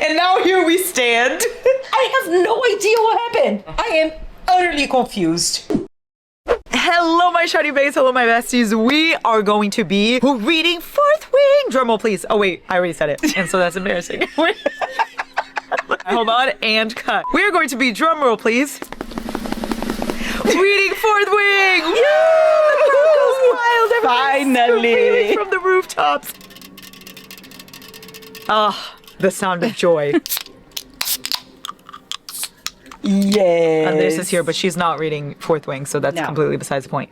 And now here we stand. I have no idea what happened. I am utterly confused. Hello, my shiny bays. Hello, my besties. We are going to be reading Fourth Wing. Drumroll, please. Oh, wait. I already said it. And so that's embarrassing. Hold on and cut. We are going to be, drumroll, please, reading Fourth Wing. Yeah! The crowd goes wild. Finally. From the rooftops. Ah, the sound of joy. Yes. And Liz is here, but she's not reading Fourth Wing, so that's completely besides the point.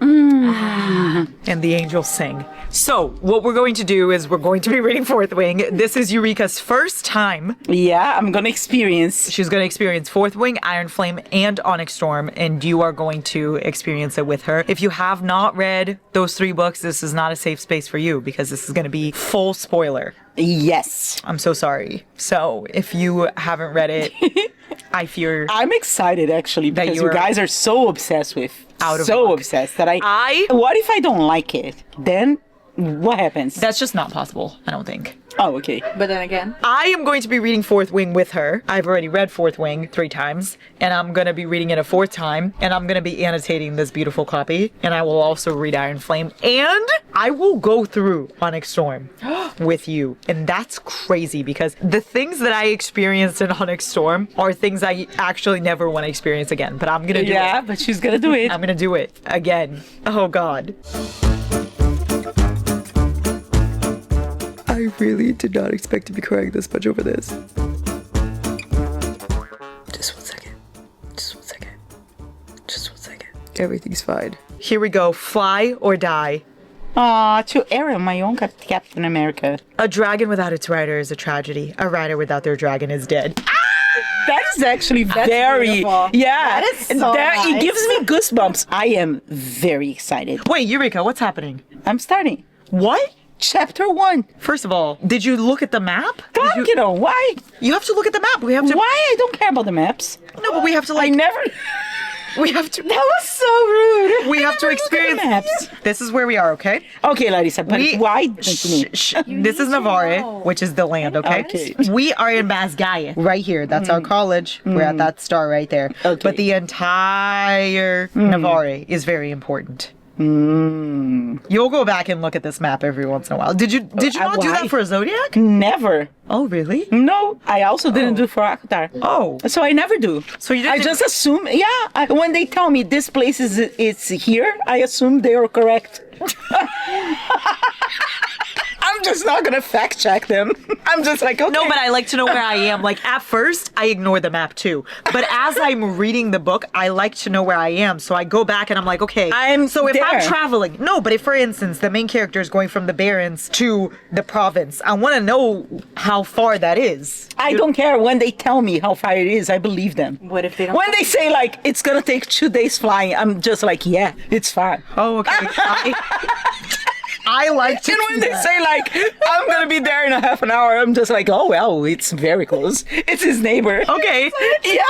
And the angels sing. So what we're going to do is we're going to be reading Fourth Wing. This is Eureka's first time. Yeah, I'm gonna experience. She's going to experience Fourth Wing, Iron Flame, and Onyx Storm, and you are going to experience it with her. If you have not read those 3 books, this is not a safe space for you because this is going to be full spoiler. Yes. I'm so sorry. So if you haven't read it, I fear I'm excited actually because you guys are so obsessed with. Obsessed that I. What if I don't like it? Then what happens? That's just not possible, I don't think. Oh, okay. But then again, I am going to be reading Fourth Wing with her. I've already read Fourth Wing 3 times, and I'm going to be reading it a 4th time, and I'm going to be annotating this beautiful copy, and I will also read Iron Flame, and I will go through Onyx Storm with you. And that's crazy because the things that I experienced in Onyx Storm are things I actually never want to experience again, but I'm going to do it. Yeah, but she's going to do it. I'm going to do it again. Oh, God. I really did not expect to be crying this much over this. Just 1 second. Just 1 second. Just 1 second. Everything's fine. Here we go. Fly or die. Aw, to Aaron, my own Captain America. A dragon without its rider is a tragedy. A rider without their dragon is dead. That is actually very beautiful. Yeah. That is so nice. It gives me goosebumps. I am very excited. Wait, Eureka, what's happening? I'm starting. What? Chapter 1. First of all, did you look at the map? You know, why? You have to look at the map. We have to. Why? I don't care about the maps. No, but we have to I never. We have to. That was so rude. We have to experience maps. This is where we are, okay? Okay, Larissa, but why? This is Navarre, which is the land, okay? Okay. We are in Basgaia, right here. That's our college. We're at that star right there. Okay. But the entire Navarre is very important. You'll go back and look at this map every once in a while. Did you not do that for Zodiac? Never. Oh, really? No, I also didn't do for Akatar. Oh. So I never do. So you didn't. I just assume, when they tell me this place it's here, I assume they are correct. I'm just not gonna fact check them. I'm just like, okay. No, but I like to know where I am. Like, at first, I ignore the map too. But as I'm reading the book, I like to know where I am. So I go back and I'm like, okay. So if I'm traveling, but if, for instance, the main character is going from the Barrens to the province, I want to know how far that is. I don't care when they tell me how far it is. I believe them. what if they don't? When they say, like, it's gonna take 2 days flying, I'm just like, yeah, it's fine. Oh, okay. I like to. And when they say, like, I'm gonna be there in a half an hour, I'm just like, oh, well, it's very close. It's his neighbor. Okay. Yeah.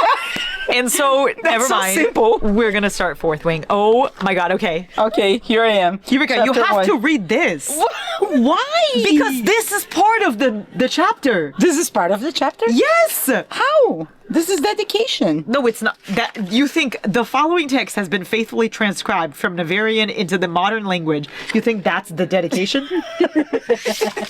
And so, never so mind. simple. We're gonna start Fourth Wing. Oh my God. Okay. Okay, here I am. Eureka, you Chapter have 1. to read this. Why? Because this is part of the chapter. This is part of the chapter? Yes. How? This is dedication. No, it's not. That you think the following text has been faithfully transcribed from Navarian into the modern language. You think that's the dedication?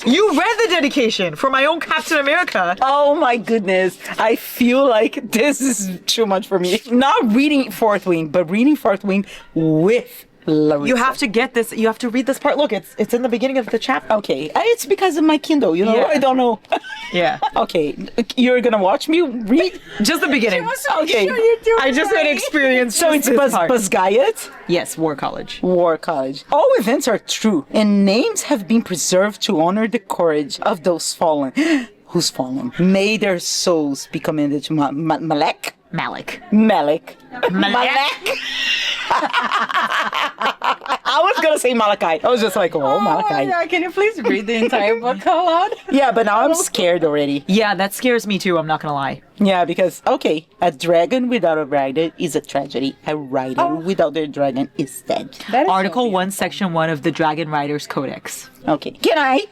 You read the dedication for my own Captain America. Oh my goodness. I feel like this is too much for me. Not reading Fourth Wing, but reading Fourth Wing with Larissa. You have to get this. You have to read this part. Look, it's in the beginning of the chapter. Okay, it's because of my Kindle, you know? Yeah. I don't know. Yeah. Okay, you're gonna watch me read? Just the beginning. Okay. I just had experience. So it's Basgayat? Yes, War College. War College. All events are true, and names have been preserved to honor the courage of those fallen. Who's fallen? May their souls be commended to Malek. Malik. Malek. Malek. I was gonna say Malachi. I was just like, oh, Malachi. Yeah, can you please read the entire book out loud? Yeah, but now I'm scared already. Yeah, that scares me too. I'm not gonna lie. Yeah, because, okay, a dragon without a rider is a tragedy. A rider without their dragon is dead. That is Article 1, Section 1 of the Dragon Riders Codex. Okay. Can I?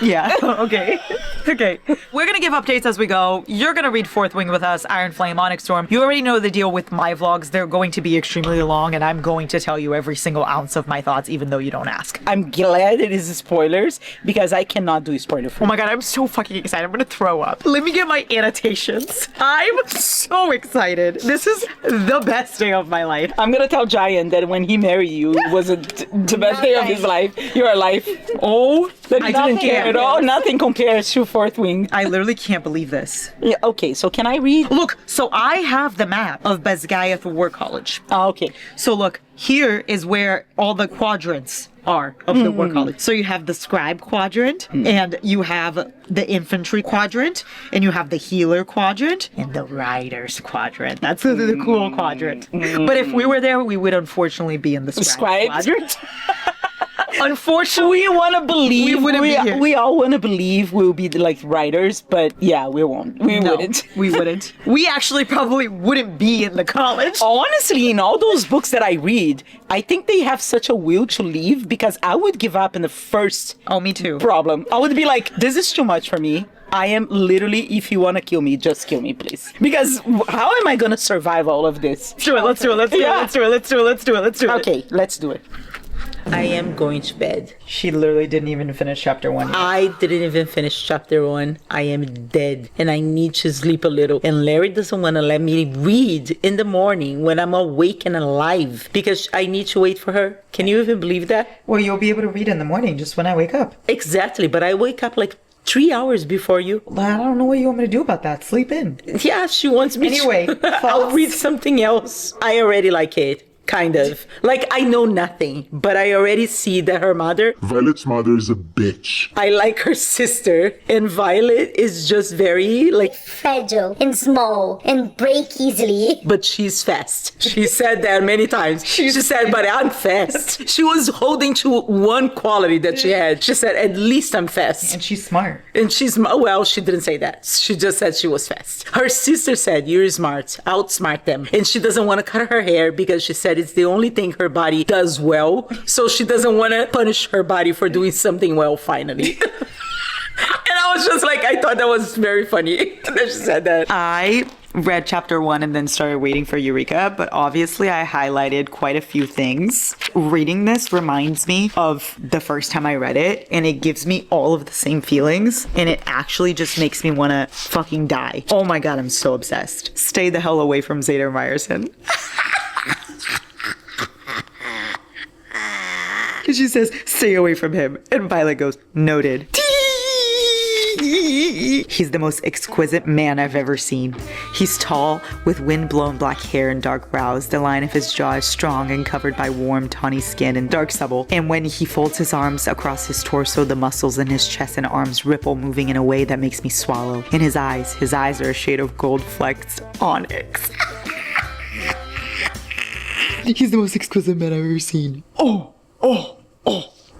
Yeah. Okay. Okay. We're gonna give updates as we go. You're gonna read Fourth Wing with us, Iron Flame, Onyx Storm. You already know the deal with my vlogs. They're going to be extremely long, and I'm going to tell you every single ounce of my thoughts, even though you don't ask. I'm glad it is spoilers because I cannot do spoiler Oh free. my god, I'm so fucking excited. I'm gonna throw up. Let me get my annotations. I'm so excited. This is the best day of my life. I'm gonna tell Giant that when he married you, it wasn't the best day of his life. Your life. Oh, That he didn't care at all. compares. Nothing compares to Fourth Wing. I literally can't believe this. Yeah, okay, so can I read? Look, so I have the map of Bezgayath War College. Okay. So look, here is where all the quadrants are of the War College. So you have the scribe quadrant, and you have the infantry quadrant, and you have the healer quadrant, and the riders quadrant. That's the cool quadrant. But if we were there, we would unfortunately be in the scribe Scribes? quadrant. Unfortunately, We want to believe. We wouldn't be here. We all want to believe we'll be like writers, but yeah, we won't. We no, wouldn't. we wouldn't. We actually probably wouldn't be in the college. Honestly, in all those books that I read, I think they have such a will to leave because I would give up in the first Oh, me too. problem. I would be like, this is too much for me. I am literally, if you want to kill me, just kill me, please. Because how am I going to survive all of this? Let's do it. Let's do it. Let's do it. Let's do it. Let's do it. Let's do it. Let's do it. Okay, let's do it. I am going to bed. She literally didn't even finish chapter 1 yet. I didn't even finish chapter 1. I am dead and I need to sleep a little. And Larry doesn't want to let me read in the morning when I'm awake and alive because I need to wait for her. Can you even believe that? Well, you'll be able to read in the morning just when I wake up. Exactly, but I wake up like 3 hours before you. But I don't know what you want me to do about that. Sleep in. Yeah, she wants me Anyway, to. I'll read something else. I already like it. Kind of. Like, I know nothing, but I already see that her mother, Violet's mother is a bitch. I like her sister, and Violet is just very, like, Fragile and small and break easily. but she's fast. She said that many times. She said, but I'm fast. She was holding to one quality that she had. She said, at least I'm fast. And she's smart. And she's, well, she didn't say that. She just said she was fast. Her sister said, you're smart. Outsmart them. And she doesn't want to cut her hair because she said it's the only thing her body does well. So she doesn't want to punish her body for doing something well, finally. And I was just like, I thought that was very funny that she said that. I read chapter 1 and then started waiting for Eureka, but obviously I highlighted quite a few things. Reading this reminds me of the first time I read it, and it gives me all of the same feelings, and it actually just makes me want to fucking die. Oh my god, I'm so obsessed. Stay the hell away from Zeta Ryerson. She says, stay away from him. And Violet goes, noted. He's the most exquisite man I've ever seen. He's tall, with wind-blown black hair and dark brows. The line of his jaw is strong and covered by warm, tawny skin and dark stubble. And when he folds his arms across his torso, the muscles in his chest and arms ripple, moving in a way that makes me swallow. And his eyes are a shade of gold-flecked onyx. He's the most exquisite man I've ever seen. Oh.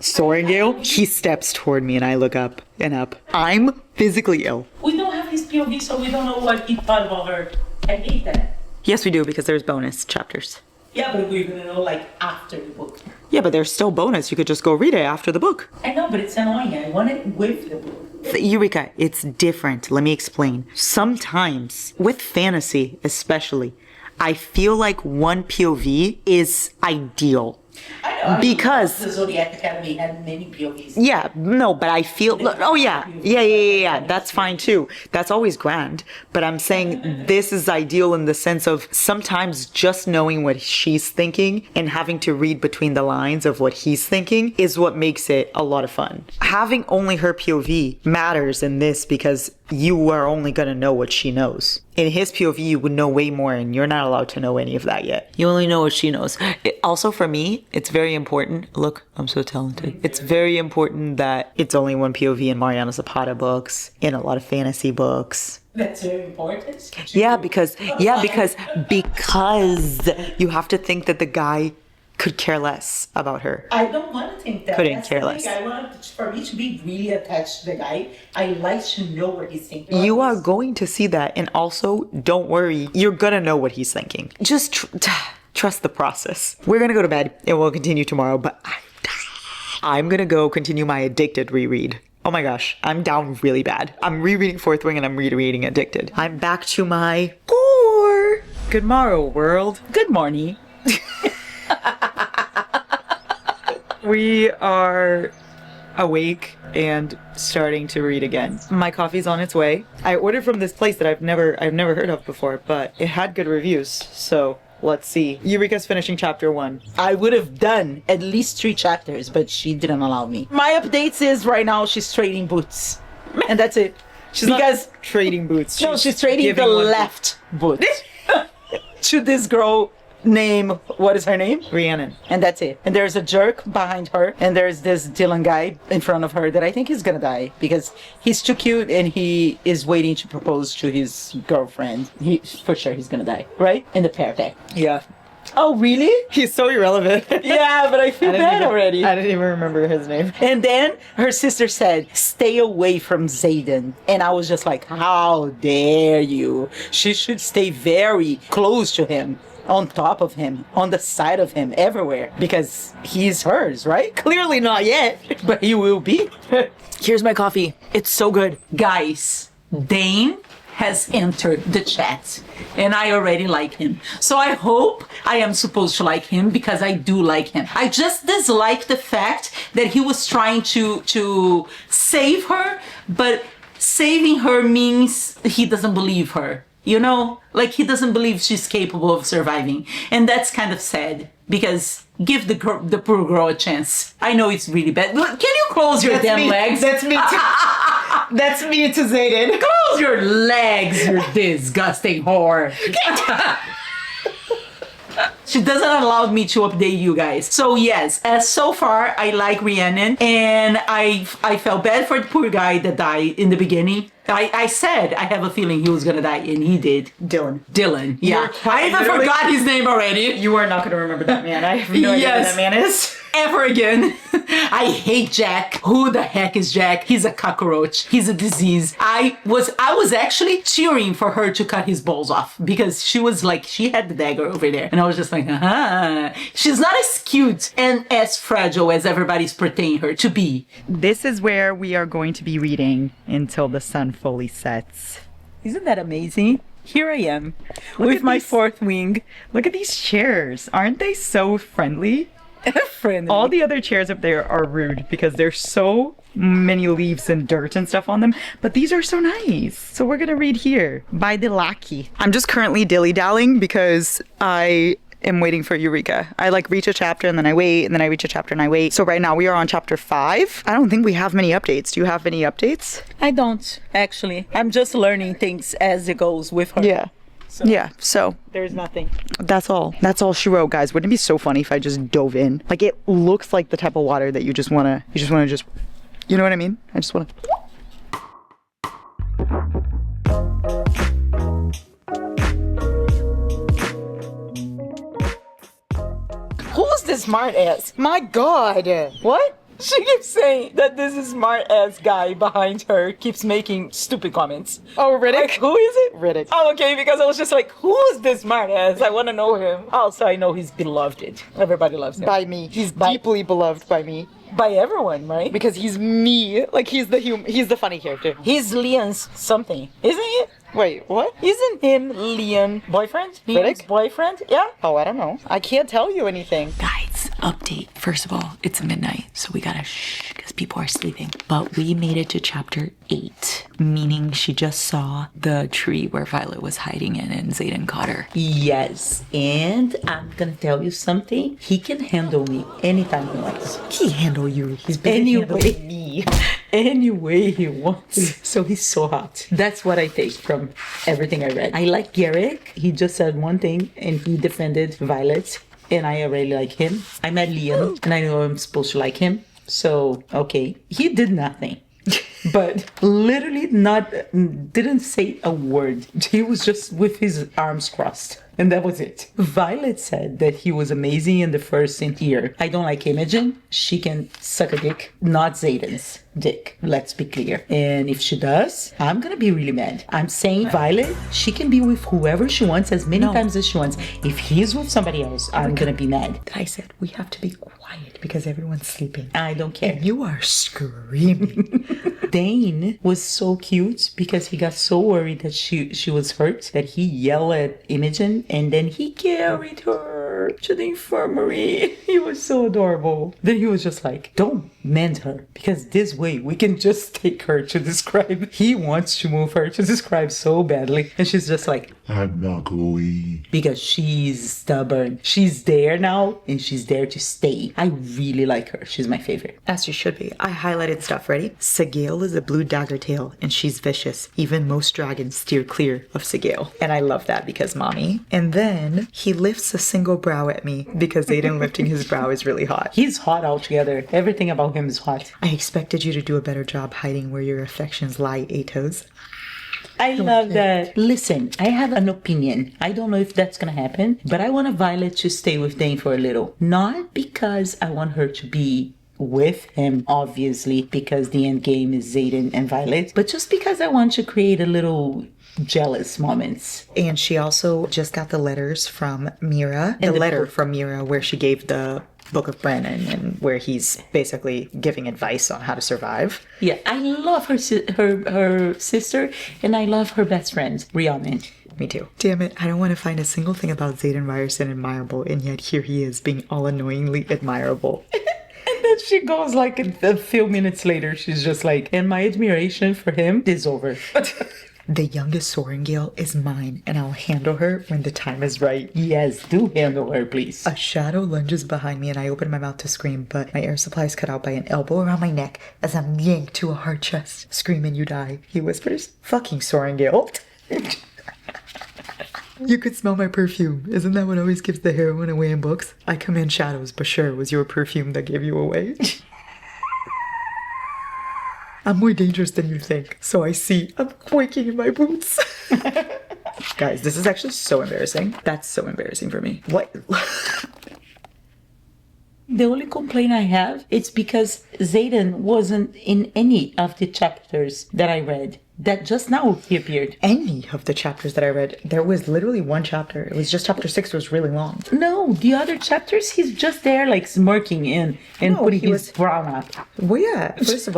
Soaring Gale, he steps toward me and I look up and up. I'm physically ill. We don't have his POV, so we don't know what he thought about her. I hate that. Yes, we do, because there's bonus chapters. Yeah, but we're gonna know like after the book. Yeah, but there's still bonus. You could just go read it after the book. I know, but it's annoying. I want it with the book. Eureka, it's different. Let me explain. Sometimes, with fantasy especially, I feel like one POV is ideal. I know. Because the Zodiac Academy had many POVs. yeah, no, but I feel, oh yeah, that's fine too. That's always grand. But I'm saying this is ideal in the sense of sometimes just knowing what she's thinking and having to read between the lines of what he's thinking is what makes it a lot of fun. Having only her POV matters in this because you are only going to know what she knows. In his POV, you would know way more, and you're not allowed to know any of that yet. You only know what she knows. Also, for me, it's very important. Look, I'm so talented. It's very important that it's only one POV in Mariana Zapata books, in a lot of fantasy books. That's very important. Because you have to think that the guy could care less about her. I don't want to think that. Couldn't That's care the less. thing. I want for me to be really attached to the guy. I like to know what he's thinking. You are going to see that, and also, don't worry, you're gonna know what he's thinking. Just trust the process. We're gonna go to bed, and we'll continue tomorrow, but I'm gonna go continue my Addicted reread. Oh my gosh, I'm down really bad. I'm rereading Fourth Wing and I'm rereading Addicted. I'm back to my core. Good morrow, world. Good morning. We are awake and starting to read again. My coffee's on its way. I ordered from this place that I've never heard of before, but it had good reviews, so let's see. Eureka's finishing chapter 1. I would have done at least 3 chapters, but she didn't allow me. My updates is right now she's trading boots. And that's it. She's not trading boots. No, she's trading the giving one left boot to this girl named, what is her name? Rhiannon. And that's it. And there's a jerk behind her, and there's this Dylan guy in front of her that I think is gonna die because he's too cute and he is waiting to propose to his girlfriend. For sure he's gonna die, right? In the pear deck. Yeah. Oh, really? He's so irrelevant. Yeah, but I feel bad already. I didn't even remember his name. And then her sister said, stay away from Zayden. And I was just like, how dare you? She should stay very close to him, on top of him, on the side of him, everywhere. Because he's hers, right? Clearly not yet. But he will be. Here's my coffee. It's so good. Guys, Dane has entered the chat. And I already like him. So I hope I am supposed to like him because I do like him. I just dislike the fact that he was trying to save her, but saving her means he doesn't believe her. You know, like he doesn't believe she's capable of surviving. And that's kind of sad because give the poor girl a chance. I know it's really bad. Can you close your damn legs? That's me too. That's me to Zayden. Close your legs, you disgusting whore. She doesn't allow me to update you guys. So yes, as so far, I like Rhiannon. And I felt bad for the poor guy that died in the beginning. I said I have a feeling he was gonna die, and he did. Dylan, yeah. I even forgot his name already. You are not going to remember that man. I have no idea who that man is. Ever again. I hate Jack. Who the heck is Jack? He's a cockroach. He's a disease. I was actually cheering for her to cut his balls off because she was like, she had the dagger over there. And I was just like, she's not as cute and as fragile as everybody's pretending her to be. This is where we are going to be reading until the sun fully sets. Isn't that amazing? Here I am with my fourth wing. Look at these chairs. Aren't they so friendly? Friendly. All the other chairs up there are rude because there's so many leaves and dirt and stuff on them, but these are so nice. So we're gonna read here by the Lucky. I'm just currently dilly-dallying because I am waiting for Eureka. I like reach a chapter and then I wait and then I reach a chapter and I wait. So right now we are on chapter 5. I don't think we have many updates. Do you have any updates? I don't, actually. I'm just learning things as it goes with her. Yeah. Yeah, so There's nothing. that's all. That's all she wrote, guys. Wouldn't it be so funny if I just dove in? Like, it looks like the type of water that you just wanna you know what I mean? I just wanna. Who's this smart ass? My God! What? She keeps saying that this is smart ass guy behind her keeps making stupid comments. Oh, Riddick? Like, who is it? Riddick. Oh, okay, because I was just like, who's this smart ass? I want to know him. Also, I know he's beloved. Everybody loves him. By me. He's deeply beloved by me. By everyone, right? Because he's me. Like, he's the funny character. He's Leon's something, isn't he? Wait, what? Isn't him Leon boyfriend? Leon's Riddick? boyfriend? Yeah. Oh, I don't know. I can't tell you anything. Guys, update. First of all, it's midnight, so we gotta shh because people are sleeping. But we made it to chapter 8, meaning she just saw the tree where Violet was hiding in and Zayden caught her. Yes, and I'm gonna tell you something. He can handle me anytime he wants. He handle you. He's busy Anyway. handling me. Any way he wants. So he's so hot. That's what I take from everything I read. I like Garrick. He just said one thing and he defended Violet. And I already like him. I met Liam and I know I'm supposed to like him. So, okay. He did nothing. But literally didn't say a word. He was just with his arms crossed. And that was it. Violet said that he was amazing in the first year. I don't like Imogen. She can suck a dick, not Zayden's dick. Let's be clear. And if she does, I'm gonna be really mad. I'm saying Violet, she can be with whoever she wants as many times as she wants. If he's with somebody else, I'm gonna be mad. I said we have to be quiet because everyone's sleeping. I don't care. And you are screaming. Dane was so cute because he got so worried that she was hurt that he yelled at Imogen and then he carried her to the infirmary. He was so adorable. Then he was just like, don't mend her because this way we can just take her to the scribe. He wants to move her to the scribe so badly. And she's just like, I'm not going. because she's stubborn. She's there now and she's there to stay. I really like her. She's my favorite. As you should be. I highlighted stuff. Ready? Sigale is a blue dagger tail, and she's vicious. Even most dragons steer clear of Sigale. And I love that because mommy. And then he lifts a single brow at me because Aiden lifting his brow is really hot. He's hot altogether. Everything about him is hot. I expected you to do a better job hiding where your affections lie, Atos. I love that. Listen, I have an opinion. I don't know if that's gonna happen, but I want Violet to stay with Dane for a little. Not because I want her to be with him, obviously, because the end game is Zayden and Violet, but just because I want to create a little jealous moments. And she also just got the letters from Mira. The letter from Mira where she gave the Book of Brennan and where he's basically giving advice on how to survive. Yeah, I love her sister, and I love her best friend, Rhiannon. Me too. Damn it, I don't want to find a single thing about Zayden Ryerson admirable, and yet here he is being all annoyingly admirable. And then she goes like a few minutes later, she's just like, and my admiration for him is over. The youngest Sorengale is mine, and I'll handle her when the time is right. Yes, do handle her, please. A shadow lunges behind me, and I open my mouth to scream, but my air supply is cut out by an elbow around my neck as I'm yanked to a hard chest. Scream and you die, he whispers. Fucking Sorengale. You could smell my perfume. Isn't that what always gives the heroine away in books? I command shadows, but sure, it was your perfume that gave you away. I'm more dangerous than you think. So I see. I'm quaking in my boots. Guys, this is actually so embarrassing. That's so embarrassing for me. What? The only complaint I have is because Zayden wasn't in any of the chapters that I read. That just now he appeared. Any of the chapters that I read, there was literally one chapter. It was just chapter 6 was really long. No, the other chapters, he's just there like smirking in and No, putting he his was- brown up. Well, yeah. First of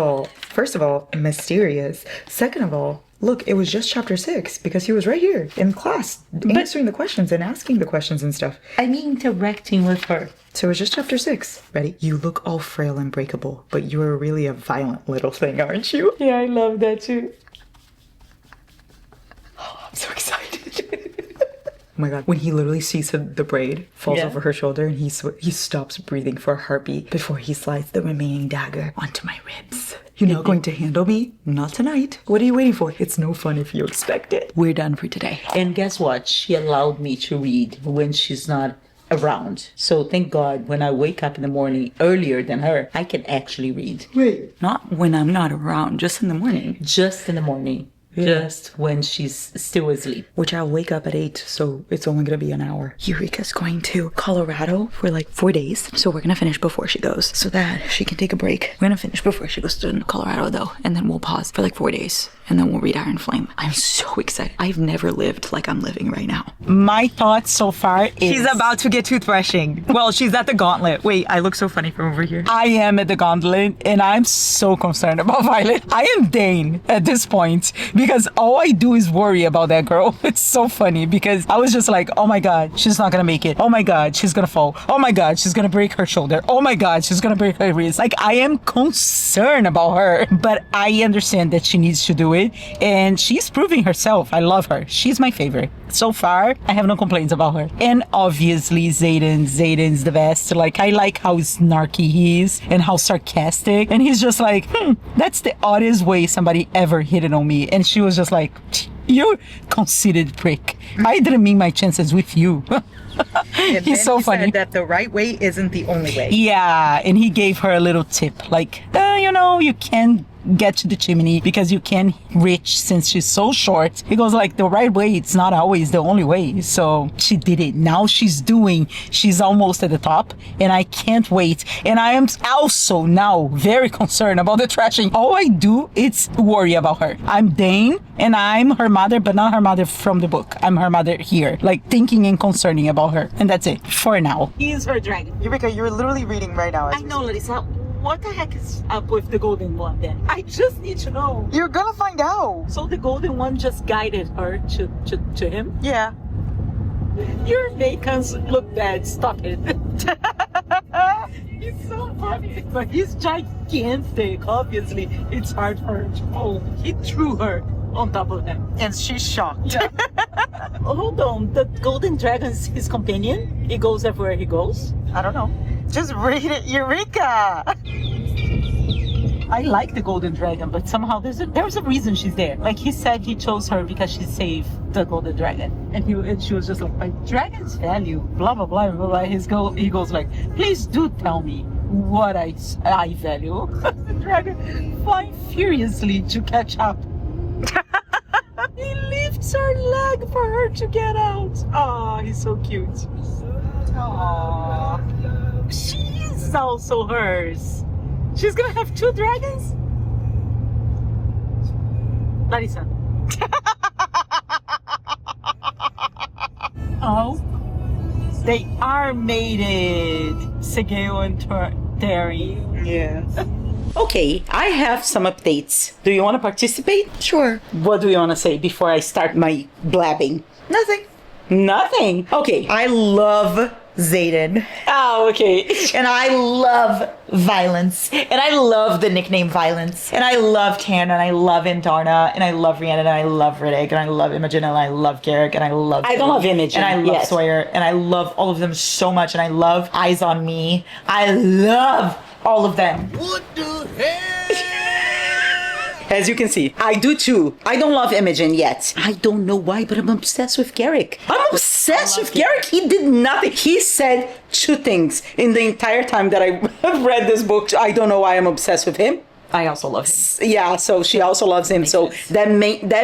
all, mysterious. Second of all, look, it was just chapter 6 because he was right here in class answering the questions and asking the questions and stuff. I mean, interacting with her. So it was just chapter 6. Ready? You look all frail and breakable, but you are really a violent little thing, aren't you? Yeah, I love that too. I'm so excited. Oh my god. When he literally sees the braid falls Yeah. over her shoulder and he stops breathing for a heartbeat before he slides the remaining dagger onto my ribs. You're not going to handle me? Not tonight. What are you waiting for? It's no fun if you expect it. We're done for today. And guess what? She allowed me to read when she's not around. So thank God when I wake up in the morning earlier than her, I can actually read. Wait. Not when I'm not around, just in the morning. Just in the morning. Just when she's still asleep. Which I'll wake up at 8, so it's only gonna be an hour. Eureka's going to Colorado for like 4 days, so we're gonna finish before she goes, so that she can take a break. We're gonna finish before she goes to Colorado though, and then we'll pause for like 4 days, and then we'll read Iron Flame. I'm so excited. I've never lived like I'm living right now. My thoughts so far is She's about to get toothbrushing. Well, she's at the gauntlet. Wait, I look so funny from over here. I am at the gauntlet and I'm so concerned about Violet. I am Dane at this point because all I do is worry about that girl. It's so funny because I was just like, oh my God, she's not gonna make it. Oh my God, she's gonna fall. Oh my God, she's gonna break her shoulder. Oh my God, she's gonna break her wrist. Like, I am concerned about her, but I understand that she needs to do it and she's proving herself. I love her. She's my favorite. So far, I have no complaints about her. And obviously, Zayden's the best. Like, I like how snarky he is and how sarcastic. And he's just like, that's the oddest way somebody ever hit it on me. And she was just like, you conceited prick. I didn't mean my chances with you. He's so funny. Said that the right way isn't the only way. Yeah, and he gave her a little tip, like, you know, you can get to the chimney because you can't reach since she's so short. He goes like, the right way, it's not always the only way. So she did it. Now she's almost at the top, and I can't wait. And I am also now very concerned about the trashing. All I do is worry about her. I'm Dane, and I'm her mother, but not her mother from the book. I'm her mother here, like thinking and concerning about her. And that's it for now. He is her dragon. Eureka, you're literally reading right now. I know, Larissa. What the heck is up with the golden one then? I just need to know. You're gonna find out. So the golden one just guided her to him? Yeah. Your makeups look bad. Stop it. He's so funny. But he's gigantic. Obviously, it's hard for her to hold. He threw her on top of him. And she's shocked. Yeah. Hold on. The golden dragon's his companion? He goes everywhere he goes? I don't know. Just read it, Eureka! I like the golden dragon, but somehow there's a reason she's there. Like he said, he chose her because she saved the golden dragon, and she was just like, my dragon's value, blah blah blah blah blah. He goes like, please do tell me what I value. The dragon flying furiously to catch up. He lifts her leg for her to get out. Oh, he's so cute. Aww. She's also hers. She's gonna have 2 dragons? Larissa. Oh. They are mated. Segeo and Terry. Yes. Okay, I have some updates. Do you want to participate? Sure. What do you want to say before I start my blabbing? Nothing. Nothing. Okay. I love Zayden. Oh, okay. And I love violence. And I love the nickname violence. And I love Tan, and I love Indarna, and I love Rhiannon, and I love Riddick, and I love Imogen, and I love Garrick, and I love I don't love Imogen. and I love yet. Sawyer, and I love all of them so much, and I love Eyes on Me. I love all of them. What the hell? As you can see, I do too. I don't love Imogen yet. I don't know why, but I'm obsessed with Garrick. I'm obsessed with Garrick. He did nothing. He said 2 things in the entire time that I read this book. I don't know why I'm obsessed with him. I also love him. Yeah, so she also loves him. So that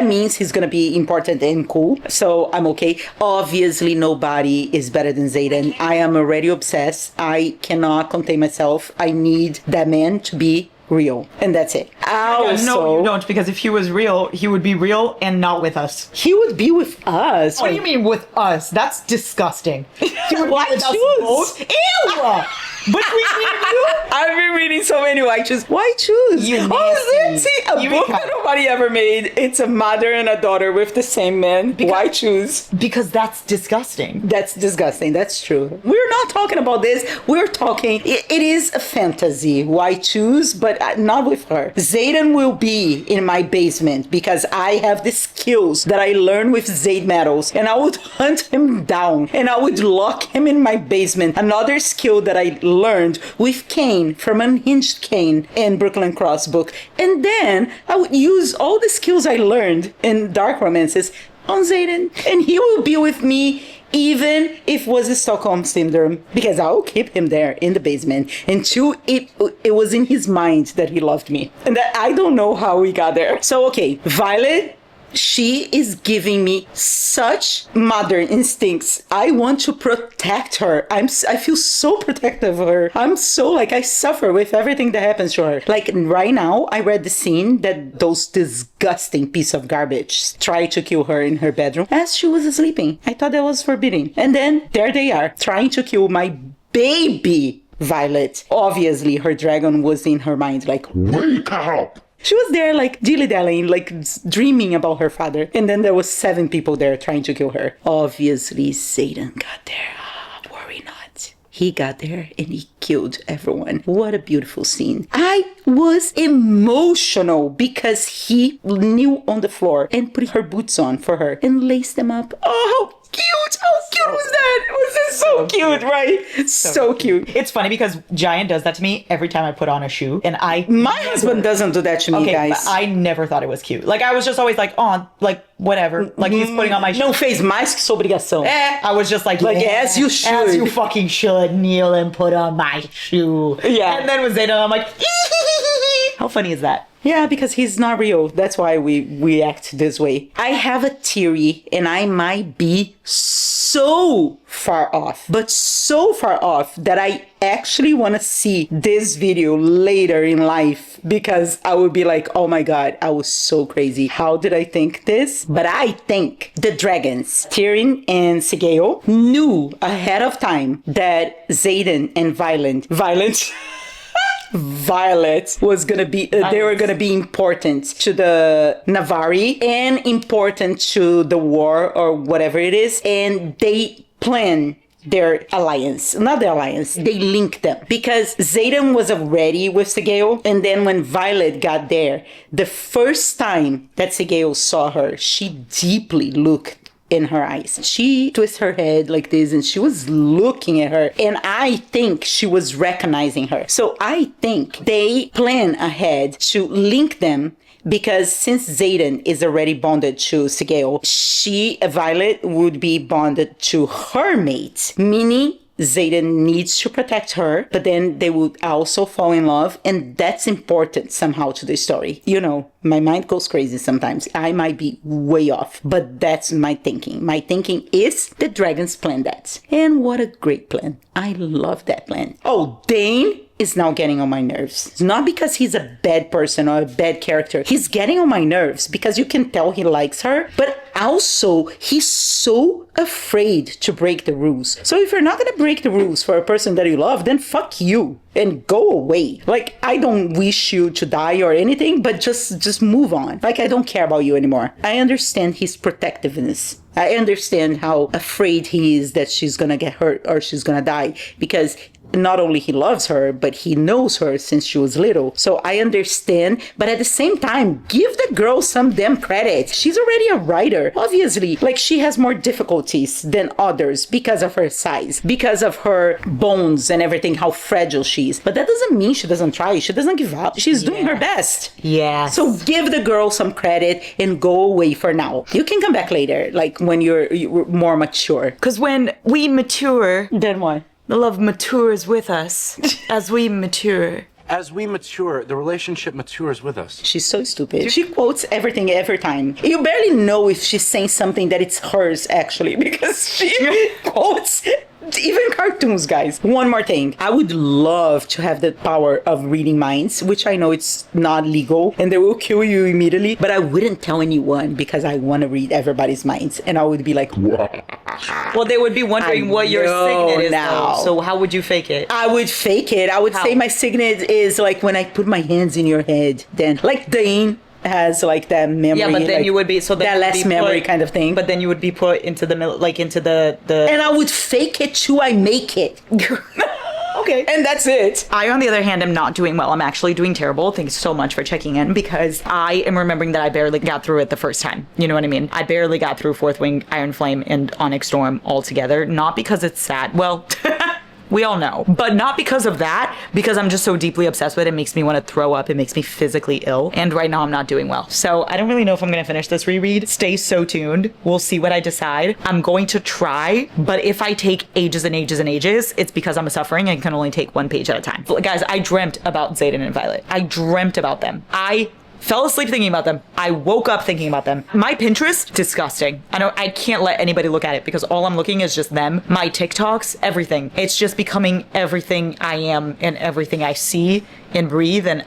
means he's gonna be important and cool. So I'm okay. Obviously, nobody is better than Zayden. I am already obsessed. I cannot contain myself. I need that man to be real, and that's it. Also, No, you don't, because if he was real, he would be real and not with us. he would be with us. What do you mean with us? That's disgusting. He would Why be with us choose? both. Ew! Between me and you? I've been reading so many Why Choose. Why Choose? You Oh, nasty. let's see. A Eureka. book that nobody ever made. It's a mother and a daughter with the same man. Why Choose? Because that's disgusting. That's disgusting. That's true. We're not talking about this. We're talking, it is a fantasy. Why Choose? But not with her. Zayden will be in my basement because I have the skills that I learned with Zayd metals, and I would hunt him down and I would lock him in my basement. Another skill that I learned with Kane from Unhinged Kane in Brooklyn Cross book. And then I would use all the skills I learned in Dark Romances on Zayden, and he will be with me even if it was a Stockholm syndrome, because I'll keep him there in the basement until it was in his mind that he loved me, and that I don't know how we got there. So okay, Violet, she is giving me such mother instincts. I want to protect her. I feel so protective of her. I'm so like, I suffer with everything that happens to her. Like right now, I read the scene that those disgusting piece of garbage tried to kill her in her bedroom as she was sleeping. I thought that was forbidden. And then there they are, trying to kill my baby Violet. Obviously, her dragon was in her mind like, Wake up! she was there like dilly-dallying, like dreaming about her father. And then there was 7 people there trying to kill her. Obviously, Satan got there. Worry not. He got there and he killed everyone. What a beautiful scene. I was emotional because he kneel on the floor and put her boots on for her and laced them up. Oh, how cute! How cute was that? It was so cute, right? So cute. It's funny because Giant does that to me every time I put on a shoe, and My husband doesn't do that to me, okay, guys. but I never thought it was cute. Like I was just always like, oh, like whatever. Like he's putting on my shoe. Não fez mais que sua obrigação. I was just like, Like, yeah, as you should. as you fucking should kneel and put on my shoe. Yeah. And then when Zayden, I'm like, how funny is that? Yeah, because he's not real. That's why we act this way. I have a theory, and I might be so far off, but so far off that I actually want to see this video later in life, because I would be like, oh my god, I was so crazy. How did I think this? But I think the dragons, Tyrion and Sigeo, knew ahead of time that Xaden and Violet was gonna be they were gonna be important to the Navari and important to the war or whatever it is, and they plan their alliance, not the alliance, they link them, because Xaden was already with Sigeo, and then when Violet got there, the first time that Sigeo saw her, she deeply looked in her eyes. She twisted her head like this and she was looking at her, and I think she was recognizing her. So I think they plan ahead to link them, because since Xaden is already bonded to Sigeo, Violet would be bonded to her mate, meaning Xaden needs to protect her, but then they would also fall in love, and that's important somehow to the story. You know, my mind goes crazy sometimes. I might be way off, but that's my thinking. My thinking is the dragons planned that. And what a great plan. I love that plan. Oh, Dane is now getting on my nerves. It's not because he's a bad person or a bad character. He's getting on my nerves because you can tell he likes her, but also he's so afraid to break the rules. So if you're not gonna break the rules for a person that you love, then fuck you and go away. Like, I don't wish you to die or anything, but just move on. Like, I don't care about you anymore. I understand his protectiveness. I understand how afraid he is that she's gonna get hurt or she's gonna die, because not only he loves her, but he knows her since she was little. So I understand, but at the same time, give the girl some damn credit. She's already a writer. Obviously, like, she has more difficulties than others because of her size, because of her bones and everything, how fragile she is. But that doesn't mean she doesn't try. She doesn't give up. She's doing her best. Yeah. So give the girl some credit and go away for now. You can come back later, like when you're more mature. Because when we mature, Then what? the love matures with us as we mature. As we mature, the relationship matures with us. She's so stupid. She quotes everything every time. You barely know if she's saying something that it's hers, actually, because she quotes even cartoons, guys. One more thing. I would love to have the power of reading minds, which I know it's not legal and they will kill you immediately, but I wouldn't tell anyone because I want to read everybody's minds, and I would be like, Well, they would be wondering what your signet is now. though. So how would you fake it? I would fake it. I would How? say my signet is like when I put my hands in your head, then like Dane has like that memory. Yeah, but then like, you would be so that last memory kind of thing. But then you would be put into the into the and I would fake it till I make it. Okay. And that's it. I, on the other hand, am not doing well. I'm actually doing terrible. Thanks so much for checking in, because I am remembering that I barely got through it the first time. You know what I mean? I barely got through Fourth Wing, Iron Flame, and Onyx Storm all together. Not because it's sad. Well, we all know. But not because of that, because I'm just so deeply obsessed with it. It makes me want to throw up. It makes me physically ill. And right now I'm not doing well. So I don't really know if I'm going to finish this reread. Stay so tuned. We'll see what I decide. I'm going to try, but if I take ages and ages and ages, it's because I'm suffering and can only take one page at a time. But guys, I dreamt about Xaden and Violet. I dreamt about them. I fell asleep thinking about them. I woke up thinking about them. My Pinterest, disgusting. I can't let anybody look at it because all I'm looking is just them. My TikToks, everything. It's just becoming everything I am and everything I see and breathe, and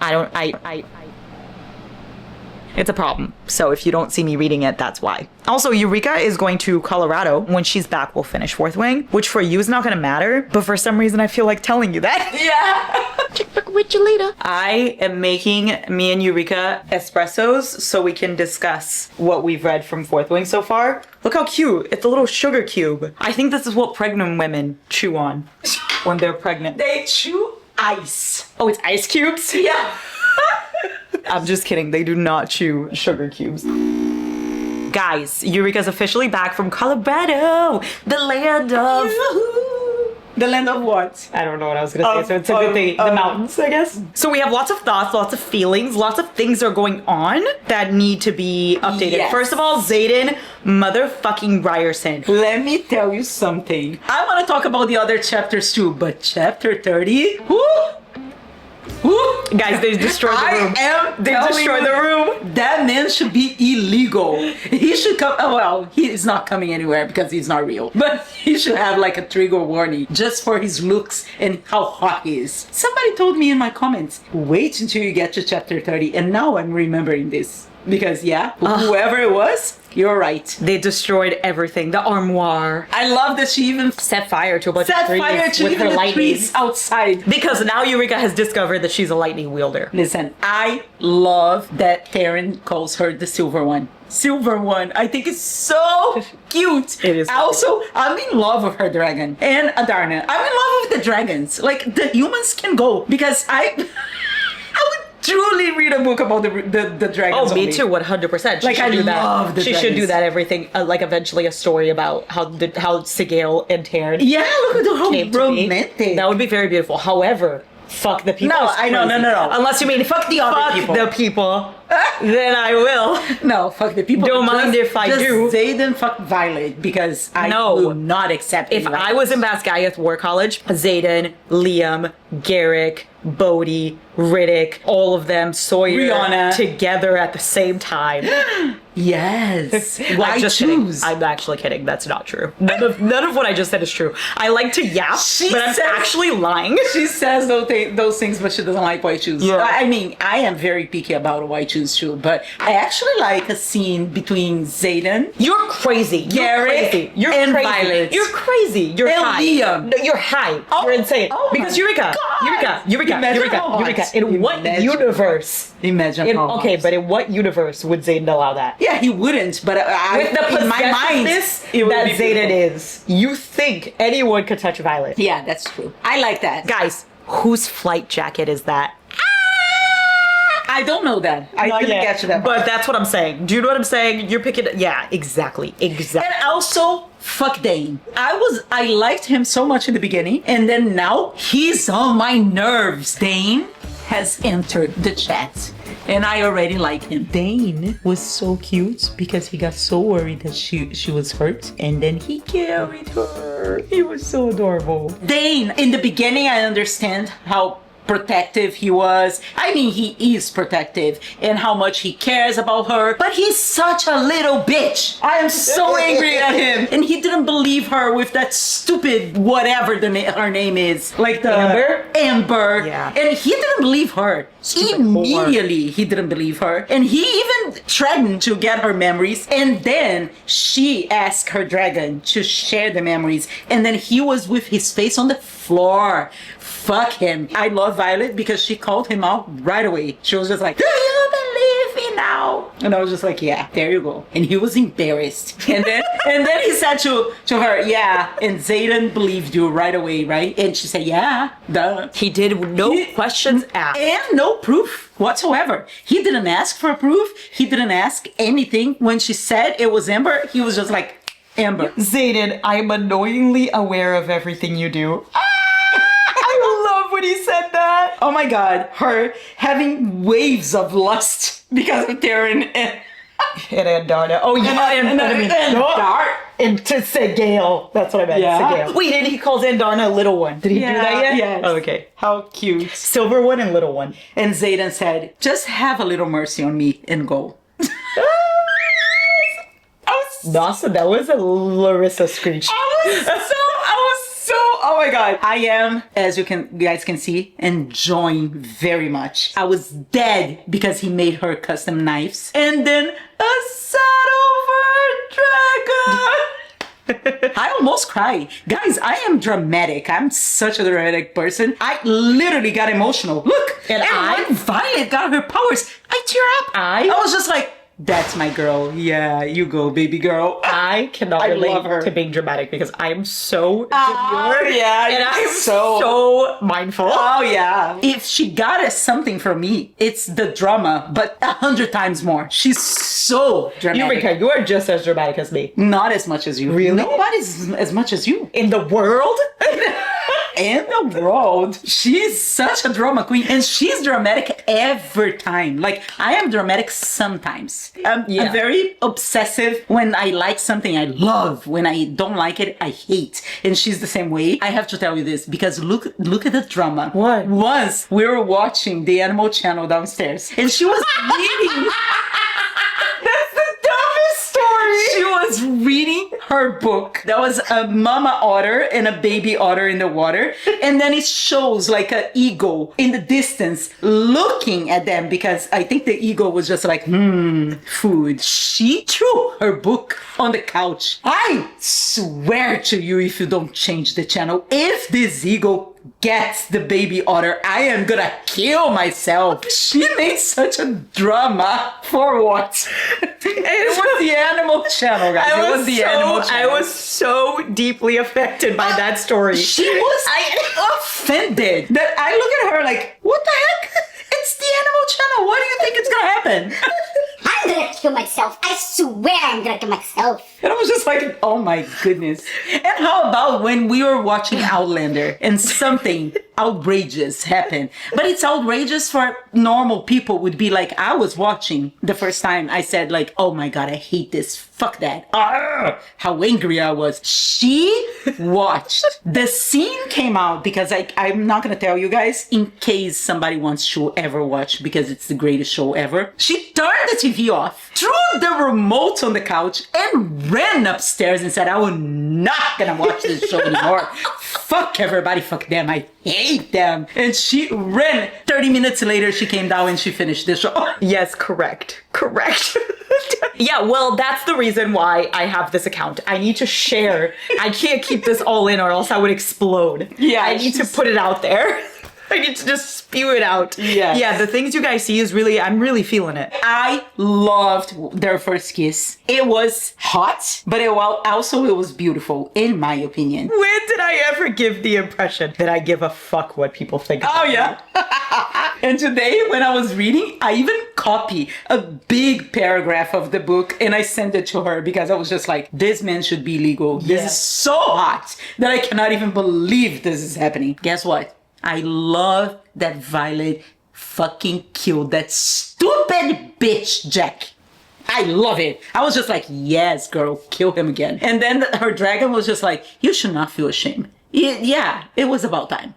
it's a problem. So if you don't see me reading it, that's why. Also, Eureka is going to Colorado. When she's back, we'll finish Fourth Wing, which for you is not going to matter, but for some reason I feel like telling you that. Yeah. Check back with you later. I am making me and Eureka espressos so we can discuss what we've read from Fourth Wing so far. Look how cute. It's a little sugar cube. I think this is what pregnant women chew on when they're pregnant. They chew ice. Oh, it's ice cubes? Yeah. I'm just kidding. They do not chew sugar cubes. Guys, Eureka's officially back from Colorado, the land of... The land of what? I don't know what I was gonna say, so it's a good thing. The mountains, I guess. So we have lots of thoughts, lots of feelings, lots of things are going on that need to be updated. Yes. First of all, Xaden motherfucking Ryerson. Let me tell you something. I want to talk about the other chapters too, but chapter 30? Woo! Woo! Guys, they destroyed the room. They destroyed the room. That man should be illegal. He should come. Oh, well, he is not coming anywhere because he's not real. But he should have like a trigger warning just for his looks and how hot he is. Somebody told me in my comments, wait until you get to chapter 30. And now I'm remembering this. Because whoever it was, you're right. They destroyed everything. The armoire. I love that she even Set fire to a bunch of set trees fire to with her even the lightning. trees outside. Because now Eureka has discovered that she's a lightning wielder. Listen, I love that Taryn calls her the silver one. Silver one. I think it's so cute. It is. Also, I'm in love with her dragon. And Adarna. I'm in love with the dragons. Like, the humans can go. Because I would truly read a book about the dragons. Oh, me only. too, 100%. She Like, should I do that. love the She should do dragons. that. Everything, like eventually a story about how Sigale and Taryn Yeah, look at how came to be. romantic. That would be very beautiful. However, fuck the people. No, is I know, crazy. no. Unless you mean fuck the other people. The people. Then I will. No, fuck the people. Don't mind if I do. Zayden fuck Violet because I No. will not accept If any I was in Basgaiath War College, Zayden, Liam, Garrick, Bodhi, Riddick, all of them, Sawyer, Rihanna. together at the same time. Yes. Why I'm just choose? kidding. I'm actually kidding. That's not true. None of what I just said is true. I like to yap, She but I'm says- actually lying. She says those things, but she doesn't like white shoes. Yeah. I mean, I am very picky about white shoes too, but I actually like a scene between Zayden. You're crazy. You're Garrick crazy. You're and crazy. Violet. You're crazy. You're And high. Liam. No, you're high. You're insane. oh because my Eureka, God. Imagine how hot. In what Imagine. universe? Imagine how Okay, hot. but in what universe would Zayden allow that? Yeah, he wouldn't, but With the in my mind, possessiveness it would that be Zayden beautiful. is, you think anyone could touch Violet? Yeah, that's true. I like that. Guys, whose flight jacket is that? I don't know that. I Not didn't yet, get to that. but that's what I'm saying. Do you know what I'm saying? You're picking. Yeah, exactly. And also, fuck Dane. I liked him so much in the beginning, and then now he's on my nerves. Dane has entered the chat, and I already like him. Dane was so cute because he got so worried that she was hurt, and then he carried her. He was so adorable. Dane, in the beginning, I understand how protective he was. I mean, he is protective and how much he cares about her, but he's such a little bitch. I am so angry at him. And he didn't believe her with that stupid whatever her name is. Like the Amber. Yeah. And he didn't believe her. Immediately, he didn't believe her. And he even threatened to get her memories. And then she asked her dragon to share the memories. And then he was with his face on the floor. Fuck him. I love Violet because she called him out right away. She was just like, do you believe me now? And I was just like, yeah, there you go. And he was embarrassed. And then he said to her, yeah, and Zayden believed you right away, right? And she said, yeah, duh. He did no questions asked. And no proof whatsoever. He didn't ask for proof. He didn't ask anything. When she said it was Amber, he was just like, Amber. Zayden, I'm annoyingly aware of everything you do. I love when he said that. Oh my god, her having waves of lust because of Taryn and Andarna. Oh yeah, and to Sigale. That's what I meant. Yeah. Sigale. Wait, and he calls Andarna little one. Did he do that yet? Yes. Oh, okay. How cute. Silver one and little one. And Zayden said, just have a little mercy on me and go. Nossa, that was a Larissa screech. Oh my god. I am, as you guys can see, enjoying very much. I was dead because he made her custom knives. And then a saddle for a dragon. I almost cried. Guys, I am dramatic. I'm such a dramatic person. I literally got emotional. Look, And when Violet got her powers, I tear up. I was just like, that's my girl. Yeah, you go, baby girl. I cannot I relate love her. to being dramatic because I am so Oh, demure. yeah, and you're I'm so- so mindful. Oh yeah. If she got us something from me, it's the drama, but 100 times more. She's so dramatic. Eureka, you are just as dramatic as me. Not as much as you. Really? Nobody's as much as you. In the world? in the world. She's such a drama queen, and she's dramatic every time. Like, I am dramatic sometimes. I'm very obsessive. When I like something, I love. When I don't like it, I hate. And she's the same way. I have to tell you this because look at the drama. What? Once we were watching the Animal Channel downstairs, and she was reading. That's the dumbest story. She was reading her book. That was a mama otter and a baby otter in the water. And then it shows like an eagle in the distance looking at them because I think the eagle was just like, food. She threw her book on the couch. I swear to you, if you don't change the channel, if this eagle gets the baby otter, I am gonna kill myself. She made such a drama for what? It was the Animal Channel, guys. It was the Animal Channel. I was so deeply affected by that story. She was offended that I look at her like, what the heck? It's the Animal Channel. What do you think it's gonna happen? I'm gonna kill myself. I swear I'm gonna kill myself. And I was just like, oh my goodness. And how about when we were watching Outlander and something outrageous happened? But it's outrageous for normal people would be like, I was watching the first time. I said like, oh my God, I hate this. Fuck that. How angry I was. She watched. The scene came out because I'm not going to tell you guys in case somebody wants to ever watch because it's the greatest show ever. She turned the TV off, threw the remote on the couch and ran upstairs and said, I will not gonna watch this show anymore. Fuck everybody, fuck them, I hate them. And she ran. 30 minutes later, she came down and she finished the show. Yes, correct. Yeah, well, that's the reason why I have this account. I need to share. I can't keep this all in or else I would explode. Yeah, I need to put it out there. I need to just spew it out. Yes. Yeah, the things you guys see is really, I'm really feeling it. I loved their first kiss. It was hot, but it was beautiful, in my opinion. When did I ever give the impression that I give a fuck what people think about me? And today, when I was reading, I even copied a big paragraph of the book and I sent it to her because I was just like, this man should be legal. This is so hot that I cannot even believe this is happening. Guess what? I love that Violet fucking killed that stupid bitch Jack. I love it. I was just like, yes, girl, kill him again. And then her dragon was just like, you should not feel ashamed. Yeah, it was about time.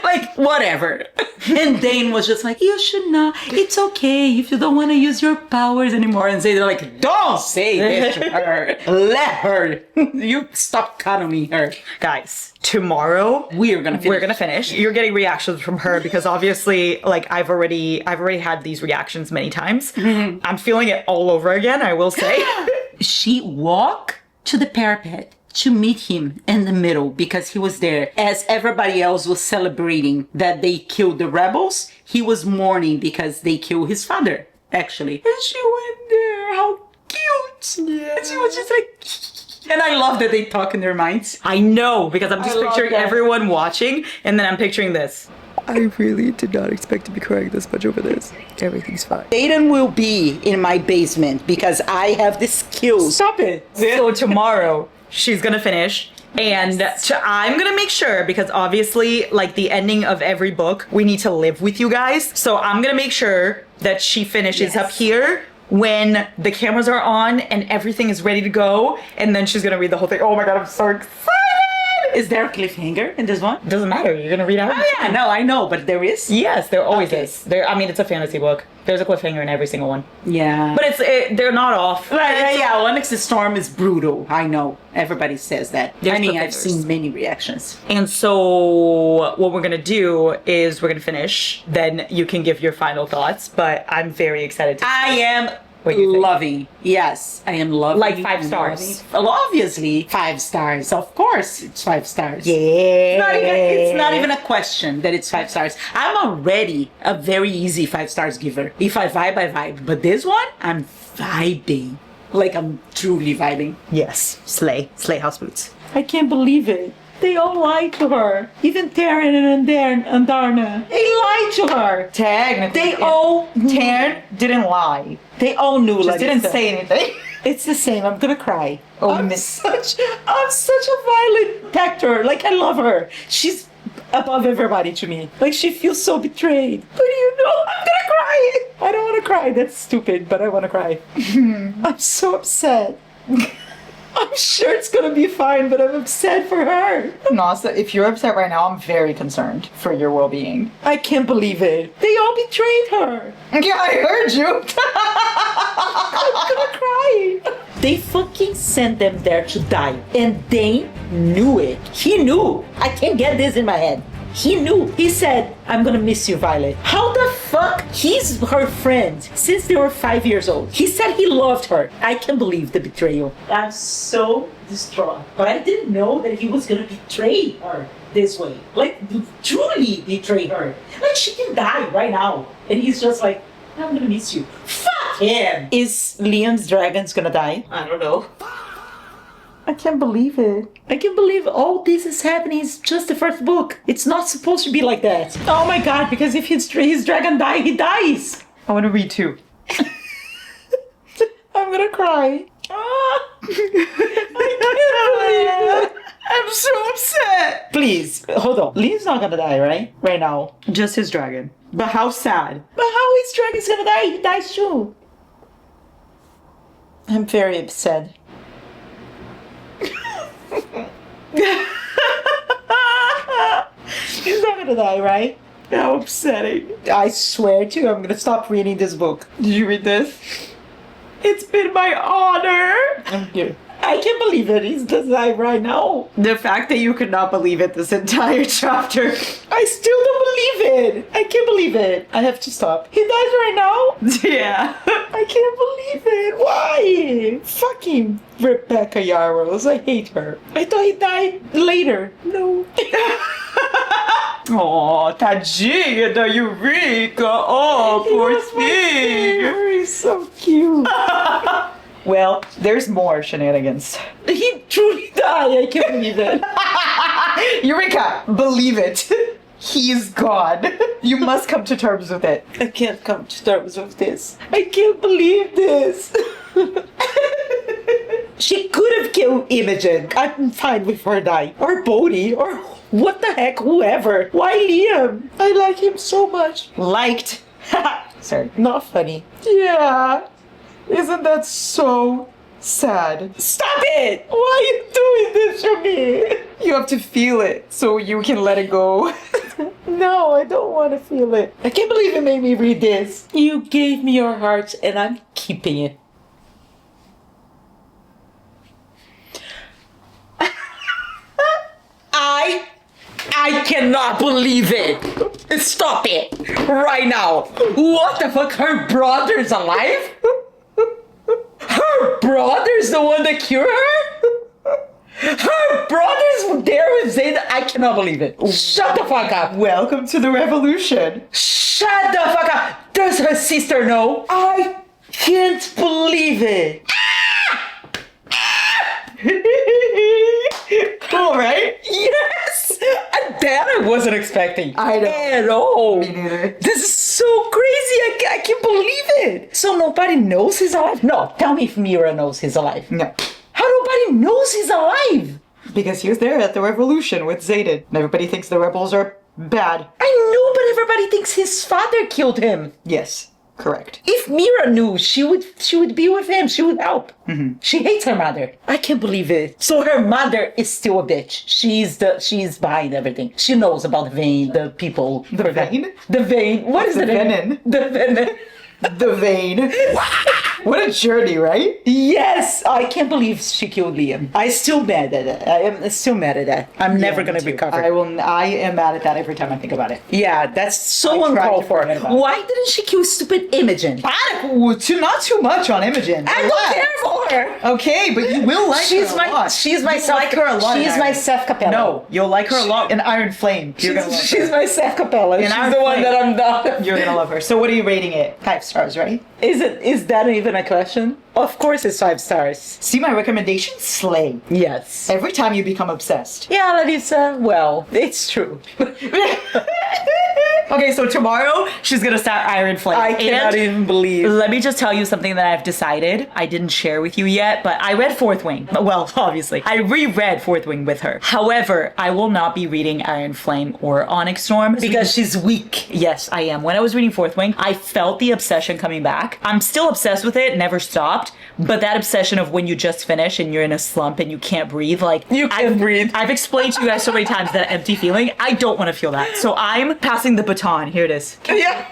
Like, whatever. And Dane was just like, you should not. It's okay if you don't want to use your powers anymore. And they're like, don't say this to her. Let her. You stop cuddling her. Guys, tomorrow We're gonna finish. You're getting reactions from her because obviously, like, I've already had these reactions many times. Mm-hmm. I'm feeling it all over again, I will say. She walked to the parapet to meet him in the middle because he was there. As everybody else was celebrating that they killed the rebels, he was mourning because they killed his father, actually. And she went there. How cute. Yeah. And she was just like... And I love that they talk in their minds. I know, because I'm just picturing everyone watching, and then I'm picturing this. I really did not expect to be crying this much over this. Everything's fine. Aiden will be in my basement because I have the skills. Stop it. So tomorrow, she's gonna finish. And I'm gonna make sure, because obviously, like, the ending of every book, we need to live with you guys. So I'm gonna make sure that she finishes up here when the cameras are on and everything is ready to go. And then she's gonna read the whole thing. Oh my God, I'm so excited. Is there a cliffhanger in this one? Doesn't matter. You're gonna read out. Oh yeah, no, I know, but there is? Yes, there always is. I mean, it's a fantasy book. There's a cliffhanger in every single one. Yeah. But they're not off. Yeah, Onyx's Storm is brutal. I know. Everybody says that. I mean, I've seen many reactions. And so what we're gonna do is we're gonna finish. Then you can give your final thoughts. But I'm very excited. I am loving. Yes, I am loving. Like 5 stars. Well, obviously 5 stars. Of course, it's 5 stars. Yeah. It's not even a question that it's 5 stars. I'm already a very easy 5 stars giver. If I vibe, I vibe. But this one, I'm vibing. Like, I'm truly vibing. Yes. Slay house boots. I can't believe it. They all lied to her. Even Taryn and Andarna. They lied to her. Technically. They all... Taryn didn't lie. They all knew. Just didn't say anything. It's the same. I'm gonna cry. Oh, I'm such a violent actor. Like, I love her. She's above everybody to me. Like, she feels so betrayed. But I'm gonna cry. I don't want to cry. That's stupid, but I want to cry. I'm so upset. I'm sure it's gonna be fine, but I'm upset for her. Nasa, if you're upset right now, I'm very concerned for your well-being. I can't believe it. They all betrayed her. Yeah, I heard you. I'm gonna cry. They fucking sent them there to die, and they knew it. He knew. I can't get this in my head. He knew. He said, I'm gonna miss you, Violet. How the fuck? He's her friend since they were 5 years old. He said he loved her. I can't believe the betrayal. I'm so distraught. But I didn't know that he was gonna betray her this way. Like, truly betray her. Like, she can die right now. And he's just like, I'm gonna miss you. Fuck him! Is Liam's dragons gonna die? I don't know. I can't believe it. I can't believe all this is happening. It's just the first book. It's not supposed to be like that. Oh my god, because if his dragon dies, he dies. I want to read too. I'm gonna cry. I can't believe it. I'm so upset. Please, hold on. Liam's not gonna die, right? Right now. Just his dragon. But how sad. But how his dragon's gonna die? He dies too. I'm very upset. He's not gonna die, right? How upsetting. I swear to you, I'm gonna stop reading this book. Did you read this? It's been my honor. Thank you. I can't believe it. He's dying right now. The fact that you could not believe it this entire chapter. I still don't believe it. I can't believe it. I have to stop. He dies right now? Yeah. I can't believe it. Why? Fucking Rebecca Yarros. I hate her. I thought he died later. No. Oh, tadinha da Eureka. Oh, poor thing. He's so cute. Well, there's more shenanigans. He truly died. I can't believe it. Eureka! Believe it. He's gone. You must come to terms with it. I can't come to terms with this. I can't believe this. She could have killed Imogen. I'm fine with her dying. Or Bodhi. Or what the heck, whoever. Why Liam? I like him so much. Liked. Sorry. Not funny. Yeah. Isn't that so sad? Stop it! Why are you doing this to me? You have to feel it so you can let it go. No, I don't want to feel it. I can't believe you made me read this. You gave me your heart and I'm keeping it. I cannot believe it. Stop it right now. What the fuck? Her brother's alive? Her brother's the one that cured her? Her brother's there with Zayda? I cannot believe it. Shut the fuck up. Welcome to the revolution. Shut the fuck up. Does her sister know? I can't believe it. Cool, right? Yes! That I wasn't expecting. I know. At all. Me neither. This is so crazy. I can't believe it. So nobody knows he's alive? No, tell me if Mira knows he's alive. No. How nobody knows he's alive? Because he was there at the revolution with Zayden. And everybody thinks the rebels are bad. I know, but everybody thinks his father killed him. Yes. Correct. If Mira knew, she would be with him. She would help. Mm-hmm. She hates her mother. I can't believe it. So her mother is still a bitch. She's behind everything. She knows about the vein, the people. The vein? The vein. What is the the venin? The venin. The vein. What a journey, right? Yes, I can't believe she killed Liam. I'm still mad at that. I am still mad at that. I'm never gonna recover. I am mad at that every time I think about it. Yeah, that's so uncalled for. Why didn't she kill stupid Imogen? Not too much on Imogen. I don't care for her. Okay, but you will like her a lot. She's my You'll like her a lot. She's my Seth Capella. No, you'll like her a lot. In Iron Flame, you're gonna love her. She's my Seth Capella. She's Iron the one Flame, that I'm not. You're gonna love her. So what are you rating it? 5 stars, right? Is that even a question? Of course it's 5 stars. See my recommendation? Slay. Yes. Every time you become obsessed. Yeah, Larissa, well, it's true. Okay, so tomorrow she's gonna start Iron Flame. I cannot And even believe. let me just tell you something that I've decided. I didn't share with you yet, but I read Fourth Wing. Well, obviously, I reread Fourth Wing with her. However, I will not be reading Iron Flame or Onyx Storm Because she's weak. yes, I am. When I was reading Fourth Wing, I felt the obsession coming back. I'm still obsessed with it, never stopped. But that obsession of when you just finish and you're in a slump and you can't breathe, like You can't breathe. I've explained to you guys so many times that empty feeling. I don't want to feel that. So I'm passing the baton. Here it is. Yeah.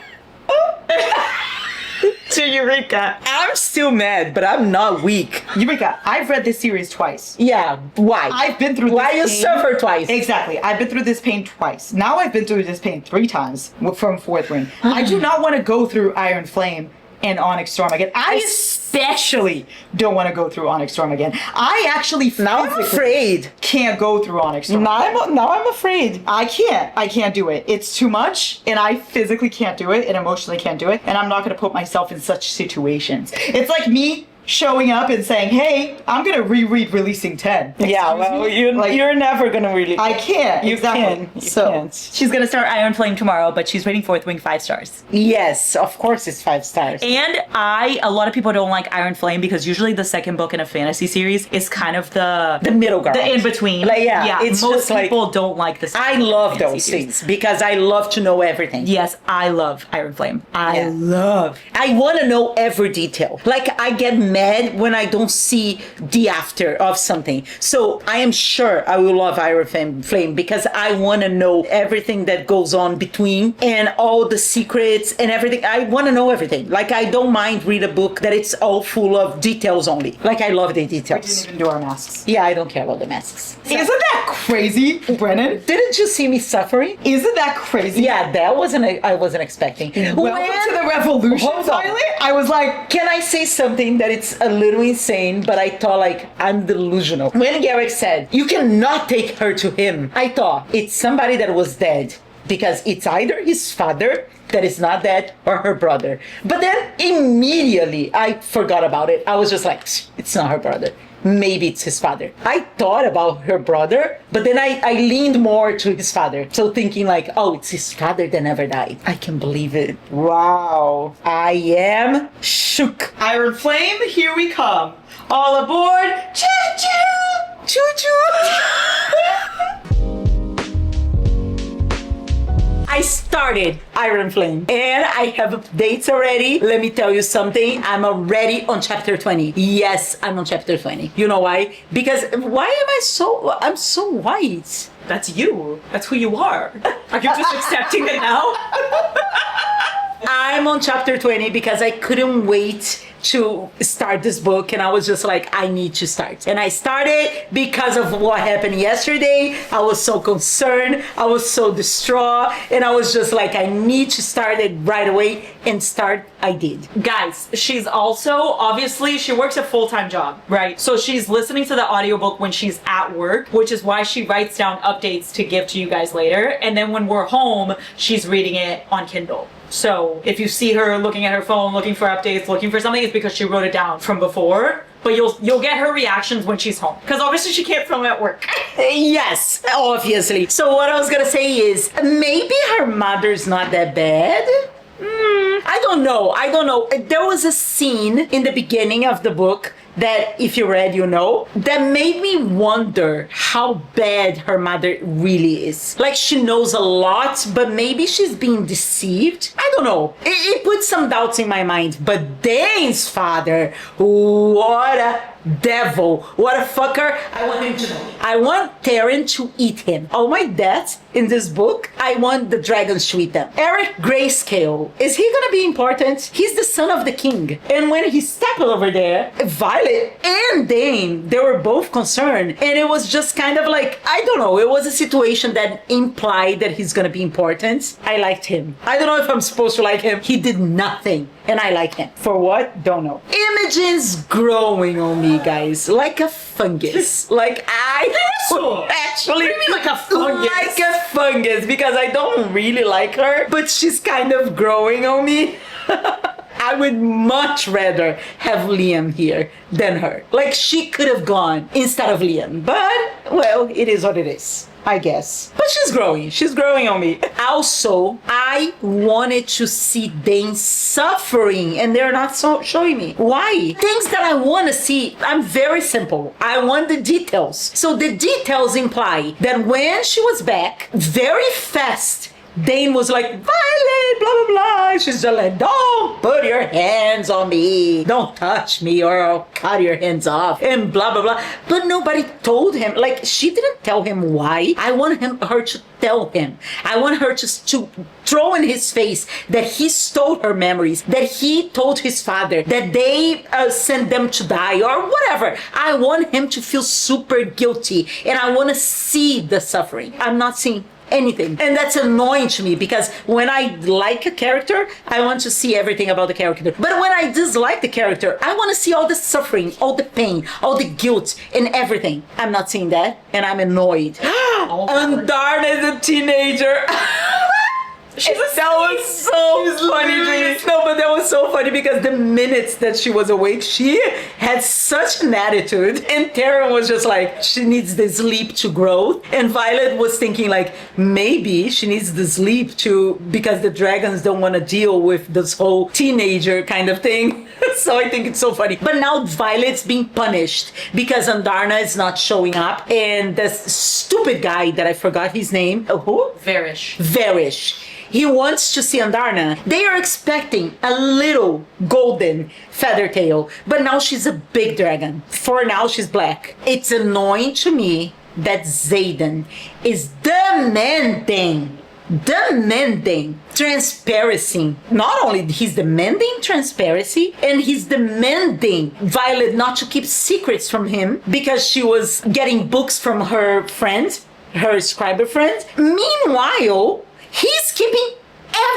To Eureka. I'm still mad, but I'm not weak. Eureka, I've read this series twice. Yeah, why? I've been through Why this you pain. suffer twice? Exactly. I've been through this pain twice. Now I've been through this pain 3 times from Fourth Wing. I do not want to go through Iron Flame and Onyx Storm again. I especially don't want to go through Onyx Storm again. I actually Now I'm physically afraid. can't go through Onyx Storm. Now I'm afraid. I can't do it. It's too much, and I physically can't do it, and emotionally can't do it, and I'm not gonna put myself in such situations. It's like me showing up and saying, hey, I'm gonna reread Releasing 10. Yeah, Excuse well, me? you're, Like, you're never gonna really. I can't. You exactly. can. You so can't. she's gonna start Iron Flame tomorrow, but she's rating Fourth Wing 5 stars. Yes, of course it's 5 stars. And a lot of people don't like Iron Flame because usually the second book in a fantasy series is kind of the middle ground. the in between. Like, yeah, it's most just like- people don't like this. I love those things because I love to know everything. Yes, I love Iron Flame. I Yeah. love. I want to know every detail. Like, I get mad when I don't see the after of something. So I am sure I will love Iron Flame because I want to know everything that goes on between and all the secrets and everything. I want to know everything. Like, I don't mind read a book that it's all full of details only. Like, I love the We didn't details. even do our masks. Yeah, I don't care about the masks. Isn't that crazy, Brennan? Didn't you see me suffering? Isn't that crazy? Yeah, I wasn't expecting. Welcome to the revolution, Hold on. Violet. I was like, Can I say something that it's a little insane, but I thought like I'm delusional. When Garrick said, you cannot take her to him, I thought it's somebody that was dead. Because it's either his father that is not dead or her brother. But then immediately I forgot about it. I was just like, it's not her brother. Maybe it's his father. I thought about her brother, but then I leaned more to his father. So thinking like, oh, it's his father that never died. I can believe it. Wow. I am shook. Iron Flame, here we come. All aboard. Choo-choo. Choo-choo. I started Iron Flame and I have updates already. Let me tell you something. I'm already on chapter 20. Yes, I'm on chapter 20. You know why? Because why am I'm so white? That's you. That's who you are. Are you just accepting it now? I'm on chapter 20 because I couldn't wait to start this book and I was just like, I need to start. And I started because of what happened yesterday. I was so concerned. I was so distraught. And I was just like, I need to start it right away. And start, I did. Guys, she's also, obviously, she works a full-time job, right? So she's listening to the audiobook when she's at work, which is why she writes down updates to give to you guys later. And then when we're home, she's reading it on Kindle. So if you see her looking at her phone, looking for updates, looking for something, it's because she wrote it down from before. But you'll get her reactions when she's home. Because obviously she can't film at work. Yes, obviously. So what I was gonna say is, maybe her mother's not that bad. I don't know. There was a scene in the beginning of the book that, if you read, you know, that made me wonder how bad her mother really is. Like, she knows a lot, but maybe she's being deceived. I don't know. It put some doubts in my mind. But Dane's father, what a devil, what a fucker. I want him to know. I want Taryn to eat him. All my debts in this book, I want the dragons to eat them. Eric Grayscale, is he gonna be important? He's the son of the king. And when he stepped over there, Violet and Dane, they were both concerned. And it was just kind of like, I don't know, it was a situation that implied that he's gonna be important. I liked him. I don't know if I'm supposed to like him. He did nothing. And I like him. For what? Don't know. Imogen's growing on me, guys. Like a fungus. Like actually. What do you mean like a fungus? Like a fungus, because I don't really like her, but she's kind of growing on me. I would much rather have Liam here than her. Like, she could have gone instead of Liam. But, well, it is what it is, I guess. But she's growing. She's growing on me. Also, I wanted to see Dane suffering, and they're not showing me. Why? Things that I want to see. I'm very simple. I want the details. So the details imply that when she was back, very fast, Dane was like, Violet, blah, blah, blah. She's just like, don't put your hands on me. Don't touch me or I'll cut your hands off. And blah, blah, blah. But nobody told him. Like, she didn't tell him why. I want her to tell him. I want her to throw in his face that he stole her memories, that he told his father, that they sent them to die or whatever. I want him to feel super guilty. And I want to see the suffering. I'm not seeing anything, and that's annoying to me because when I like a character, I want to see everything about the character, but when I dislike the character, I want to see all the suffering, all the pain, all the guilt, and everything. I'm not seeing that, and I'm annoyed. And Darn is a teenager. That was so funny. No, but that was so funny because the minutes that she was awake, she had such an attitude. And Taryn was just like, she needs the sleep to grow. And Violet was thinking like, maybe she needs the sleep to, because the dragons don't want to deal with this whole teenager kind of thing. So I think it's so funny. But now Violet's being punished because Andarna is not showing up. And this stupid guy that I forgot his name. Who? Varish. He wants to see Andarna. They are expecting a little golden feather tail, but now she's a big dragon. For now, she's black. It's annoying to me that Xaden is demanding transparency. Not only he's demanding transparency, and he's demanding Violet not to keep secrets from him because she was getting books from her friend, her scriber friend. Meanwhile, he's keeping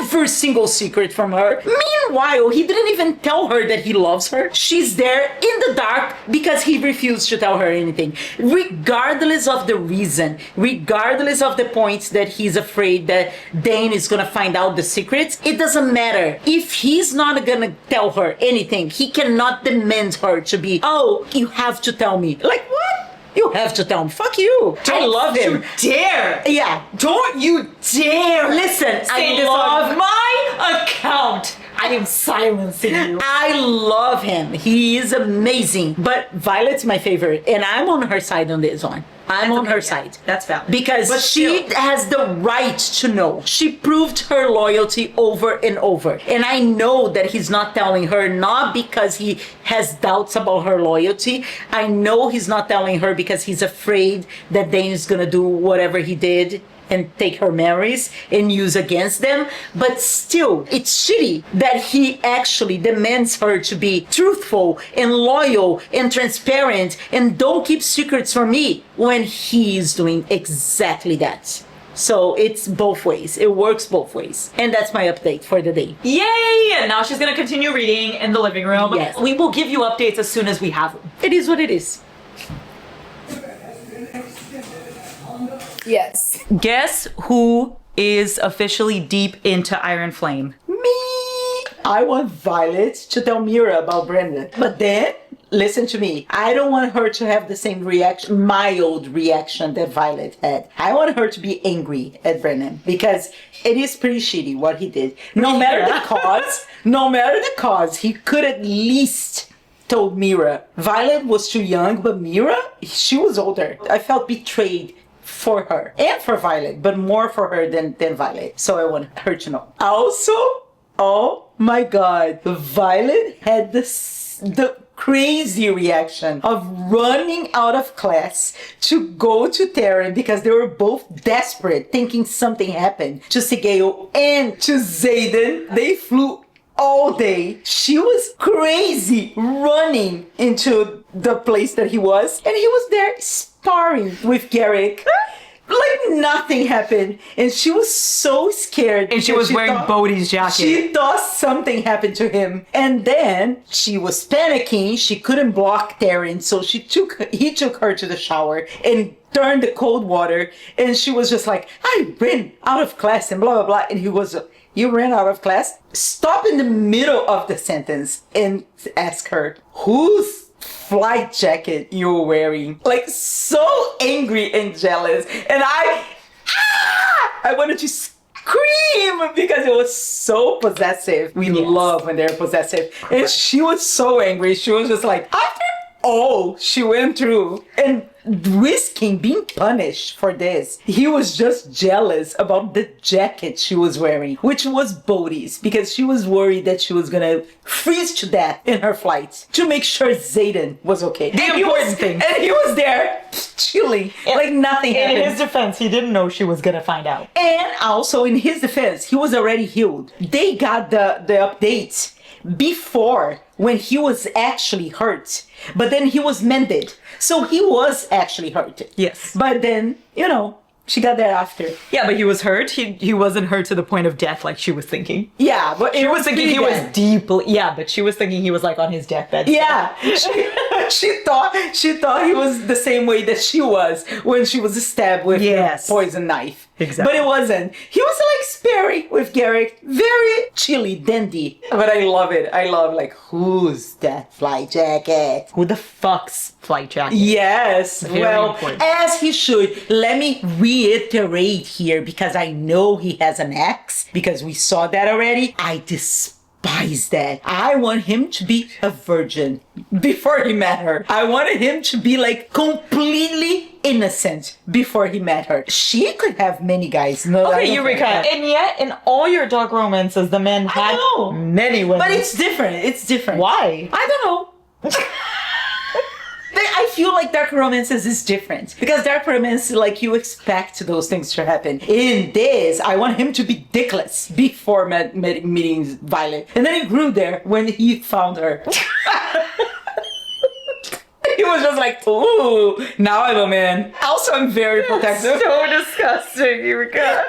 every single secret from her. Meanwhile, he didn't even tell her that he loves her. She's there in the dark because he refused to tell her anything. Regardless of the reason, regardless of the points that he's afraid that Dane is gonna find out the secrets, it doesn't matter. If he's not gonna tell her anything, he cannot demand her to be, oh, you have to tell me. Like, what? You have to tell him. Fuck you. I love him. You dare. Yeah. Don't you dare. Listen, Say I this love on my account. I am silencing you. I love him. He is amazing. But Violet's my favorite, and I'm on her side on this one. I'm on her side. That's valid. Because But she still. has the right to know. She proved her loyalty over and over. And I know that he's not telling her, not because he has doubts about her loyalty. I know he's not telling her because he's afraid that Dane is going to do whatever he did and take her memories and use against them. But still, it's shitty that he actually demands her to be truthful and loyal and transparent and don't keep secrets from me when he's doing exactly that. So it's both ways. It works both ways. And that's my update for the day. Yay! And now she's gonna continue reading in the living room. Yes. We will give you updates as soon as we have them. It is what it is. Yes. Guess who is officially deep into Iron Flame? Me! I want Violet to tell Mira about Brenda. But then, listen to me. I don't want her to have the same reaction, mild reaction that Violet had. I want her to be angry at Brennan because it is pretty shitty what he did. No matter the cause, he could at least told Mira. Violet was too young, but Mira, she was older. I felt betrayed for her and for Violet, but more for her than Violet. So I want her to know. Also, oh my God, Violet had the crazy reaction of running out of class to go to Taryn because they were both desperate, thinking something happened to Sigeo and to Xaden. They flew all day. She was crazy running into the place that he was, and he was there sparring with Garrick. Like nothing happened, and she was so scared. And she was wearing Bodhi's jacket. She thought something happened to him, and then she was panicking. She couldn't block Taryn, so he took her to the shower and turned the cold water, and she was just like, I ran out of class and blah blah blah, and you ran out of class, stop in the middle of the sentence and ask her, whose flight jacket you're wearing? Like, so angry and jealous. And I wanted to scream because it was so possessive. We love when they're possessive. And she was so angry. She was just like, after all she went through and risking being punished for this, he was just jealous about the jacket she was wearing, which was Bodhi's, because she was worried that she was gonna freeze to death in her flight to make sure Zayden was okay. The important thing. And he was there chilling, like nothing happened. In his defense, he didn't know she was gonna find out. And also in his defense, he was already healed. They got the update before, when he was actually hurt, but then he was mended, so he was actually hurt. Yes. But then, you know, she got there after. Yeah, but he was hurt. He wasn't hurt to the point of death like she was thinking. Yeah, but She was thinking he was deeply... Yeah, but she was thinking he was like on his deathbed. Yeah, she thought he was the same way that she was when she was stabbed with the poison knife. Exactly. But it wasn't. He was like sparing with Garrick, very chilly, dandy. But I love it. I love like, who's that flight jacket? Who the fuck's flight jacket? Yes. Very well, important. as he should. Let me reiterate here, because I know he has an ex, because we saw that already. I despise that. I want him to be a virgin before he met her. I wanted him to be like completely innocent before he met her. She could have many guys. No, Okay, Eureka. And yet, in all your dark romances, the man had know. many women. But it's different. It's different. Why? I don't know. I feel like dark romances is different, because dark romance, like, you expect those things to happen. In this, I want him to be dickless before meeting Violet, and then he grew there when he found her. He was just like, ooh, now I'm a man. Also, I'm very protective. So disgusting, Eureka.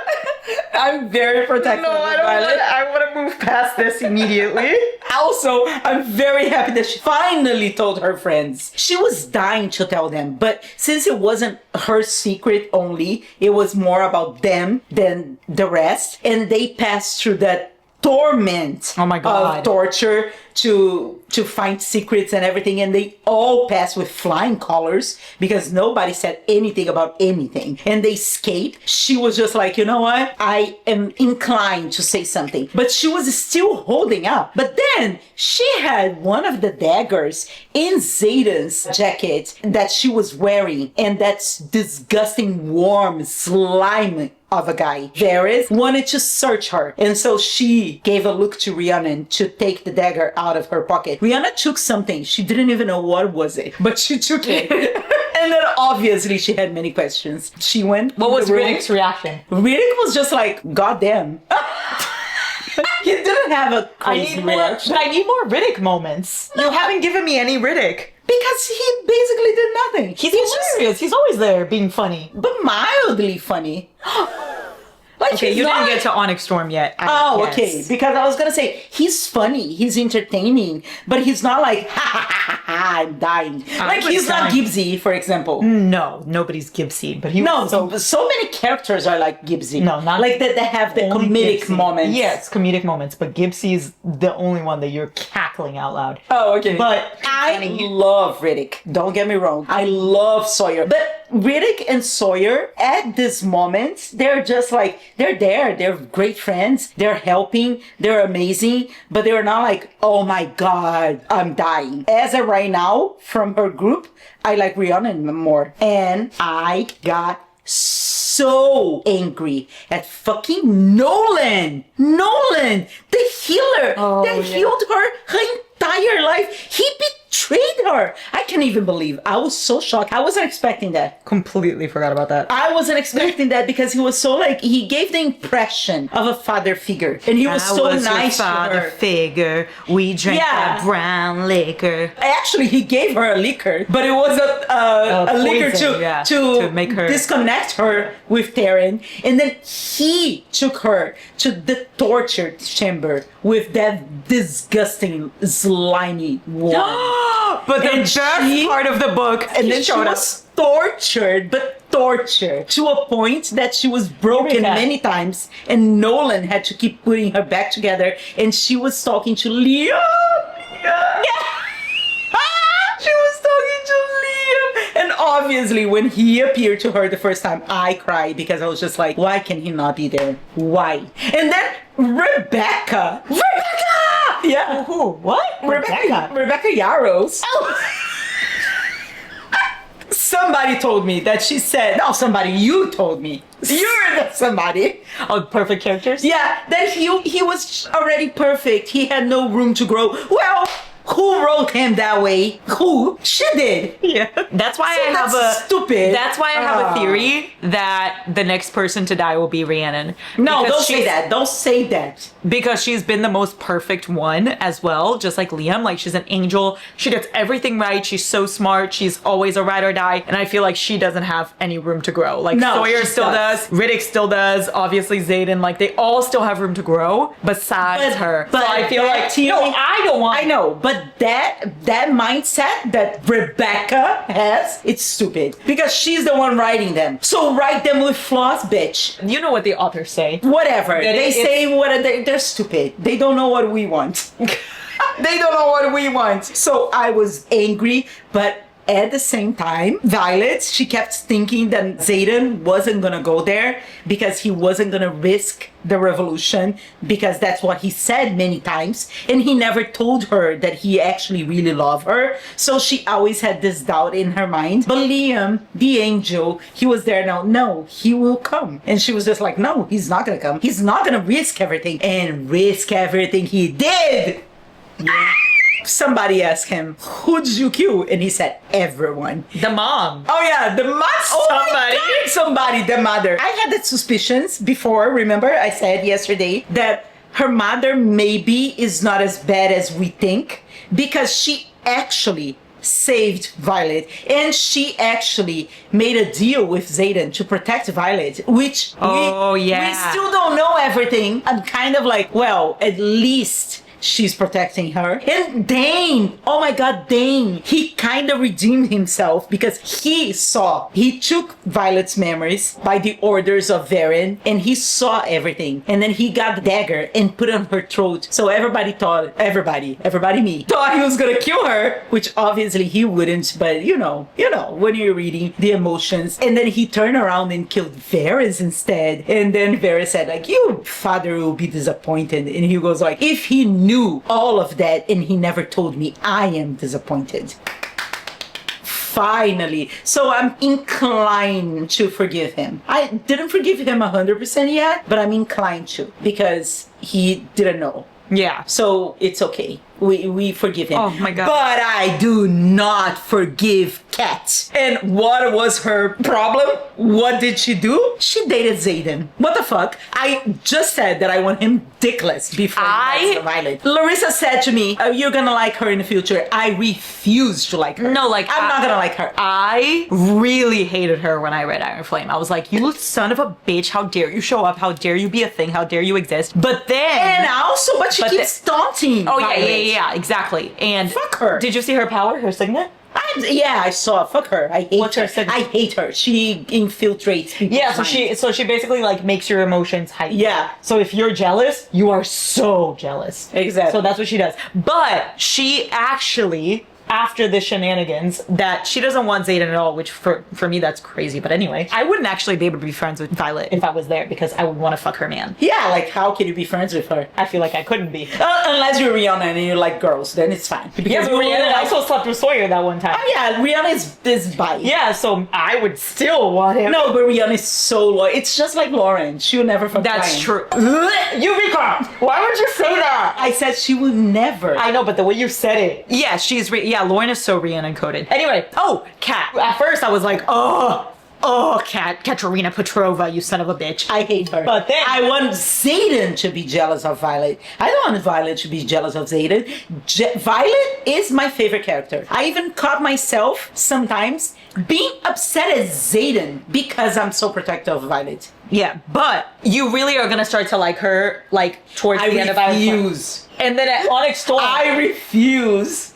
I'm very protective. No, of Violet. I want to move past this immediately. Also, I'm very happy that she finally told her friends. She was dying to tell them, but since it wasn't her secret only, it was more about them than the rest, and they passed through that torment of torture to find secrets and everything, and they all passed with flying colors because nobody said anything about anything, and they escaped. She was just like, you know what, I am inclined to say something, but she was still holding up. But then she had one of the daggers in Zayden's jacket that she was wearing, and that's disgusting warm slime of a guy. Varys wanted to search her, and so she gave a look to Rhiannon to take the dagger out of her pocket. Rihanna took something. She didn't even know what was it, but she took it. And then obviously she had many questions. She went. What was Riddick's reaction? Riddick was just like, God damn. He didn't have a crazy reaction. I need more Riddick moments. You haven't given me any Riddick. Because he basically did nothing. He's hilarious. He's always there being funny. But mildly funny. Like, okay, you didn't get to Onyx Storm yet. Okay. Because I was gonna say, he's funny, he's entertaining, but he's not like, ha ha ha ha, I'm dying. Like, he's not Gibbsy, for example. No, nobody's Gibbsy, but he was so many characters are like Gibbsy. No, not like that. They have the comedic Gibbsy. moments. Yes, comedic moments, but Gibbsy's the only one that you're cackling out loud. Oh, okay. But I love Riddick. Don't get me wrong. I love Sawyer. But Riddick and Sawyer, at this moment, they're just like, they're there. They're great friends. They're helping. They're amazing. But they're not like, oh my God, I'm dying. As of right now, from her group, I like Rhiannon more. And I got so angry at fucking Nolan, the healer that healed her entire life. He betrayed her. I can't even believe. I was so shocked. I wasn't expecting that. completely forgot about that. I wasn't expecting that because he was so like, he gave the impression of a father figure, and he was so nice to her. Figure. We drank that brown liquor. Actually, he gave her a liquor, but it was a liquor poison, to make her disconnect her with Taryn, and then he took her to the torture chamber with that disgusting, slimy one. But the best part of the book, and then she was tortured, but torture to a point that she was broken Eureka. many times, and Nolan had to keep putting her back together, and she was talking to Liam. She was talking to Liam, and obviously when he appeared to her the first time, I cried because I was just like, why can he not be there? Why? And then Rebecca! Yeah. Who? What? Rebecca Yarros. Somebody told me that she said, no, somebody, you told me. You're the somebody. Oh, perfect characters? Yeah, that he was already perfect. He had no room to grow. Well, who wrote him that way? Who? She did. Yeah. That's why So I have that's stupid. That's why I have a theory that the next person to die will be Rhiannon. No, Because don't say she's- that. Don't say that. Because she's been the most perfect one as well, just like Liam. Like, she's an angel. She gets everything right. She's so smart. She's always a ride or die. And I feel like she doesn't have any room to grow. Like, No, Sawyer she still does. does. Riddick still does. Obviously, Xaden. Like, they all still have room to grow besides her. But so I feel that like, theory- no, I don't want. I know, but that mindset that Rebecca has, it's stupid. Because she's the one writing them. So write them with flaws, bitch. You know what the authors say. Whatever. That They it's- say what they're stupid. They don't know what we want. They don't know what we want. So I was angry, but at the same time, Violet, she kept thinking that Xaden wasn't gonna go there because he wasn't gonna risk the revolution, because that's what he said many times, and he never told her that he actually really loved her. So she always had this doubt in her mind. But Liam, the angel, he was there now. No, he will come. And she was just like, no, he's not gonna come. He's not gonna risk everything. And risk everything he did. Somebody asked him, who did you kill? And he said, everyone. The mom. Oh yeah, the mother. Somebody. Somebody, the mother. I had the suspicions before, remember I said yesterday that her mother maybe is not as bad as we think, because she actually saved Violet, and she actually made a deal with Xaden to protect Violet, which we still don't know everything. I'm kind of like, well, at least she's protecting her. And Dane, oh my god, Dane, he kind of redeemed himself because he took Violet's memories by the orders of Varen, and he saw everything, and then he got the dagger and put it on her throat. So everybody, me, thought he was gonna kill her, which obviously he wouldn't, but you know, when you're reading the emotions. And then he turned around and killed Varys instead, and then Varys said like, your father will be disappointed, and he goes like, if he knew all of that and he never told me, I am disappointed. Finally. So I'm inclined to forgive him. I didn't forgive him 100% yet, but I'm inclined to, because he didn't know. Yeah. So it's okay. We forgive him. Oh my god. But I do not forgive Kat. And what was her problem? What did she do? She dated Xaden. What the fuck? I just said that I want him dickless before he likes Violet. Larissa said to me, oh, you're gonna like her in the future. I refuse to like her. No, like, I'm not gonna like her. I really hated her when I read Iron Flame. I was like, you son of a bitch, how dare you show up? How dare you be a thing? How dare you exist? But then... And also, but she keeps taunting Oh, Violet. yeah, exactly. And Fuck her. Did you see her power, her signet? I saw. Fuck her. I hate What's her signet? I hate her. She infiltrates people. Yeah, so she basically like makes your emotions heighten. Yeah. So if you're jealous, you are so jealous. Exactly. So that's what she does. But she actually, after the shenanigans, that she doesn't want Xaden at all, which for me that's crazy. But anyway, I wouldn't actually be able to be friends with Violet if I was there, because I would want to fuck her man. Yeah, like how can you be friends with her? I feel like I couldn't be. Unless you're Rihanna and you like girls, then it's fine. Because Yeah, but Rhiannon also slept with Sawyer that one time. Oh yeah, Rihanna is bi. Yeah, so I would still want him. No, but Rihanna is so loyal. It's just like Lauren. She'll never fuck That's Ryan. true. Eureka! Why would you say that? I said she would never. I know, but the way you said it. Yeah, Lauren is so Rhiannon coded. Anyway, Kat. At first I was like, Katerina Petrova, you son of a bitch. I hate her. But then I want Xaden to be jealous of Violet. I don't want Violet to be jealous of Xaden. Violet is my favorite character. I even caught myself sometimes being upset at Xaden because I'm so protective of Violet. Yeah, but you really are gonna start to like her, like, towards the end of our refuse. And then at Onyx Storm. I refuse.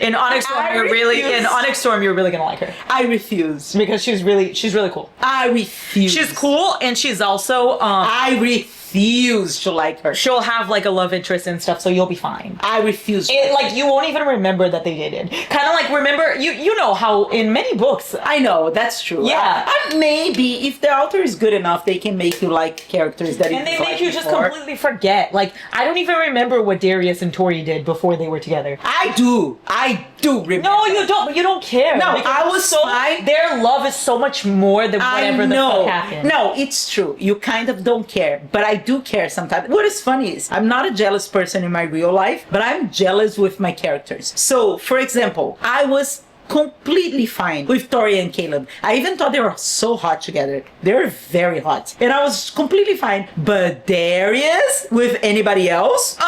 In Onyx Storm, I you're really refuse. gonna like her I refuse. because she's really cool. I refuse. She's cool, and she's also I refuse to like her. she'll have like a love interest and stuff, so you'll be fine. I refuse. Like you won't even remember that they dated. Kind of like remember you know how in many books. I know, that's true. Yeah. Maybe if the author is good enough, they can make you like characters that And they you've make liked you just before. completely forget. Like, I don't even remember what Darius and Tori did before they were together. I do remember. No, you don't. But you don't care. No, Because I was fine. Their love is so much more than whatever I the know. fuck happened. No, it's true. You kind of don't care, but I do care sometimes. What is funny is I'm not a jealous person in my real life, but I'm jealous with my characters. So, for example, I was completely fine with Tori and Caleb. I even thought they were so hot together. They were very hot. And I was completely fine. But Darius with anybody else?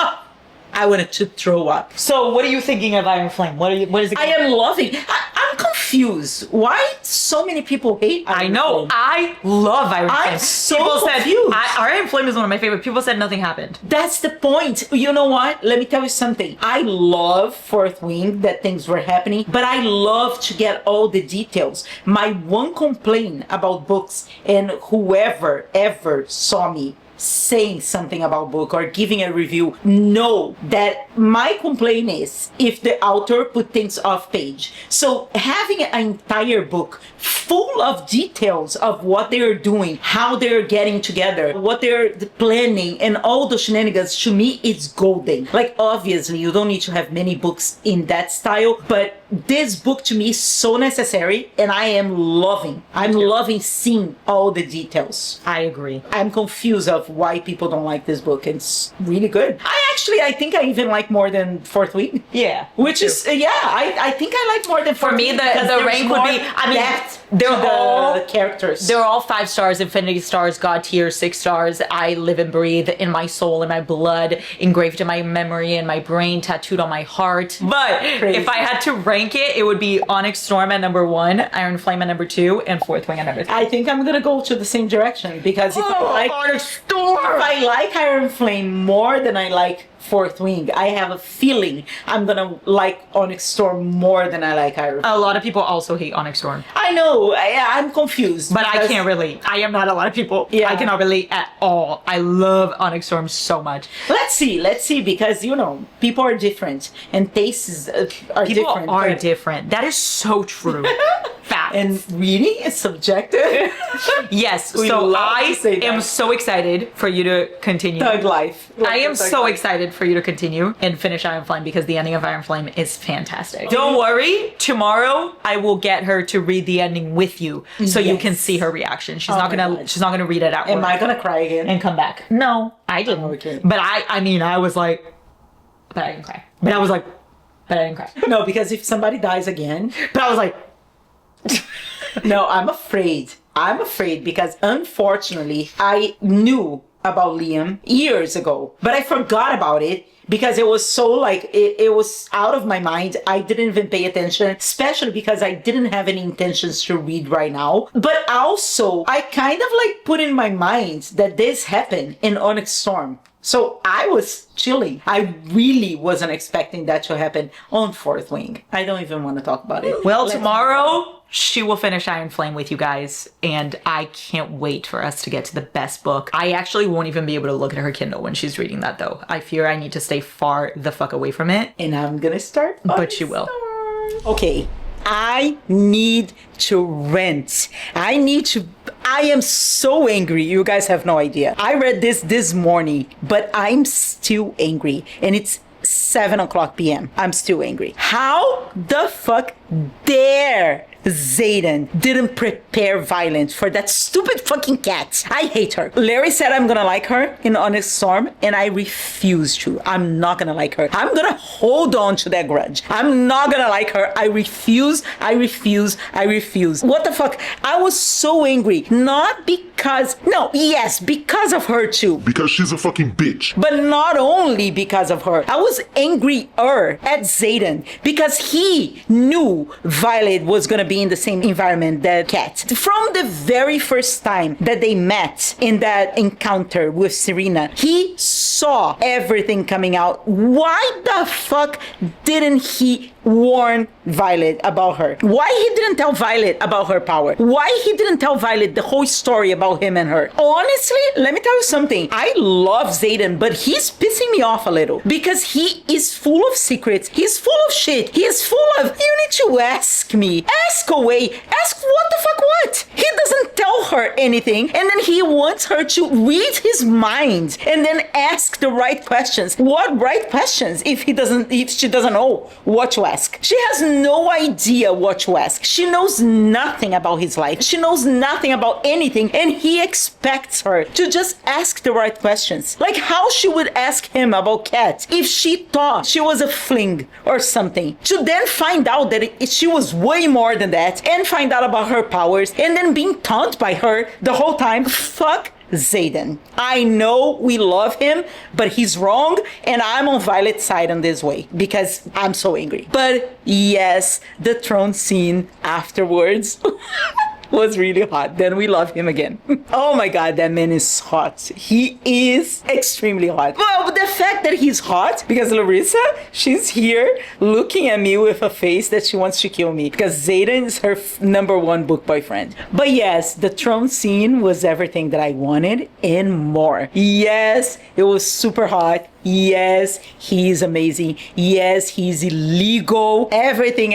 I wanted to throw up. So, what are you thinking of Iron Flame? What is it? I am loving. I'm confused. Why so many people hate Iron I know. Flame? I love Iron Flame. I'm so People confused. said Iron Flame is one of my favorite. People said nothing happened. That's the point. You know what? Let me tell you something. I love Fourth Wing that things were happening, but I love to get all the details. My one complaint about books, and whoever ever saw me saying something about book or giving a review, know that my complaint is if the author put things off page. So having an entire book full of details of what they're doing, how they're getting together, what they're planning, and all the shenanigans, to me it's golden. Like, obviously you don't need to have many books in that style, but this book to me is so necessary, and I'm loving seeing all the details. I agree. I'm confused of why people don't like this book. It's really good. I think I even like more than Fourth Wing. Yeah. Which is, I think I like more than For Fourth me, Wing the because there's rank would more be. I mean, depth they're to the all characters. They're all 5 stars, Infinity Stars, God tier, 6 stars. I live and breathe in my soul, in my blood, engraved in my memory, in my brain, tattooed on my heart. But Crazy. if I had to rank it, it would be Onyx Storm at number 1, Iron Flame at number 2, and Fourth Wing at number 3. I think I'm gonna go to the same direction because if I like Iron Flame more than I like Fourth Wing, I have a feeling I'm gonna like Onyx Storm more than I like Iron Flame. A lot of people also hate Onyx Storm, I know, I'm confused. but I because- can't relate. I am not a lot of people. Yeah. I cannot relate at all. I love Onyx Storm so much. Let's see, because people are different and tastes are People different. are but- different. That is so true. Facts. And reading is subjective. Yes, We so love to I say that. am so excited for you to continue. Thug life. I am Thug so life. excited for you to continue and finish Iron Flame because the ending of Iron Flame is fantastic. Don't worry, tomorrow I will get her to read the ending with you so you Yes. can see her reaction. She's Oh not my gonna God. she's not gonna read it out Am loud I gonna cry again? and come back. No, I didn't. Oh, okay. But I mean I was like, but I didn't cry. But I was like, but I didn't cry. No, because if somebody dies again, But I was like, no, I'm afraid. I'm afraid because unfortunately I knew about Liam years ago, but I forgot about it because it was so like it was out of my mind. I didn't even pay attention, especially because I didn't have any intentions to read right now. But also I kind of like put in my mind that this happened in Onyx Storm. So I was chilling. I really wasn't expecting that to happen on Fourth Wing. I don't even want to talk about it. well, Let's- tomorrow she will finish Iron Flame with you guys, and I can't wait for us to get to the best book. I actually won't even be able to look at her Kindle when she's reading that, though. I fear I need to stay far the fuck away from it. And I'm gonna start. But you will. Okay, I need to rent. I am so angry. You guys have no idea. I read this morning, but I'm still angry. And it's 7:00 p.m. I'm still angry. How the fuck dare Zayden didn't prepare violence for that stupid fucking cat. I hate her. Larry said I'm gonna like her in Onyx Storm, and I refuse to. I'm not gonna like her. I'm gonna hold on to that grudge. I'm not gonna like her. I refuse. What the fuck? I was so angry. Not because, no, yes, because of her too. Because she's a fucking bitch. But not only because of her. I was angrier at Zayden because he knew knew Violet was gonna be in the same environment that Kat. From the very first time that they met in that encounter with Serena, he saw everything coming out. Why the fuck didn't he warn Violet about her? Why he didn't tell Violet about her power? Why he didn't tell Violet the whole story about him and her? Honestly, let me tell you something. I love Zayden, but he's pissing me off a little because he is full of secrets. He's full of shit. He is full of, you need to ask me. Ask away. Ask what the fuck what? He doesn't tell her anything, and then he wants her to read his mind and then ask the right questions. What right questions if she doesn't know what to ask? She has no idea what to ask. She knows nothing about his life. She knows nothing about anything, and he expects her to just ask the right questions. Like how she would ask him about Kat if she thought she was a fling or something. To then find out that she was way more than that, and find out about her powers, and then being taunted by her the whole time. Fuck Zayden. I know we love him, but he's wrong, and I'm on Violet's side on this way because I'm so angry. But yes, the throne scene afterwards was really hot. Then we love him again. Oh my god, that man is hot. He is extremely hot. Well, the fact that he's hot, because Larissa, she's here looking at me with a face that she wants to kill me because Zayden is her number one book boyfriend. But yes, the throne scene was everything that I wanted and more. Yes, it was super hot. Yes, he's amazing. Yes, he's illegal. Everything.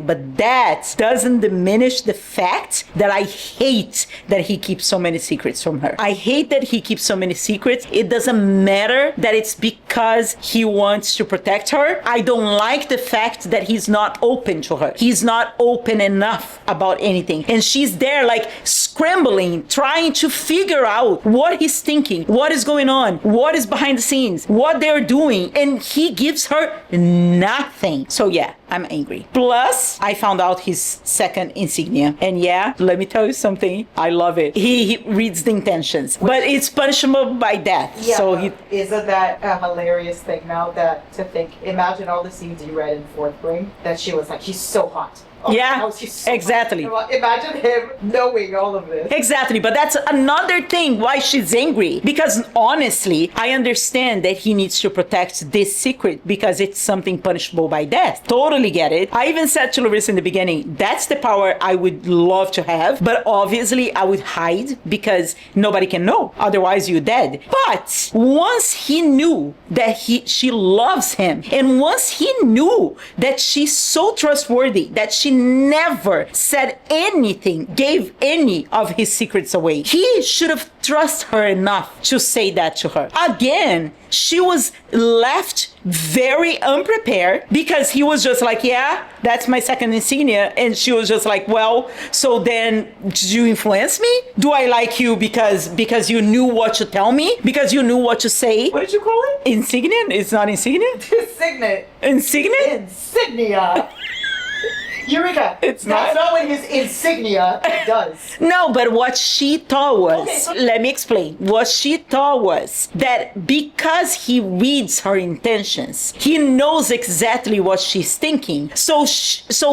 But that doesn't diminish the fact that I hate that he keeps so many secrets from her. I hate that he keeps so many secrets. It doesn't matter that it's because he wants to protect her. I don't like the fact that he's not open to her. He's not open enough about anything. And she's there like scrambling, trying to figure out what he's thinking, what is going on, what is behind the scenes, what they're doing, and he gives her nothing. So yeah, I'm angry. Plus, I found out his second insignia, and yeah, let me tell you something, I love it. He reads the intentions, but it's punishable by death. Yeah, So he, isn't that a hilarious thing now that to think, imagine all the scenes you read in fourth grade that she was like, he's so hot. Oh, yeah, how is he so exactly. hot? Imagine him knowing all of this. Exactly, but that's another thing why she's angry. Because honestly, I understand that he needs to protect this secret because it's something punishable by death. Totally get it. I even said to Larissa in the beginning, that's the power I would love to have, but obviously I would hide because nobody can know. Otherwise, you're dead. But once he knew that she loves him, and once he knew that she's so trustworthy, that she never said anything, gave any of his secrets away, he should have trusted her enough to say that to her. Again, she was left very unprepared because he was just like, yeah, that's my second insignia. And she was just like, well, so then did you influence me? Do I like you because you knew what to tell me? Because you knew what to say? What did you call it? Insignia? It's not insignia? Signet. Insignia? Insignia. Eureka! It's That's not? not what his insignia does. No, but what she thought was, Okay, so- let me explain. What she thought was that because he reads her intentions, he knows exactly what she's thinking. So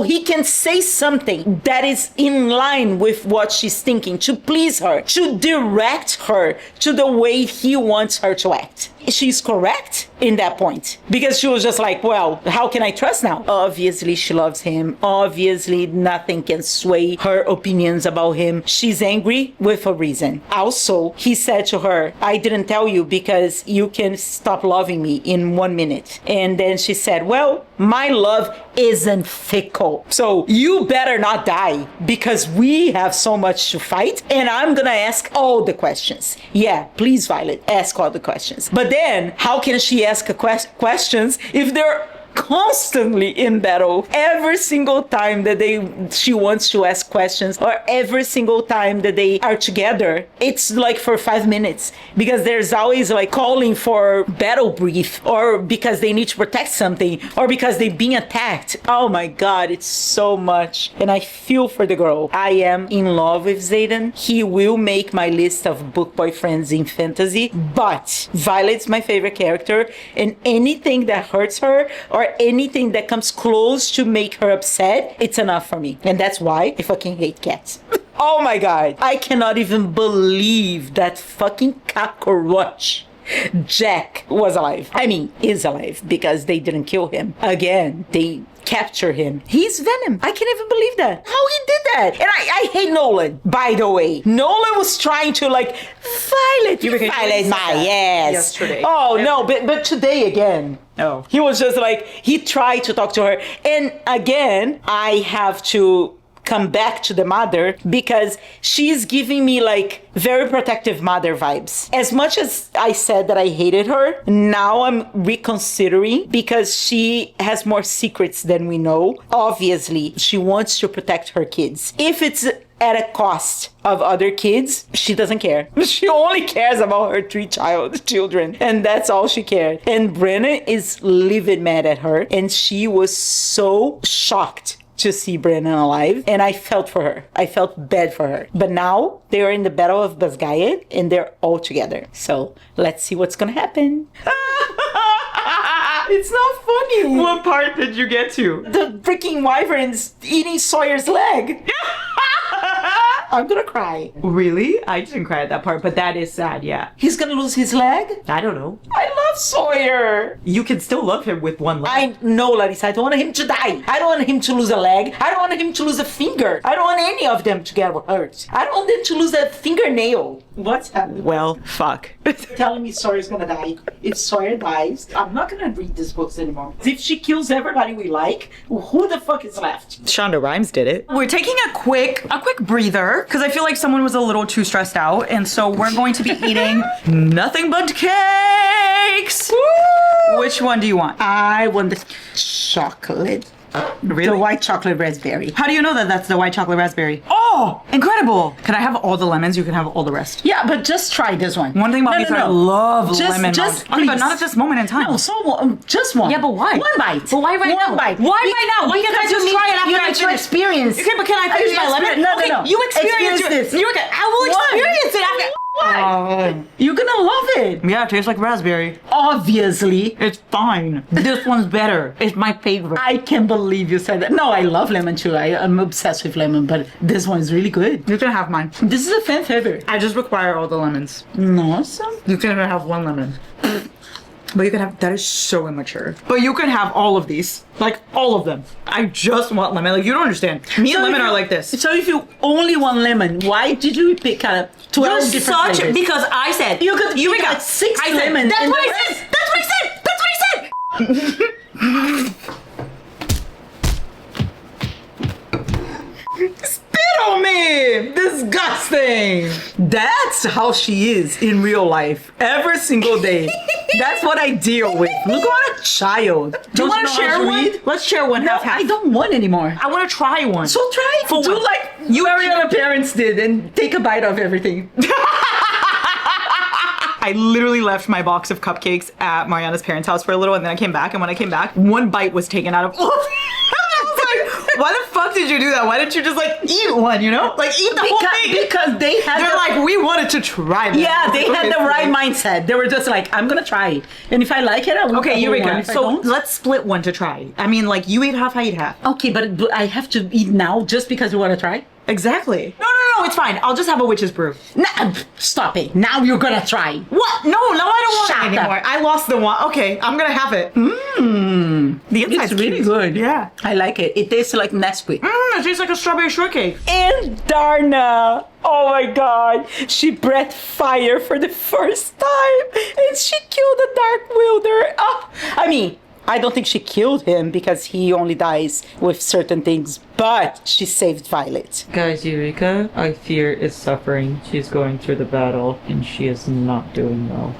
he can say something that is in line with what she's thinking to please her, to direct her to the way he wants her to act. She's correct in that point because she was just like, well, how can I trust now? Obviously, she loves him. Obviously, nothing can sway her opinions about him. She's angry with a reason. Also, he said to her, I didn't tell you because you can stop loving me in 1 minute. And then she said, well, my love isn't fickle. So you better not die because we have so much to fight and I'm gonna ask all the questions. Yeah, please, Violet, ask all the questions. But then, how can she ask questions if they're constantly in battle every single time that she wants to ask questions, or every single time that they are together? It's like for 5 minutes because there's always like calling for battle brief, or because they need to protect something, or because they're being attacked. Oh my god, it's so much, and I feel for the girl. I am in love with Zayden. He will make my list of book boyfriends in fantasy, but Violet's my favorite character, and anything that hurts her or anything that comes close to make her upset, it's enough for me. And that's why I fucking hate cats. Oh my God. I cannot even believe that fucking cockroach Jack was alive. I mean, is alive because they didn't kill him. Again, they capture him. He's Venom. I can't even believe that. How he did that? And I hate Nolan, by the way. Nolan was trying to like, Violet, you violate my ass. Yesterday. Oh, no, but today again. Oh. He was just like, he tried to talk to her. And again, I have to come back to the mother because she's giving me like very protective mother vibes. As much as I said that I hated her, now I'm reconsidering because she has more secrets than we know. Obviously, she wants to protect her kids. If it's at a cost of other kids, she doesn't care. She only cares about her 3 children, and that's all she cared. And Brennan is livid mad at her, and she was so shocked to see Brennan alive, and I felt for her. I felt bad for her. But now they are in the Battle of Basgayet, and they're all together. So let's see what's gonna happen. It's not funny. What part did you get to? The freaking wyvern's eating Sawyer's leg. I'm gonna cry. Really? I didn't cry at that part, but that is sad, yeah. He's gonna lose his leg? I don't know. I love Sawyer. You can still love him with one leg. I know, Larissa. I don't want him to die. I don't want him to lose a leg. I don't want him to lose a finger. I don't want any of them to get hurt. I don't want them to lose a fingernail. What's happening? Well, fuck. Telling me Sawyer's gonna die. If Sawyer dies, I'm not gonna read these books anymore. If she kills everybody we like, who the fuck is left? Shonda Rhimes did it. We're taking a quick breather because I feel like someone was a little too stressed out, and so we're going to be eating nothing but cakes. Woo! Which one do you want? I want the chocolate. Really? The white chocolate raspberry. How do you know that that's the white chocolate raspberry? Oh, incredible! Can I have all the lemons? You can have all the rest. Yeah, but just try this one. One thing about me is I love lemon. Just okay, but please. not at this moment in time. No, just one. Yeah, but why? One bite. But why right now? One bite. Why right now? Why can't I just try it after I finish? Experience. Okay, but can I finish my lemon? No, okay, no. you experience this. You okay? I will experience it after. Why? You're gonna love it. Yeah, it tastes like raspberry. Obviously. It's fine. This one's better. It's my favorite. I can't believe you said that. No, I love lemon too. I'm obsessed with lemon, but this one is really good. You can have mine. This is a fan favorite. I just require all the lemons. Awesome. You can have one lemon. But you can have, that is so immature. But you can have all of these. Like, all of them. I just want lemon. Like, you don't understand. Me and lemon are like this. So if you only want lemon, why did you pick out 12 different flavors? Because I said. You could Eureka. got 6 I said, lemons. that's and what the I rest- said! That's what I said! That's what I said! Spit on me! Disgusting! That's how she is in real life. Every single day. That's what I deal with. Look at a child. Do you want to know how share one? read? Let's share one No, half. I don't want anymore. I want to try one. So try For do what? like you every other parents did and take a bite of everything. I literally left my box of cupcakes at Mariana's parents' house for a little, and then I came back, and when I came back, one bite was taken out of I was like, why the fuck did you do that? Why didn't you just like eat one, you know? Like eat the whole thing. Because they had They're like, we wanted to try this. yeah, they had the right mindset. They were just like, I'm gonna try it. And if I like it, I will Okay, Eureka. Eureka. So let's split one to try. I mean, like, you eat half, I eat half. okay, but I have to eat now just because you want to try? Exactly. No, it's fine. I'll just have a witch's brew. Nah, stop it. Now you're gonna try. What? No, I don't want Shut it anymore. up. I lost the one. Okay, I'm gonna have it. The inside's It's really cute. good. Yeah. I like it. It tastes like Nesquik. It tastes like a strawberry shortcake. And Darna, oh my god, she breathed fire for the first time and she killed a Dark Wilder. Oh, I mean, I don't think she killed him because he only dies with certain things, but she saved Violet. Guys, Eureka, I fear, is suffering. She's going through the battle, and she is not doing well.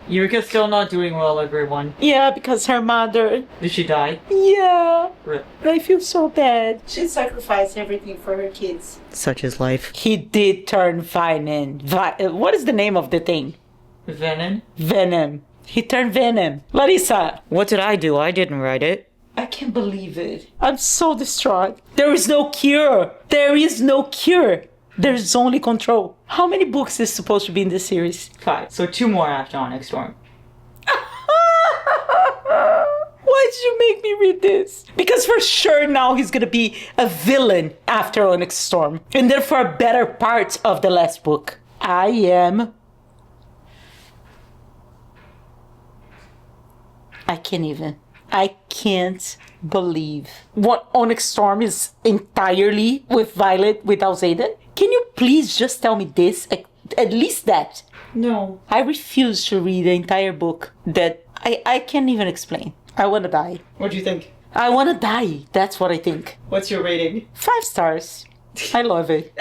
Eureka's still not doing well, everyone. Yeah, because her mother. Did she die? Yeah, Rip. I feel so bad. She sacrificed everything for her kids. Such is life. He did turn Venom. What is the name of the thing? Venom? Venom. He turned Venom. Larissa. What did I do? I didn't write it. I can't believe it. I'm so distraught. There is no cure. There is no cure. There's only control. How many books is supposed to be in this series? 5. So 2 more after Onyx Storm. Why did you make me read this? Because for sure now he's gonna be a villain after Onyx Storm. And therefore a better part of the last book. I can't believe what Onyx Storm is entirely with Violet without Xaden. Can you please just tell me this? At least that. No. I refuse to read the entire book that I can't even explain. I want to die. What do you think? I want to die. That's what I think. What's your rating? 5 stars. I love it.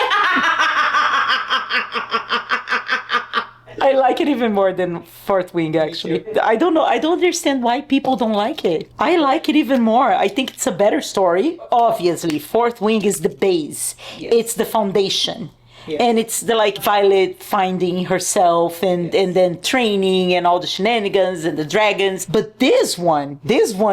I like it even more than Fourth Wing, actually. I don't know. I don't understand why people don't like it. I like it even more. I think it's a better story. Obviously, Fourth Wing is the base. Yes. It's the foundation. Yeah. And it's the like Violet finding herself and then training and all the shenanigans and the dragons. But this one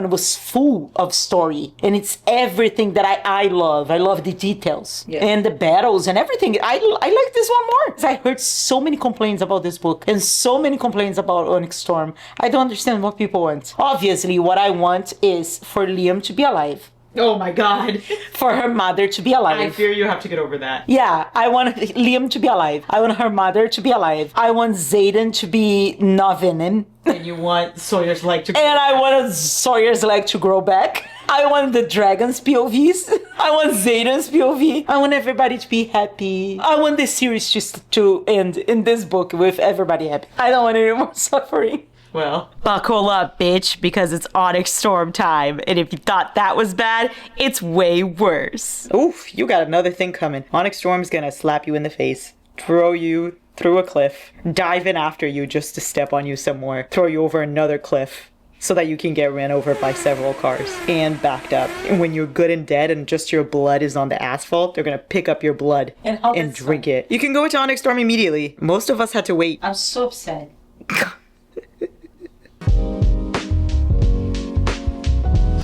was full of story. And it's everything that I love. I love the details and the battles and everything. I like this one more. I heard so many complaints about this book and so many complaints about Onyx Storm. I don't understand what people want. Obviously, what I want is for Liam to be alive. Oh my god. For her mother to be alive. I fear you have to get over that. Yeah, I want Liam to be alive. I want her mother to be alive. I want Xaden to be not venom. And you want Sawyer's leg to grow And I want Sawyer's leg to grow back. I want the dragon's POVs. I want Xaden's POV. I want everybody to be happy. I want this series just to end in this book with everybody happy. I don't want any more suffering. Well, buckle up, bitch, because it's Onyx Storm time. And if you thought that was bad, it's way worse. Oof, you got another thing coming. Onyx Storm's gonna slap you in the face, throw you through a cliff, dive in after you just to step on you some more, throw you over another cliff so that you can get ran over by several cars and backed up. And when you're good and dead and just your blood is on the asphalt, they're gonna pick up your blood and drink it. You can go to Onyx Storm immediately. Most of us had to wait. I'm so upset.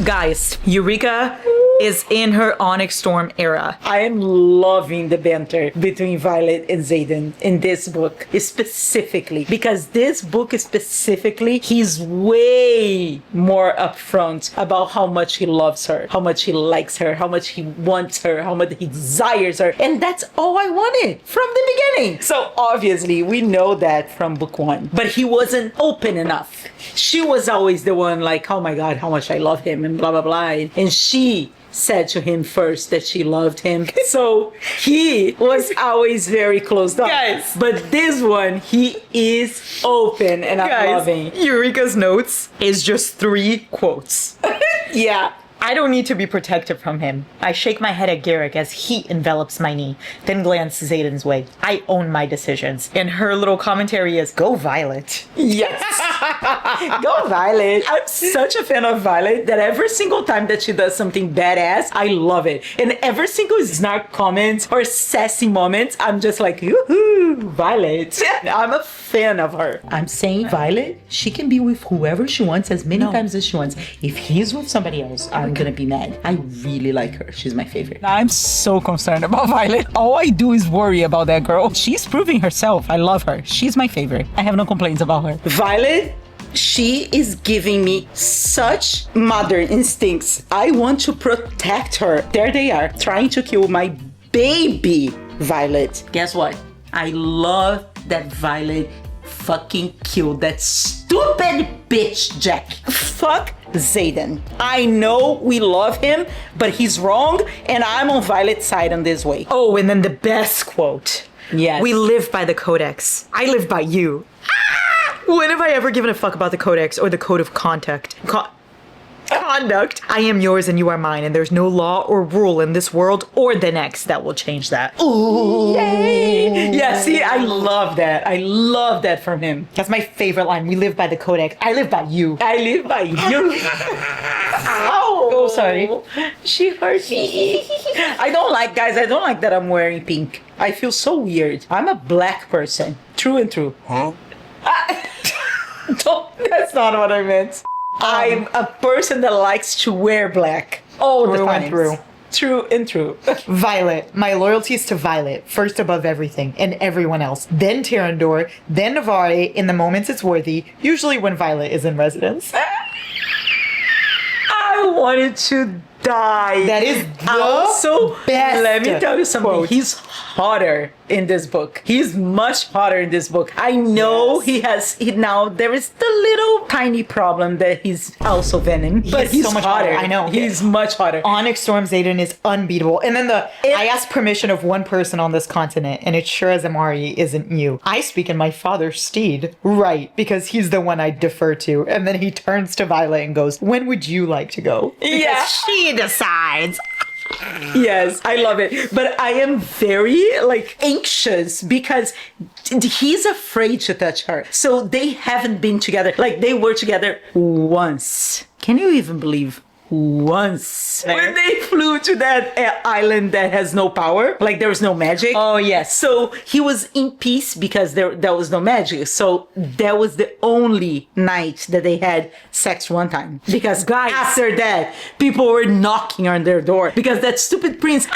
Guys, Eureka is in her Onyx Storm era. I am loving the banter between Violet and Xaden in this book, specifically. Because this book specifically, he's way more upfront about how much he loves her, how much he likes her, how much he wants her, how much he desires her. And that's all I wanted from the beginning. So obviously, we know that from book 1. But he wasn't open enough. She was always the one like, oh my God, how much I love him and blah, blah, blah. And she said to him first that she loved him. So he was always very closed off. Guys. But this one, he is open and I'm loving. Eureka's notes is just 3 quotes. Yeah. I don't need to be protective from him. I shake my head at Garrick as heat envelops my knee, then glance Xaden's way. I own my decisions. And her little commentary is, go Violet. Yes. Go Violet. I'm such a fan of Violet that every single time that she does something badass, I love it. And every single snark comment or sassy moment, I'm just like, woohoo, Violet. I'm a fan of her. I'm saying Violet, she can be with whoever she wants as many times as she wants. If he's with somebody else, I'm gonna be mad. I really like her. She's my favorite. I'm so concerned about Violet. All I do is worry about that girl. She's proving herself. I love her. She's my favorite. I have no complaints about her. Violet, she is giving me such mother instincts. I want to protect her. There they are, trying to kill my baby Violet. Guess what? I love that Violet fucking killed that stupid bitch Jack. Fuck Xaden. I know we love him, but he's wrong, and I'm on Violet's side on this way. Oh, and then the best quote. Yes. We live by the codex. I live by you. Ah! When have I ever given a fuck about the codex or the code of conduct? Conduct. I am yours and you are mine, and there's no law or rule in this world or the next that will change that. Ooh. Yay. Yeah, see, I love that. I love that from him. That's my favorite line. We live by the codex. I live by you. I live by you. Ow. Oh, sorry. She hurt me. I don't like that I'm wearing pink. I feel so weird. I'm a black person. True and true. Huh? That's not what I meant. I'm a person that likes to wear black all the time. True and true. Violet. My loyalty is to Violet, first above everything and everyone else. Then Terrandor, then Navarre in the moments it's worthy, usually when Violet is in residence. I wanted to die. That is the also best Let me tell you something. quote. He's hotter in this book. He's much hotter in this book. I know now there is the little tiny problem that he's also venom, but he's so much hotter. hotter. I know. He's much hotter. Onyx Storm Zayden is unbeatable. And then I asked permission of one person on this continent, and it sure as Amari isn't you. I speak in my father's steed. Right, because he's the one I defer to. And then he turns to Violet and goes, when would you like to go? Because Yeah. she decides. Yes, I love it. But I am very anxious because he's afraid to touch her. So they haven't been together. Like they were together once. Can you even believe? Once when they flew to that island that has no power, like there was no magic. Oh, yes. So he was in peace because there was no magic. So that was the only night that they had sex one time. Because Guys. after that, people were knocking on their door because that stupid prince.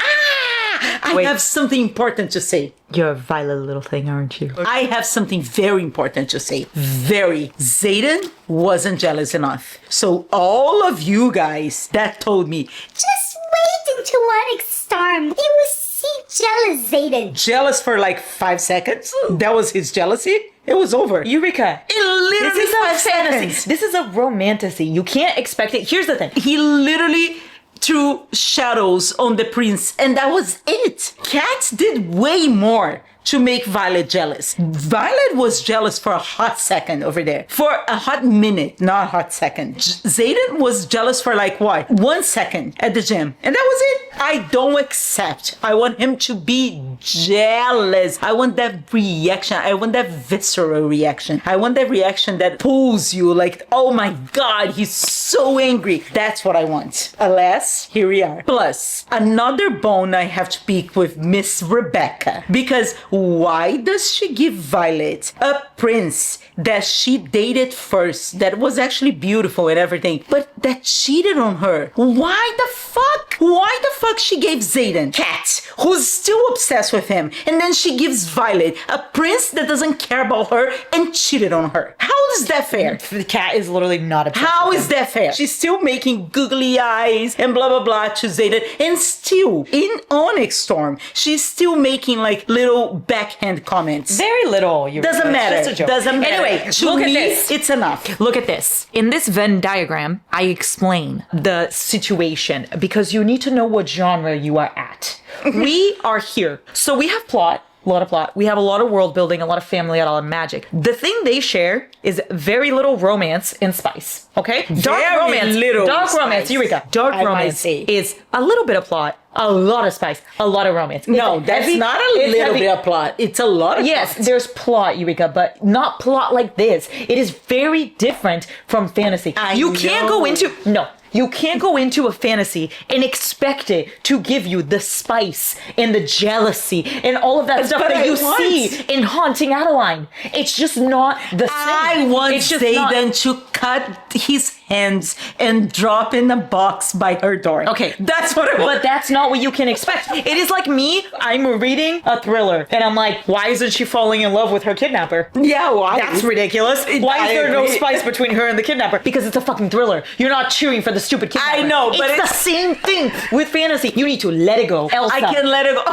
I Wait. have something important to say. You're a Violet little thing, aren't you? I have something very important to say. Very. Zayden wasn't jealous enough. So all of you guys that told me, Just wait until Onyx Storm. He will see jealous Zayden. jealous for 5 seconds, that was his jealousy. It was over. Eureka! It literally This is a 5 fantasy. seconds. This is a romantasy. You can't expect it. Here's the thing. He literally threw shadows on the prince, and that was it. Kat did way more to make Violet jealous. Violet was jealous for a hot second over there. For a hot minute, not a hot second. Zayden was jealous for 1 second at the gym. And that was it. I don't accept. I want him to be jealous. I want that reaction. I want that visceral reaction. I want that reaction that pulls you oh my God, he's so angry. That's what I want. Alas, here we are. Plus, another bone I have to pick with Miss Rebecca. Because why does she give Violet a prince that she dated first, that was actually beautiful and everything, but that cheated on her? Why the fuck? Why the fuck she gave Zayden, Kat, who's still obsessed with him, and then she gives Violet a prince that doesn't care about her and cheated on her? How is that fair? The cat is literally not obsessed. How is that fair? She's still making googly eyes and blah blah blah to Zayden, and still in Onyx Storm, she's still making little backhand comments. Very little. Doesn't matter. It's just a joke. Doesn't matter. Anyway, To look at me, this. It's enough. Look at this. In this Venn diagram, I explain the situation because you need to know what genre you are at. We are here. So we have plot. A lot of plot. We have a lot of world building, a lot of family, a lot of magic. The thing they share is very little romance and spice. Okay? Very little Dark spice, romance. Eureka. Dark I might romance say. is a little bit of plot, a lot of spice, a lot of romance. No, It's that's heavy- not a it's little heavy. bit of plot. It's a lot of Yes, plot. there's plot, Eureka, but not plot like this. It is very different from fantasy. You can't go into a fantasy and expect it to give you the spice and the jealousy and all of that stuff But that I you want- see in Haunting Adeline. It's just not the same. I want It's just Zayden not- to cut his hands and drop in a box by her door. Okay, That's what I want. But that's not what you can expect. It is like me, I'm reading a thriller, and I'm like, why isn't she falling in love with her kidnapper? Yeah, why? That's ridiculous. Why is there no spice between her and the kidnapper? Because it's a fucking thriller. You're not cheering for the stupid kidnapper. I know, but it's the same thing with fantasy. You need to let it go. Elsa. I can let it go.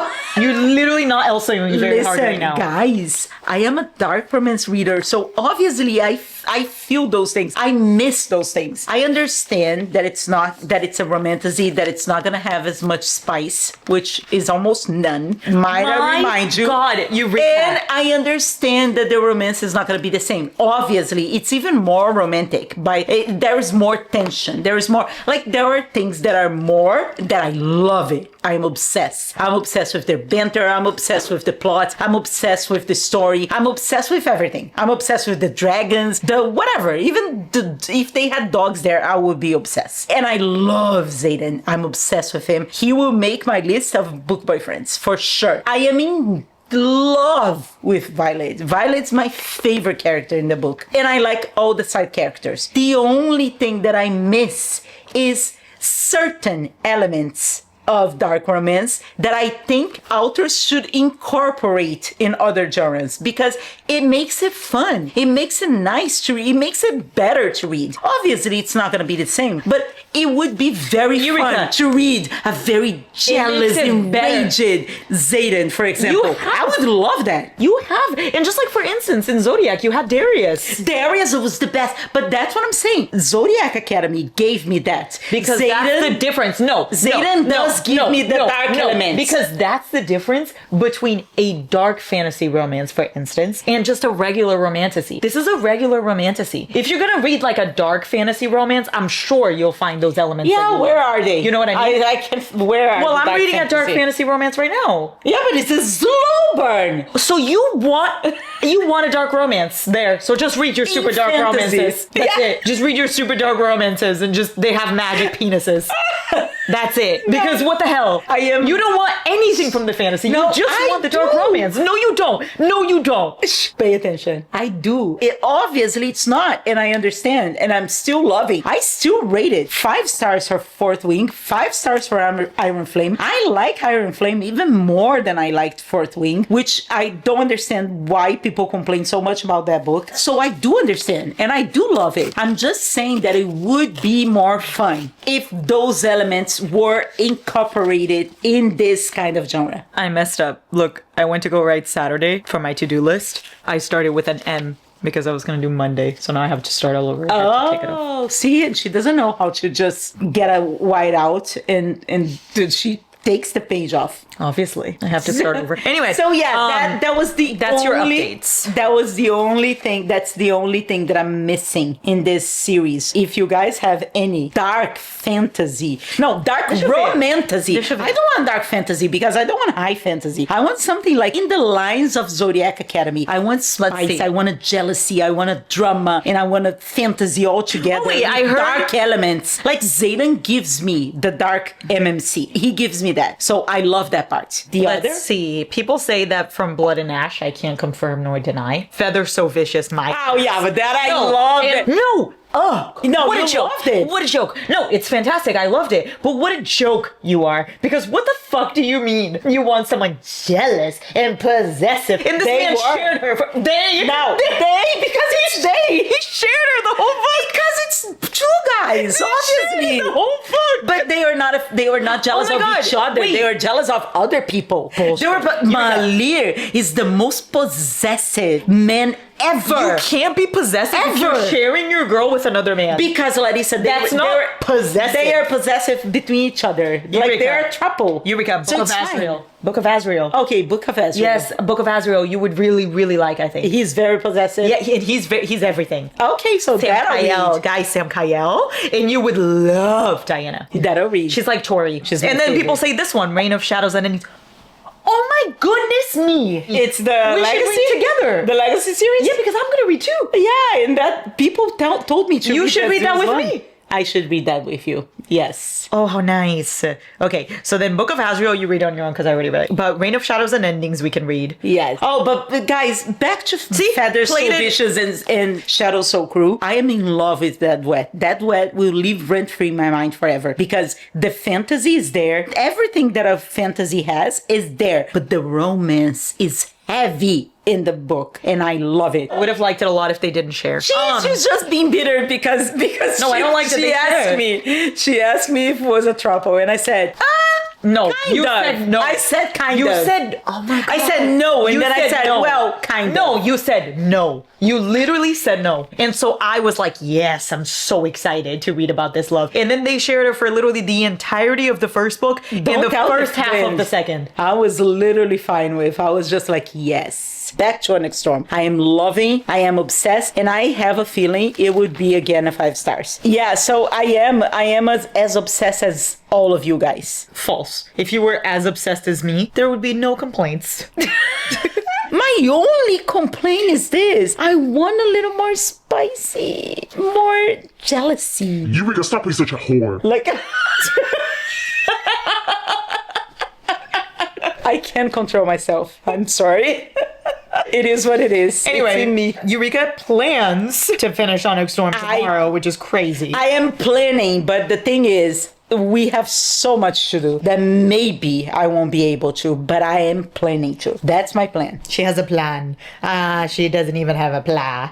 You're literally not Elsa very hard right now. Guys, I am a dark romance reader, so obviously I feel those things. I miss those things. I understand that it's a romantasy, that it's not gonna have as much spice, which is almost none. Might I remind you? God, you And I understand that the romance is not gonna be the same. Obviously, it's even more romantic. There is more tension. There is more, there are things that are more that I love it. I'm obsessed. I'm obsessed with their banter. I'm obsessed with the plot. I'm obsessed with the story. I'm obsessed with everything. I'm obsessed with the dragons, the whatever. Even if they had dogs there, I would be obsessed. And I love Zayden. I'm obsessed with him. He will make my list of book boyfriends for sure. I am in love with Violet. Violet's my favorite character in the book. And I like all the side characters. The only thing that I miss is certain elements of dark romance that I think authors should incorporate in other genres because it makes it fun. It makes it nice to read. It makes it better to read. Obviously, it's not going to be the same, but it would be very Eureka. fun to read a very jealous, it enraged Zayden, for example. I would love that. You have, and just like for instance, in Zodiac, you had Darius. Darius was the best, but that's what I'm saying. Zodiac Academy gave me that. Because that's the difference. No, Zayden does give me the dark elements. Because that's the difference between a dark fantasy romance, for instance, and just a regular romantasy. This is a regular romantasy. If you're gonna read like a dark fantasy romance, I'm sure you'll find those elements. Yeah, where are they? You know what I mean? I can. Where are? Well, the I'm reading a dark fantasy romance right now. Yeah, but it's a slow burn. So you want a dark romance there. So just read your super dark fantasy. romances. That's Yeah. it. Just read your super dark romances and just they have magic penises. That's it. Because what the hell? You don't want anything from the fantasy. No, you just I want the dark do. romance. No, you don't. No, you don't. Pay attention. I do. It obviously it's not, and I understand, and I'm still loving. I still rate it 5 stars for Fourth Wing, 5 stars for Iron Flame. I like Iron Flame even more than I liked Fourth Wing, which I don't understand why people complain so much about that book. So I do understand, and I do love it. I'm just saying that it would be more fun if those elements were incorporated in this kind of genre. I messed up. Look, I went to go write Saturday for my to-do list. I started with an M because I was going to do Monday. So now I have to start all over again to take it off. Oh, see, and she doesn't know how to just get a white out, and she takes the page off. Obviously, I have to start over. Anyway, So yeah, that was the that's your only, updates. That was the only thing. That's the only thing that I'm missing in this series. If you guys have any dark fantasy, no dark romantasy. I don't want dark fantasy because I don't want high fantasy. I want something like in the lines of Zodiac Academy. I want spice. see. I want a jealousy. I want a drama, and I want a fantasy all together. Oh, wait, with I heard- dark elements. Like Zayden gives me the dark MMC. He gives me that. So I love that part. The Let's other. see. People say that from Blood and Ash, I can't confirm nor deny. Feather So Vicious, my. Oh yeah, but that I No, love and- it. No. No, what you a joke. loved it. What a joke. No, it's fantastic. I loved it. But what a joke you are. Because what the fuck do you mean? You want someone jealous and possessive. And this They man were. shared her. They? No, because it's they. He shared her the whole book. Because it's two guys, obviously. The whole book. But they are not jealous Oh my of God, each other. wait. They are jealous of other people. Bullshit. Malir is the most possessive man ever. You can't be possessive if you're Ever. sharing your girl with another man. Because Larissa, That's not possessive. They are possessive between each other. Like Eureka. they're a couple. Eureka, Book So of it's fine. Azrael. Book of Azrael. Okay, Book of Ezra. Yes, Book of Azrael. You would really, really like. I think. He's very possessive. Yeah, he's everything. Okay, so Sam that'll Kyle, read. guy Sam Kyle, and you would love Diana. That'll read. She's like Tori. She's my and then favorite. people say this one, Reign of Shadows and Enemies. Oh my goodness me! It's the We should legacy read together. The legacy series. Yeah, because I'm gonna read too. Yeah, and that people told me to. You read should read that It was with fun. me. I should read that with you. Yes. Oh, how nice. Okay, so then Book of Azrael you read on your own because I already read it. But Reign of Shadows and Endings we can read. Yes. Oh, but guys, back to See? Feathers So Played it. Vicious and Shadow So Cruel. I am in love with that duet. That duet will live rent free in my mind forever because the fantasy is there. Everything that a fantasy has is there, but the romance is heavy in the book, and I love it. I would have liked it a lot if they didn't share. She's just being bitter because No, I don't like that she they asked share. me. She asked me if it was a trouble, and I said, No, kind you of. said no. I said kind You of. said, oh my God. I said no, and You then I said, no. well, kind No, of. you said no. You literally said no. And so I was like, yes, I'm so excited to read about this love. And then they shared it for literally the entirety of the first book and the tell first the half twins. of the second. I was literally fine with. I was just like, yes. Back to Onyx Storm. I am loving, I am obsessed, and I have a feeling it would be again a 5 stars. Yeah, so I am as obsessed as all of you guys. False. If you were as obsessed as me, there would be no complaints. My only complaint is this. I want a little more spicy, more jealousy. Eureka, stop being such a whore. Like I can't control myself. I'm sorry. It is what it is. Anyway, It's in me. Eureka plans to finish Onyx Storm tomorrow, which is crazy. I am planning, but the thing is, we have so much to do that maybe I won't be able to, but I am planning to. That's my plan. She has a plan. She doesn't even have a plan.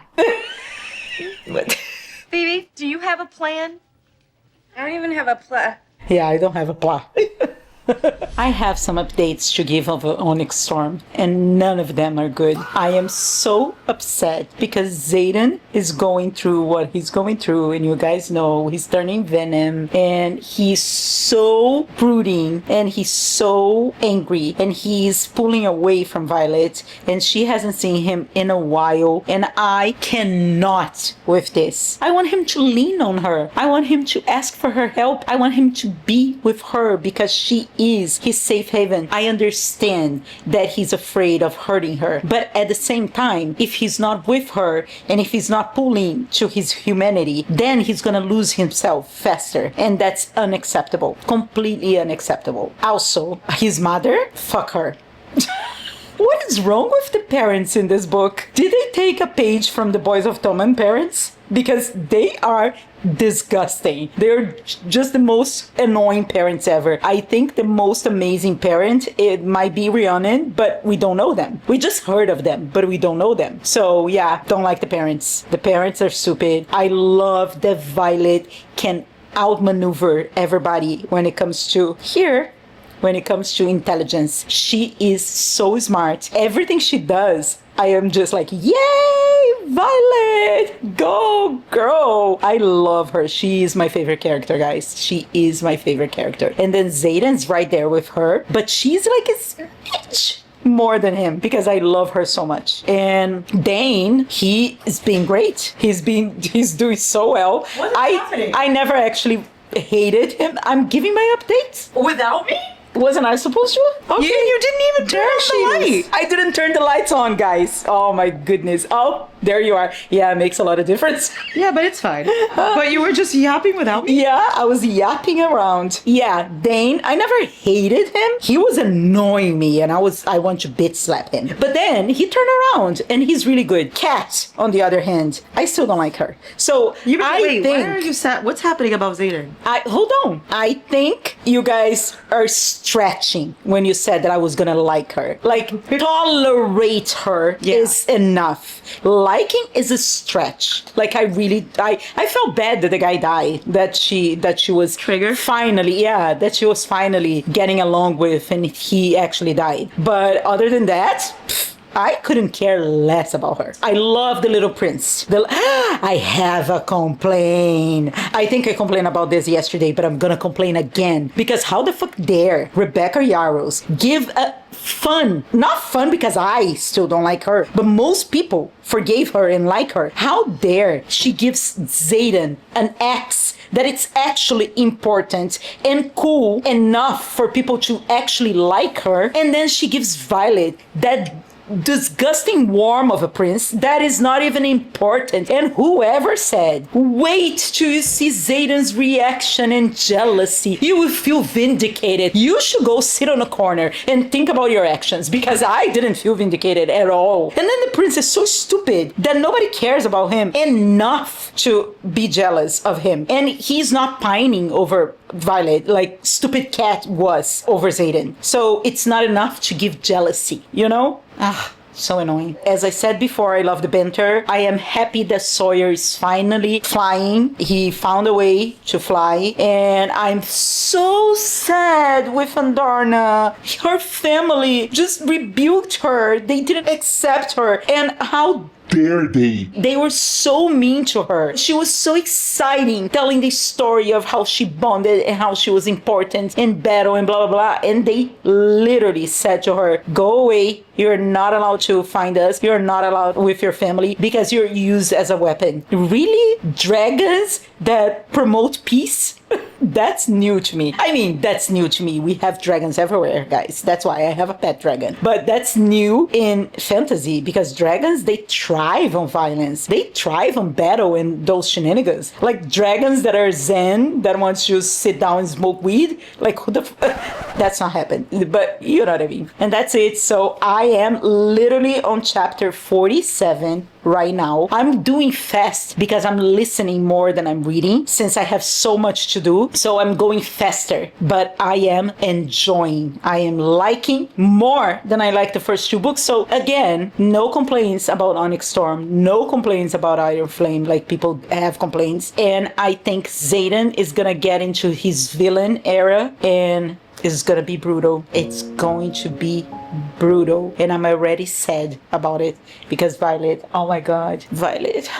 Phoebe, do you have a plan? I don't even have a plot. Yeah, I don't have a plot. I have some updates to give of Onyx Storm, and none of them are good. I am so upset because Zayden is going through what he's going through, and you guys know he's turning venom, and he's so brooding, and he's so angry, and he's pulling away from Violet, and she hasn't seen him in a while, and I cannot with this. I want him to lean on her. I want him to ask for her help. I want him to be with her because she is his safe haven. I understand that he's afraid of hurting her, but at the same time, if he's not with her and if he's not pulling to his humanity, then he's gonna lose himself faster, and that's unacceptable. Completely unacceptable. Also, his mother, fuck her. What is wrong with the parents in this book? Did they take a page from the Boys of Tommen parents? Because they are disgusting. They're just the most annoying parents ever. I think the most amazing parent, it might be Rhiannon, but we don't know them. We just heard of them, but we don't know them. So yeah, don't like the parents. The parents are stupid. I love that Violet can outmaneuver everybody when it comes to here. When it comes to intelligence, she is so smart. Everything she does, I am just like, yay, Violet, go girl. I love her. She is my favorite character, guys. She is my favorite character. And then Zayden's right there with her, but she's like a bitch more than him because I love her so much. And Dane, he is being great. He's doing so well. What is happening? I never actually hated him. I'm giving my updates. Without me? Wasn't I supposed to? Okay. You didn't even turn on the light. I didn't turn the lights on, guys. Oh my goodness. Oh, there you are. Yeah, it makes a lot of difference. Yeah, but it's fine. But you were just yapping without me? Yeah, I was yapping around. Yeah, Dane, I never hated him. He was annoying me and I want to bitch slap him. But then he turned around and he's really good. Kat, on the other hand, I still don't like her. So Wait, why are you sad? What's happening about Zayden? Hold on. I think you guys are stretching when you said that I was gonna like her. Like, tolerate her is enough. Liking is a stretch. Like, I felt bad that the guy died. That she was Trigger? finally, that she was finally getting along with, and he actually died. But other than that, I couldn't care less about her. I love the little prince. I have a complaint. I think I complained about this yesterday, but I'm gonna complain again. Because how the fuck dare Rebecca Yarros give a not fun because I still don't like her, but most people forgave her and like her. How dare she gives Zayden an ex that it's actually important and cool enough for people to actually like her, and then she gives Violet that disgusting worm of a prince that is not even important. And whoever said, wait till you see Zayden's reaction and jealousy, you will feel vindicated. You should go sit on a corner and think about your actions, because I didn't feel vindicated at all. And then the prince is so stupid that nobody cares about him enough to be jealous of him, and he's not pining over Violet like stupid Cat was over Zayden. So it's not enough to give jealousy, you know? So annoying. As I said before, I love the banter. I am happy that Sawyer is finally flying. He found a way to fly. And I'm so sad with Andarna. Her family just rebuked her. They didn't accept her. And how dare they? They were so mean to her. She was so exciting, telling the story of how she bonded and how she was important in battle and blah, blah, blah. And they literally said to her, go away. You're not allowed to find us. You're not allowed with your family because you're used as a weapon. Really? Dragons that promote peace? That's new to me. I mean, that's new to me. We have dragons everywhere, guys. That's why I have a pet dragon. But that's new in fantasy because dragons, they thrive on violence. They thrive on battle and those shenanigans. Like dragons that are zen, that want to sit down and smoke weed. Like, who the that's not happening. But you know what I mean. And that's it. So I am literally on chapter 47. right now. I'm doing fast because I'm listening more than I'm reading since I have so much to do. So I'm going faster, but I am enjoying. I am liking more than I like the first two books. So again, no complaints about Onyx Storm, no complaints about Iron Flame, like people have complaints. And I think Xaden is gonna get into his villain era and is gonna be brutal. It's going to be brutal. And I'm already sad about it because Violet, oh my God, Violet.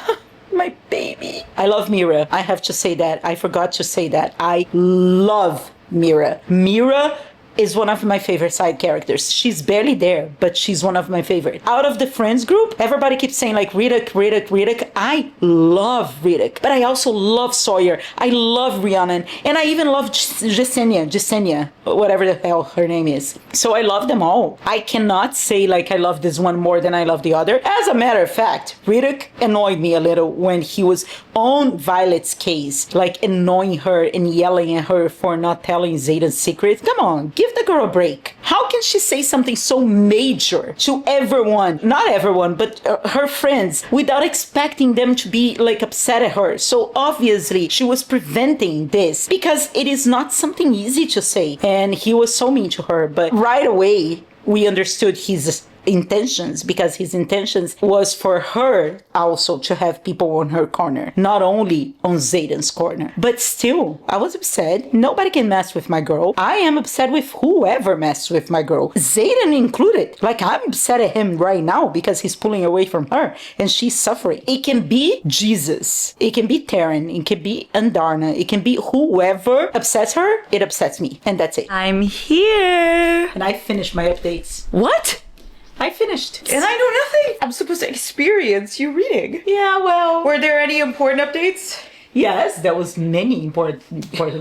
My baby. I love Mira. I have to say that. I forgot to say that. I love Mira. Mira is one of my favorite side characters. She's barely there, but she's one of my favorite. Out of the friends group, everybody keeps saying like Riddick. I love Riddick, but I also love Sawyer. I love Rhiannon, and I even love Jasenia, whatever the hell her name is. So I love them all. I cannot say like I love this one more than I love the other. As a matter of fact, Riddick annoyed me a little when he was on Violet's case, like annoying her and yelling at her for not telling Xaden's secrets. Come on, give the girl a break. How can she say something so major to everyone, not everyone, but her friends, without expecting them to be like upset at her? So obviously she was preventing this because it is not something easy to say. And he was so mean to her, but right away we understood his intentions, because his intentions was for her also to have people on her corner, not only on Xaden's corner. But still, I was upset. Nobody can mess with my girl. I am upset with whoever messed with my girl, Xaden included. Like, I'm upset at him right now because he's pulling away from her and she's suffering. It can be Jesus, it can be Taryn, it can be Andarna, it can be whoever upsets her. It upsets me, and that's it. I'm here. And I finished my updates. What? I finished. And I know nothing. I'm supposed to experience you reading. Yeah, well. Were there any important updates? Yes, there was many important.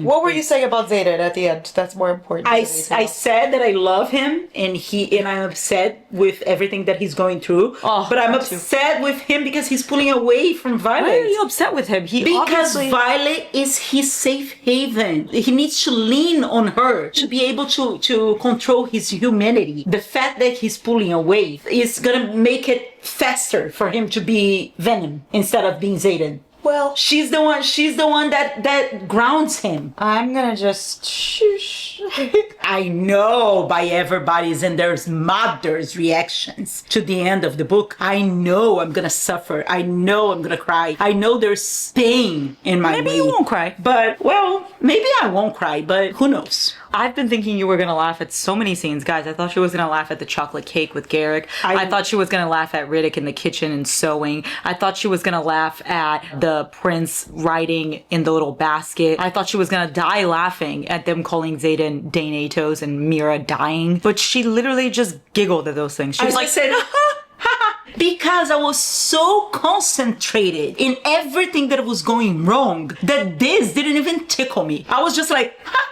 What were you saying about Xaden at the end? That's more important. I said that I love him, and I'm upset with everything that he's going through. Oh, but I'm me too. upset with him because he's pulling away from Violet. Why are you upset with him? Because Violet is his safe haven. He needs to lean on her to be able to control his humanity. The fact that he's pulling away is gonna make it faster for him to be Venom instead of being Xaden. Well, She's the one that grounds him. I'm gonna just shush. I know by everybody's and there's mother's reactions to the end of the book. I know I'm gonna suffer. I know I'm gonna cry. I know there's pain in my way. Maybe you won't cry. But, well, maybe I won't cry, but who knows? I've been thinking you were gonna laugh at so many scenes, guys. I thought she was gonna laugh at the chocolate cake with Garrick. I thought she was gonna laugh at Riddick in the kitchen and sewing. I thought she was gonna laugh at the prince writing in the little basket. I thought she was gonna die laughing at them calling Xaden Dainatos and Mira dying. But she literally just giggled at those things. She was like, said, because I was so concentrated in everything that was going wrong that this didn't even tickle me. I was just like, ha!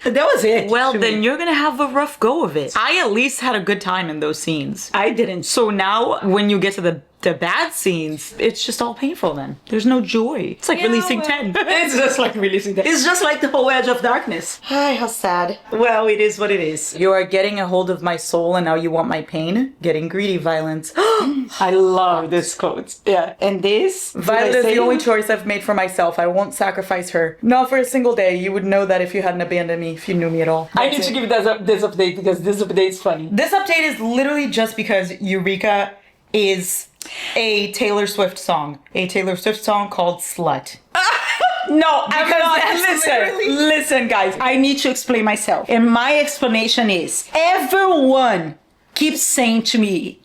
That was it. well, to then me. you're gonna have a rough go of it. I at least had a good time in those scenes. I didn't. So now when you get to the bad scenes, it's just all painful then. There's no joy. It's like releasing 10. It's just like releasing that. It's just like the whole Edge of Darkness. Hi, how sad. Well, it is what it is. You are getting a hold of my soul and now you want my pain? Getting greedy, Violence. I love this quote. Yeah. And this? Violet is the only choice I've made for myself. I won't sacrifice her. Not for a single day. You would know that if you hadn't abandoned me, if you knew me at all. I need to give this update because this update is funny. This update is literally just because Eureka is a Taylor Swift song. A Taylor Swift song called Slut. No, Because listen, guys. I need to explain myself. And my explanation is everyone kept saying to me,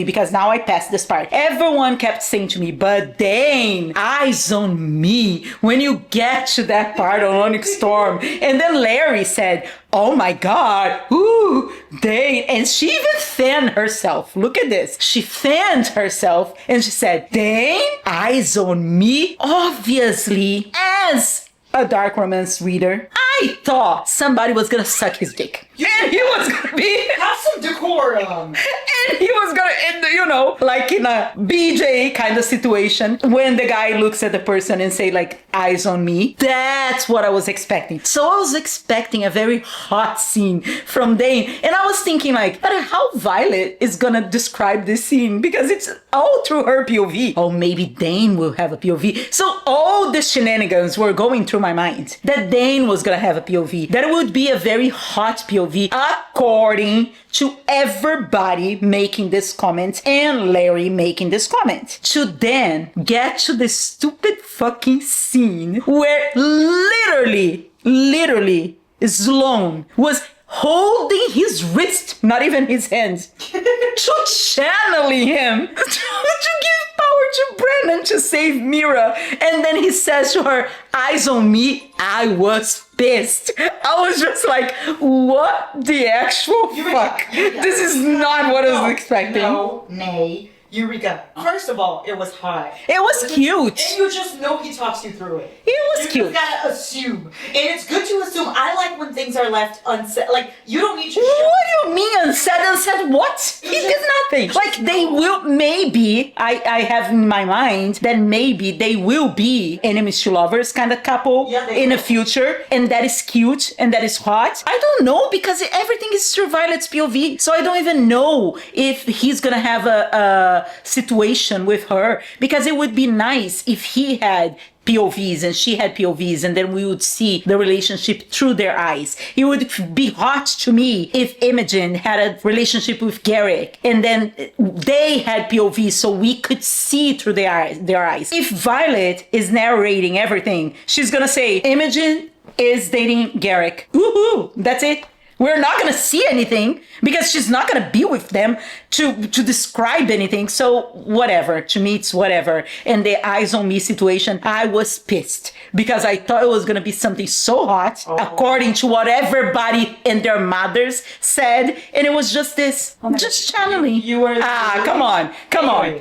because now I passed this part. Everyone kept saying to me, but Dane, eyes on me when you get to that part on Onyx Storm. And then Larry said, oh my God, ooh, Dane. And she even fanned herself. Look at this. She fanned herself and she said, Dane, eyes on me. Obviously, as a dark romance reader, I thought somebody was gonna suck his dick. And he was gonna be... Have some decorum. And he was gonna end, like in a BJ kind of situation when the guy looks at the person and say like, eyes on me. That's what I was expecting. So I was expecting a very hot scene from Dane. And I was thinking like, but how Violet is gonna describe this scene? Because it's all through her POV. Oh, maybe Dane will have a POV. So all the shenanigans were going through my mind. That Dane was gonna have a POV. That it would be a very hot POV according to everybody making this comment and Larry making this comment. To then get to the stupid fucking scene where literally Sloane was holding his wrist, not even his hands, to channeling him, to give power to Brennan to save Mira. And then he says to her, eyes on me. I was pissed. I was just like, what the actual fuck? This is not what I was expecting. No, nay. Eureka. First of all, it was hot. It was cute. And you just know he talks you through it. It was You cute. gotta assume. And it's good to assume. I like when things are left unsaid. Like, you don't need to What do you mean unsaid? Unsaid what? He did nothing. Like they will maybe, I have in my mind that maybe they will be enemies to lovers kind of couple in the future. And that is cute and that is hot. I don't know because everything is through Violet's POV. So I don't even know if he's gonna have a situation with her, because it would be nice if he had POVs and she had POVs, and then we would see the relationship through their eyes. It would be hot to me if Imogen had a relationship with Garrick and then they had POVs so we could see through their eyes. If Violet is narrating everything, she's gonna say Imogen is dating Garrick. Woohoo! That's it. We're not gonna see anything because she's not gonna be with them to describe anything. So whatever, to me it's whatever. And the eyes on me situation, I was pissed because I thought it was gonna be something so hot according to what everybody and their mothers said, and it was just this, just channeling. You were come on.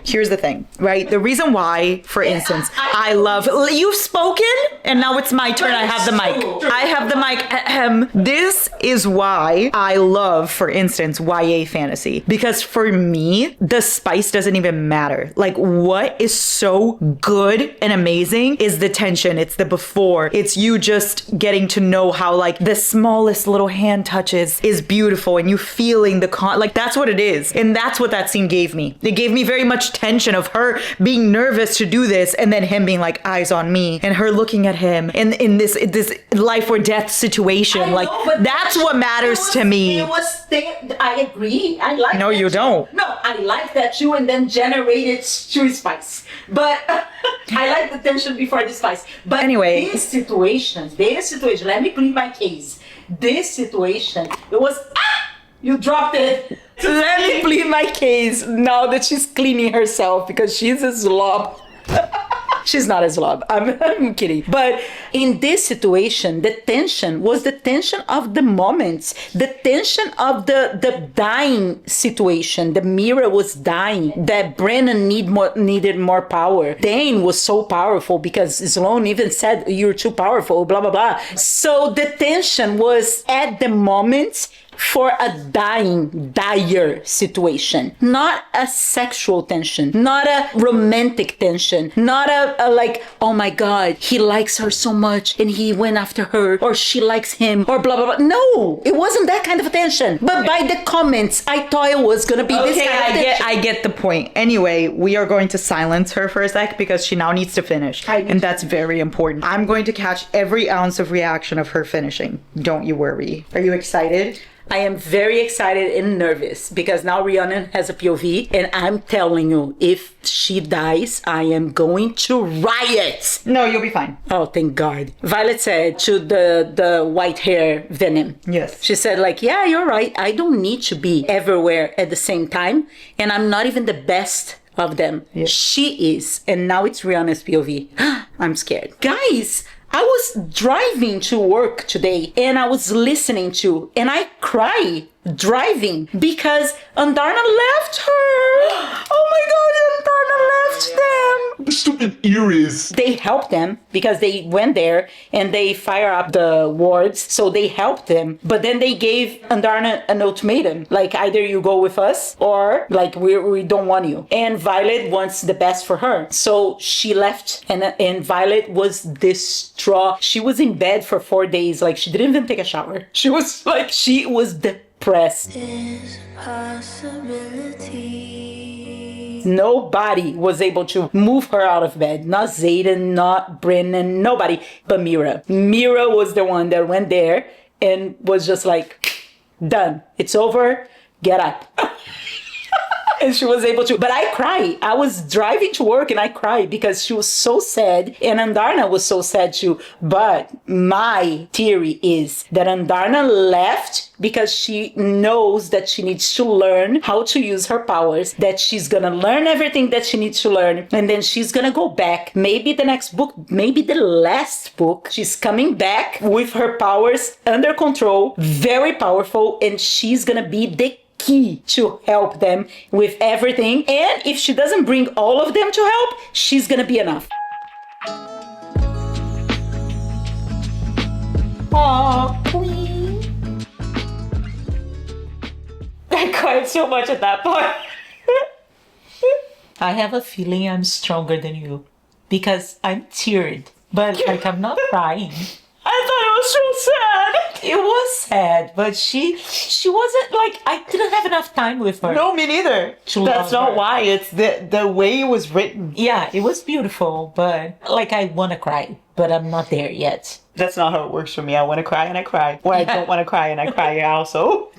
Here's the thing, right? The reason why, for instance, I love, you've spoken and now it's my turn. I have the mic. I have the mic. This is why I love, for instance, YA fantasy, because for me, the spice doesn't even matter. Like, what is so good and amazing is the tension. It's the before. It's you just getting to know how, like, the smallest little hand touches is beautiful and you feeling the like, that's what it is. And that's what that scene gave me. It gave me very much tension of her being nervous to do this and then him being like, eyes on me, and her looking at him and in this life or death situation. Like, that's what matters to me. I agree. I like No, that you don't. No, I like that too, and then generated chewy spice. But I like the tension before the spice. But anyway, this situation, let me plead my case. This situation, it was, you dropped it. Let me plead my case now that she's cleaning herself because she's a slob. She's not a slob. I'm kidding. But in this situation, the tension was the tension of the moments, the tension of the dying situation. The Mira was dying. That Brennan needed more power. Dane was so powerful because Sloane even said, you're too powerful, blah, blah, blah. So the tension was at the moment for a dire situation, not a sexual tension, not a romantic tension, not a like, oh my God, he likes her so much and he went after her, or she likes him, or blah, blah, blah. No, it wasn't that kind of a tension. But by the comments, I thought it was gonna be this kind of tension. I get the point. Anyway, we are going to silence her for a sec because she now needs to finish. And that's very important. I'm going to catch every ounce of reaction of her finishing. Don't you worry. Are you excited? I am very excited and nervous because now Rhiannon has a POV, and I'm telling you, if she dies, I am going to riot. No, you'll be fine. Oh, thank God. Violet said to the white hair Venom. Yes. She said like, yeah, you're right. I don't need to be everywhere at the same time. And I'm not even the best of them. Yes. She is. And now it's Rhiannon's POV. I'm scared. Guys, I was driving to work today and I was listening to, and I cry driving because Andarna left her. Oh my God, Andarna left left them. The stupid earrings. They helped them because they went there and they fire up the wards. So they helped them. But then they gave Andarna an ultimatum. Like, either you go with us or like we don't want you. And Violet wants the best for her. So she left and Violet was distraught. She was in bed for 4 days. Like, she didn't even take a shower. She was depressed. Nobody was able to move her out of bed. Not Zayden, not Brennan, nobody but Mira. Mira was the one that went there and was just like, done. It's over. Get up. And she was able to, but I cried. I was driving to work and I cried because she was so sad and Andarna was so sad too. But my theory is that Andarna left because she knows that she needs to learn how to use her powers, that she's gonna learn everything that she needs to learn, and then she's gonna go back. Maybe the next book, maybe the last book, she's coming back with her powers under control, very powerful, and she's gonna be the key to help them with everything. And if she doesn't bring all of them to help, she's gonna be enough. Aw, queen. I cried so much at that part. I have a feeling I'm stronger than you because I'm teared, but like I'm not crying. I thought it was so sad. It was sad, but she wasn't like, I didn't have enough time with her. No, me neither. That's not her. why. It's the way it was written. Yeah, it was beautiful, but like I want to cry, but I'm not there yet. That's not how it works for me. I want to cry and I cry. Or I don't want to cry and I cry also.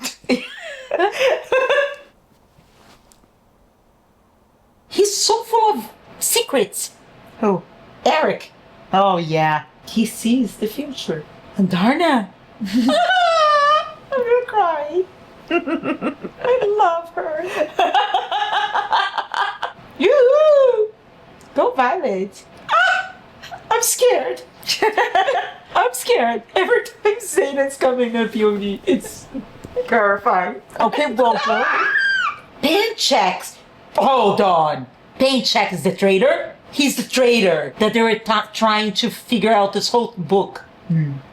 He's so full of secrets. Who? Eric. Oh, yeah. He sees the future. And Darna. I'm gonna cry. I love her. Yoo-hoo! Go Violet. I'm scared. I'm scared. Every time Zayden's coming up, Beauty, it's Terrifying. okay. Well, Pain checks. Hold on. Pain check is the traitor. He's the traitor that they were trying to figure out this whole book.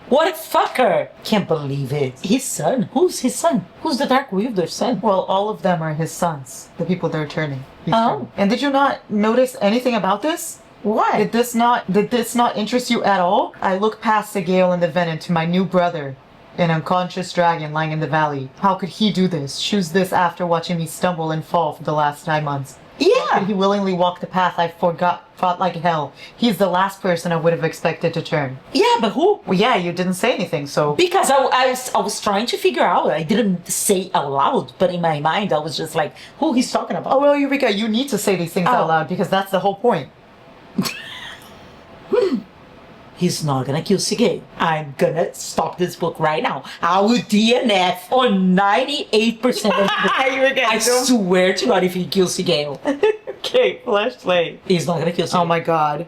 What a fucker! Can't believe it. His son? Who's his son? Who's the Dark Wielder's son? Well, all of them are his sons. The people they're turning. He's Oh. turning. And did you not notice anything about this? What? Did this not interest you at all? I look past the gale and the venom to my new brother, an unconscious dragon lying in the valley. How could he do this? Choose this after watching me stumble and fall for the last 9 months. How could he willingly walk the path I fought like hell? He's the last person I would have expected to turn. Yeah, but who? Well, yeah, you didn't say anything, so... Because I was trying to figure out. I didn't say out loud, but in my mind I was just like, who he's talking about. Oh, well, Eureka, you need to say these things out loud because that's the whole point. He's not gonna kill Sigay. I'm gonna stop this book right now. I will DNF on 98% of the book. I swear to God if he kills Sigay. Okay, flashlight. He's not gonna kill Sigay. Oh my god.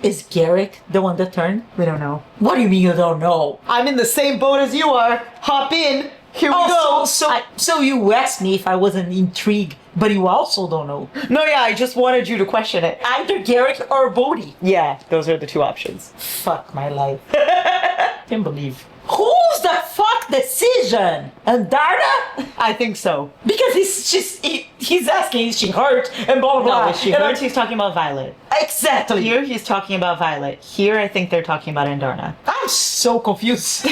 Is Garrick the one that turned? We don't know. What do you mean you don't know? I'm in the same boat as you are. Hop in. Here we go. So you asked me if I wasn't intrigued, but you also don't know. No, yeah, I just wanted you to question it. Either Garrick or Bodhi. Yeah, those are the two options. Fuck my life. Can't believe. Who's the fuck decision? And Darna? I think so. Because he's asking, is she hurt? And blah blah blah. No, is she hurt? He's talking about Violet. Exactly. Here, he's talking about Violet. Here, I think they're talking about Andarna. I'm so confused.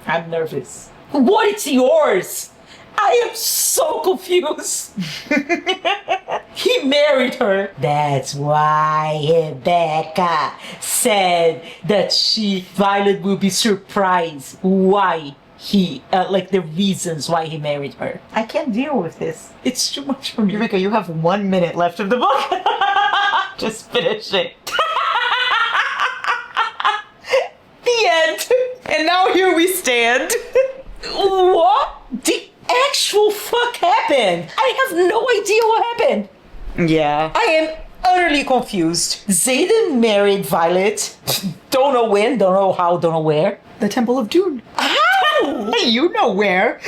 I'm nervous. What is yours? I am so confused. He married her. That's why Rebecca said that Violet will be surprised why like the reasons why he married her. I can't deal with this. It's too much for me. Eureka, you have 1 minute left of the book. Just finish it. The end. And now here we stand. What the actual fuck happened? I have no idea what happened. Yeah. I am utterly confused. Zayden married Violet. Don't know when, don't know how, don't know where. The Temple of Dune. How? You know where.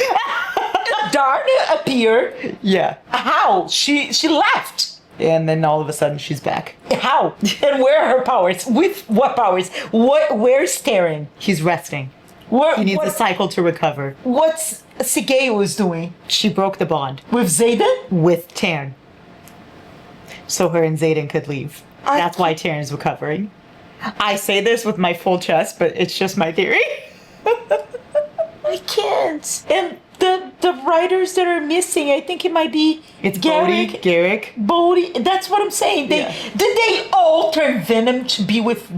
Darna appear? Yeah. How? She left. And then all of a sudden she's back. How? And where are her powers? With what powers? Where's Taryn? He's resting. Where, He needs a cycle to recover. What's Sigeo is doing? She broke the bond With Zayden? with Taryn. So her and Zayden could leave. That's why Taryn's recovering. I say this with my full chest, but it's just my theory. I can't. And the writers that are missing, I think it might be It's Bodhi, Garrick. Bodhi. That's what I'm saying. Yeah. Did they all turn Venom to be with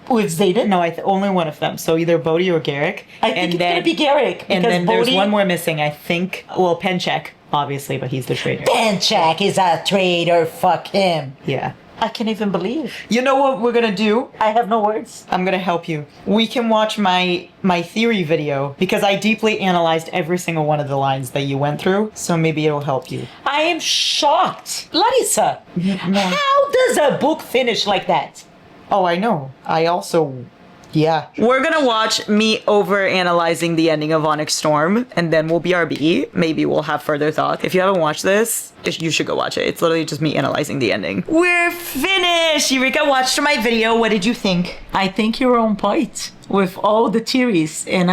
Zayden? No, only one of them. So either Bodhi or Garrick. I think it's gonna be Garrick. And because then there's Bodhi- one more missing, I think. Well, Penchek, obviously, but he's the traitor. Benchak is a traitor. Fuck him. Yeah. I can't even believe. You know what we're gonna do? I have no words. I'm gonna help you. We can watch my theory video because I deeply analyzed every single one of the lines that you went through. So maybe it'll help you. I am shocked. Larissa, how does a book finish like that? Oh, I know. I also. Yeah. We're gonna watch me over analyzing the ending of Onyx Storm, and then we'll BRB. Maybe we'll have further thoughts. If you haven't watched this, you should go watch it. It's literally just me analyzing the ending. We're finished! Eureka watched my video. What did you think? I think you're on point with all the theories and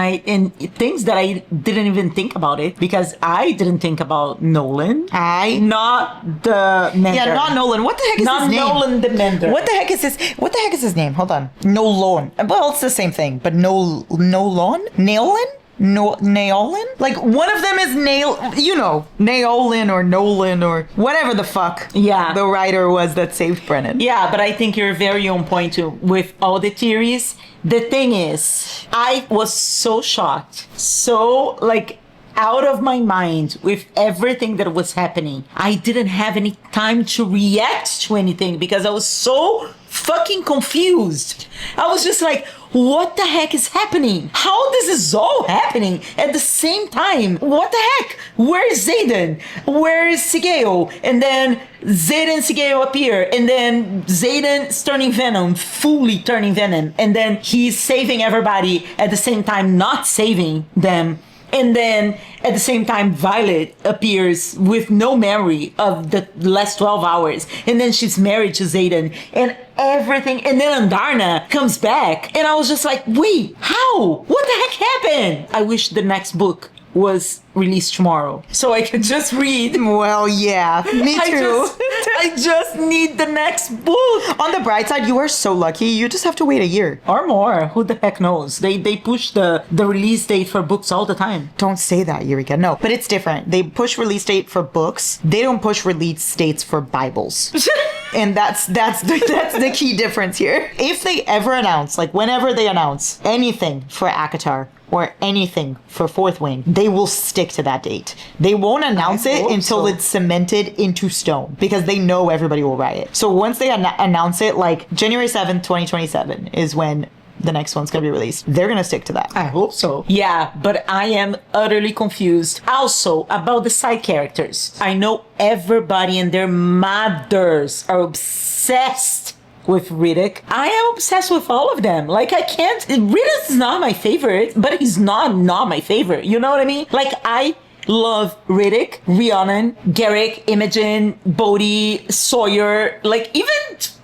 things that I didn't even think about it because I didn't think about Nolan. Not the Mender. Yeah, not Nolan. What the heck is Not his name? Nolan the Mender. What the heck is his? What the heck is his name? Hold on. Nolan. Well, it's the same thing, but Nolan. Naolin? No, Naolin? Like one of them is Naolin or Nolan or whatever the fuck. Yeah. The writer was that saved Brennan. Yeah, but I think you're very on point too with all the theories. The thing is, I was so shocked, so like out of my mind with everything that was happening. I didn't have any time to react to anything because I was so fucking confused. I was just like, what the heck is happening? How this is all happening at the same time? What the heck? Where is Zayden? Where is Sigeo? And then Zayden and Sigeo appear. And then Zayden's turning Venom, fully turning Venom. And then he's saving everybody at the same time, not saving them. And then at the same time, Violet appears with no memory of the last 12 hours. And then she's married to Zayden and everything. And then Andarna comes back. And I was just like, wait, how? What the heck happened? I wish the next book was released tomorrow so I could just read. Well, yeah, me too. I just need the next book. On the bright side, you are so lucky. You just have to wait a year. Or more. Who the heck knows? They push the release date for books all the time. Don't say that, Eureka. No, but it's different. They push release date for books. They don't push release dates for Bibles. And that's the key difference here. If they ever announce, like whenever they announce anything for ACOTAR or anything for Fourth Wing, they will stick to that date. They won't announce it until it's cemented into stone because they know everybody will riot. So once they announce it, like January 7th, 2027 is when the next one's gonna be released. They're gonna stick to that. I hope so. Yeah, but I am utterly confused. Also, about the side characters. I know everybody and their mothers are obsessed with Riddick. I am obsessed with all of them. Like, I can't... Riddick is not my favorite, but he's not my favorite. You know what I mean? Like, I love Riddick, Rhiannon, Garrick, Imogen, Bodhi, Sawyer, like, even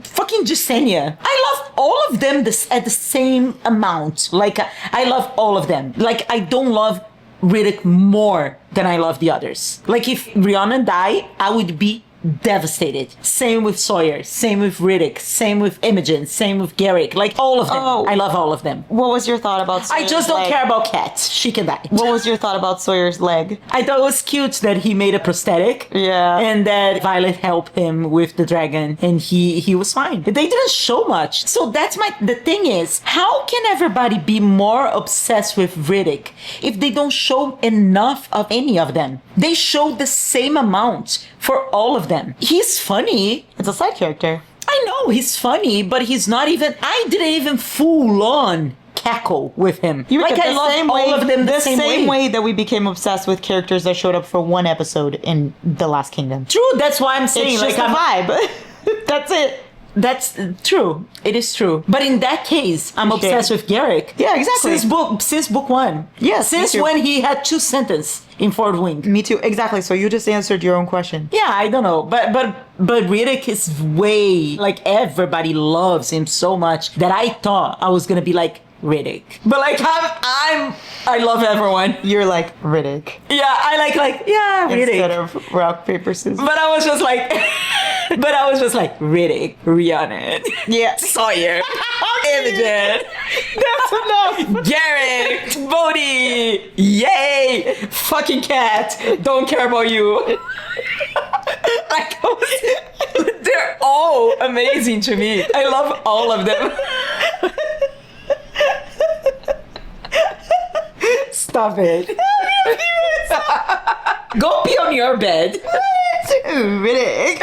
fucking Jasenia. I love all of them at the same amount. Like, I love all of them. Like, I don't love Riddick more than I love the others. Like, if Rhiannon died, I would be devastated. Same with Sawyer, same with Riddick, same with Imogen, same with Garrick. Like, all of them. Oh. I love all of them. What was your thought about Sawyer's I just don't leg? care about Kat. She can die. What was your thought about Sawyer's leg? I thought it was cute that he made a prosthetic. Yeah. And that Violet helped him with the dragon and he was fine. They didn't show much. So that's the thing is, how can everybody be more obsessed with Riddick if they don't show enough of any of them? They show the same amount for all of them. He's funny. It's a side character. I know he's funny, but he's not even... I didn't even full on cackle with him. Like, I love all of them the same way that we became obsessed with characters that showed up for one episode in The Last Kingdom. True, that's why I'm saying, It's like, just a vibe. That's it. That's true. It is true. But in that case, I'm obsessed with Garrick. Yeah, exactly. Since book one. Yes, Since me too. when he had 2 sentences in Fourth Wing. Me too. Exactly. So you just answered your own question. Yeah, I don't know. But Riddick is way, like, everybody loves him so much that I thought I was gonna be like Riddick. But like I love everyone. You're like Riddick Yeah, I like Riddick. instead of rock, paper, scissors. But I was just like Riddick, Rhiannon, Yeah. Sawyer, Imogen, That's enough. Garrett, Bodhi, yay, fucking cat, don't care about you. Like, they're all amazing to me. I love all of them. Stop it. Go pee on your bed. Riddick.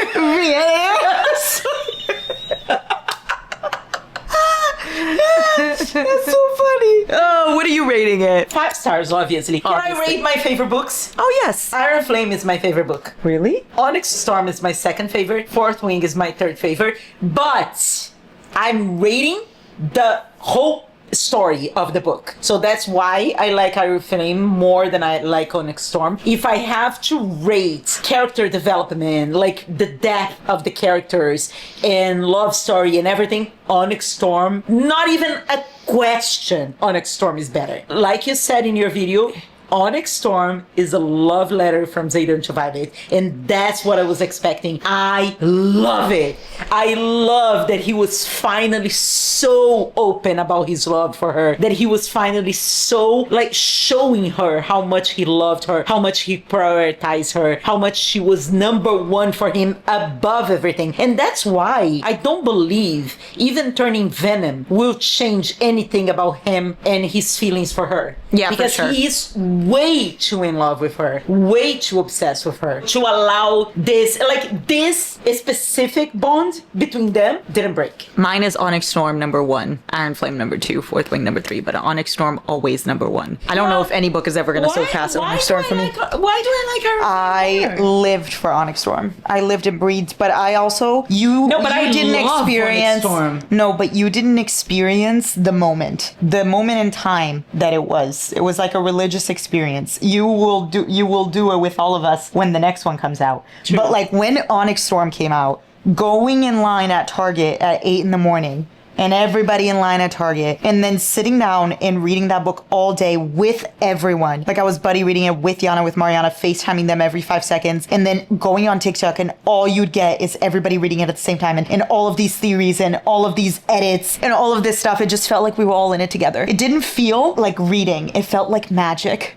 That's so funny. Oh, what are you rating it? 5 stars, obviously. Can I rate my favorite books? Oh, yes. Iron Flame is my favorite book. Really? Onyx Storm is my second favorite. Fourth Wing is my third favorite. But I'm rating the whole story of the book. So that's why I like Iron Flame more than I like Onyx Storm. If I have to rate character development, like the depth of the characters and love story and everything, Onyx Storm, not even a question, Onyx Storm is better. Like you said in your video, Onyx Storm is a love letter from Xaden to Violet, and that's what I was expecting. I love it. I love that he was finally so open about his love for her, that he was finally so, like, showing her how much he loved her, how much he prioritized her, how much she was number one for him above everything. And that's why I don't believe even turning Venom will change anything about him and his feelings for her. Yeah, for because sure. he is way too in love with her, way too obsessed with her to allow this specific bond between them didn't break. Mine is Onyx Storm number 1, Iron Flame number 2, Fourth Wing number 3, but Onyx Storm always number 1. I don't know if any book is ever gonna surpass Onyx Storm for me. Why do I like her? I lived for Onyx Storm. I lived and breathed, but I also you I didn't love experience Onyx Storm. No, but you didn't experience the moment in time that it was. It was like a religious experience. You will do it with all of us when the next one comes out. True. But like when Onyx Storm came out, going in line at Target at 8 a.m. and everybody in line at Target, and then sitting down and reading that book all day with everyone. Like I was buddy reading it with Yana, with Mariana, FaceTiming them every 5 seconds, and then going on TikTok, and all you'd get is everybody reading it at the same time, and all of these theories and all of these edits and all of this stuff. It just felt like we were all in it together. It didn't feel like reading. It felt like magic.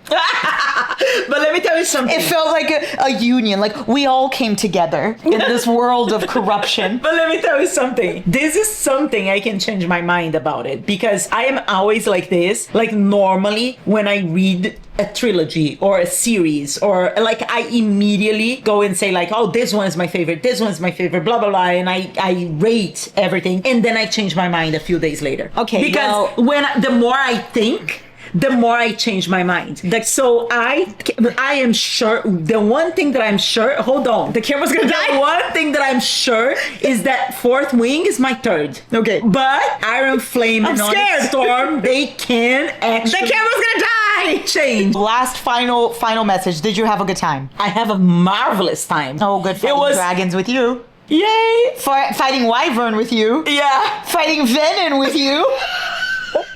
But let me tell you something. It felt like a union. Like we all came together in this world of corruption. But let me tell you something. This is something I can change my mind about it, because I am always like this. Like normally when I read a trilogy or a series, or like I immediately go and say like, oh, this one is my favorite, this one is my favorite, blah blah blah, and I rate everything, and then I change my mind a few days later. Okay, because the more I think, the more I change my mind. Like, so I am sure, the one thing that I'm sure, hold on, the camera's gonna die. The one thing that I'm sure is that Fourth Wing is my third. Okay. But Iron Flame and Onyx Storm, they can actually. The camera's gonna die! Change. Last final message. Did you have a good time? I have a marvelous time. Oh, good. Fighting dragons with you. Yay! Fighting Wyvern with you. Yeah. Fighting Venom with you.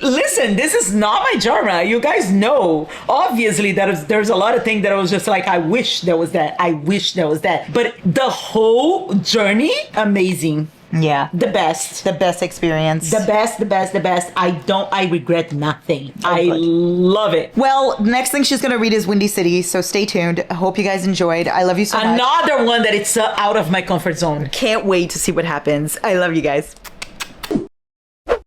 Listen, this is not my genre. You guys know. Obviously, there's a lot of things that I was just like, I wish there was that. I wish there was that. But the whole journey, amazing. Yeah. The best. The best experience. The best. I regret nothing. Oh, I good. love it. Well, next thing she's gonna read is Windy City, so stay tuned. I hope you guys enjoyed. I love you so much. Another one that it's out of my comfort zone. Can't wait to see what happens. I love you guys.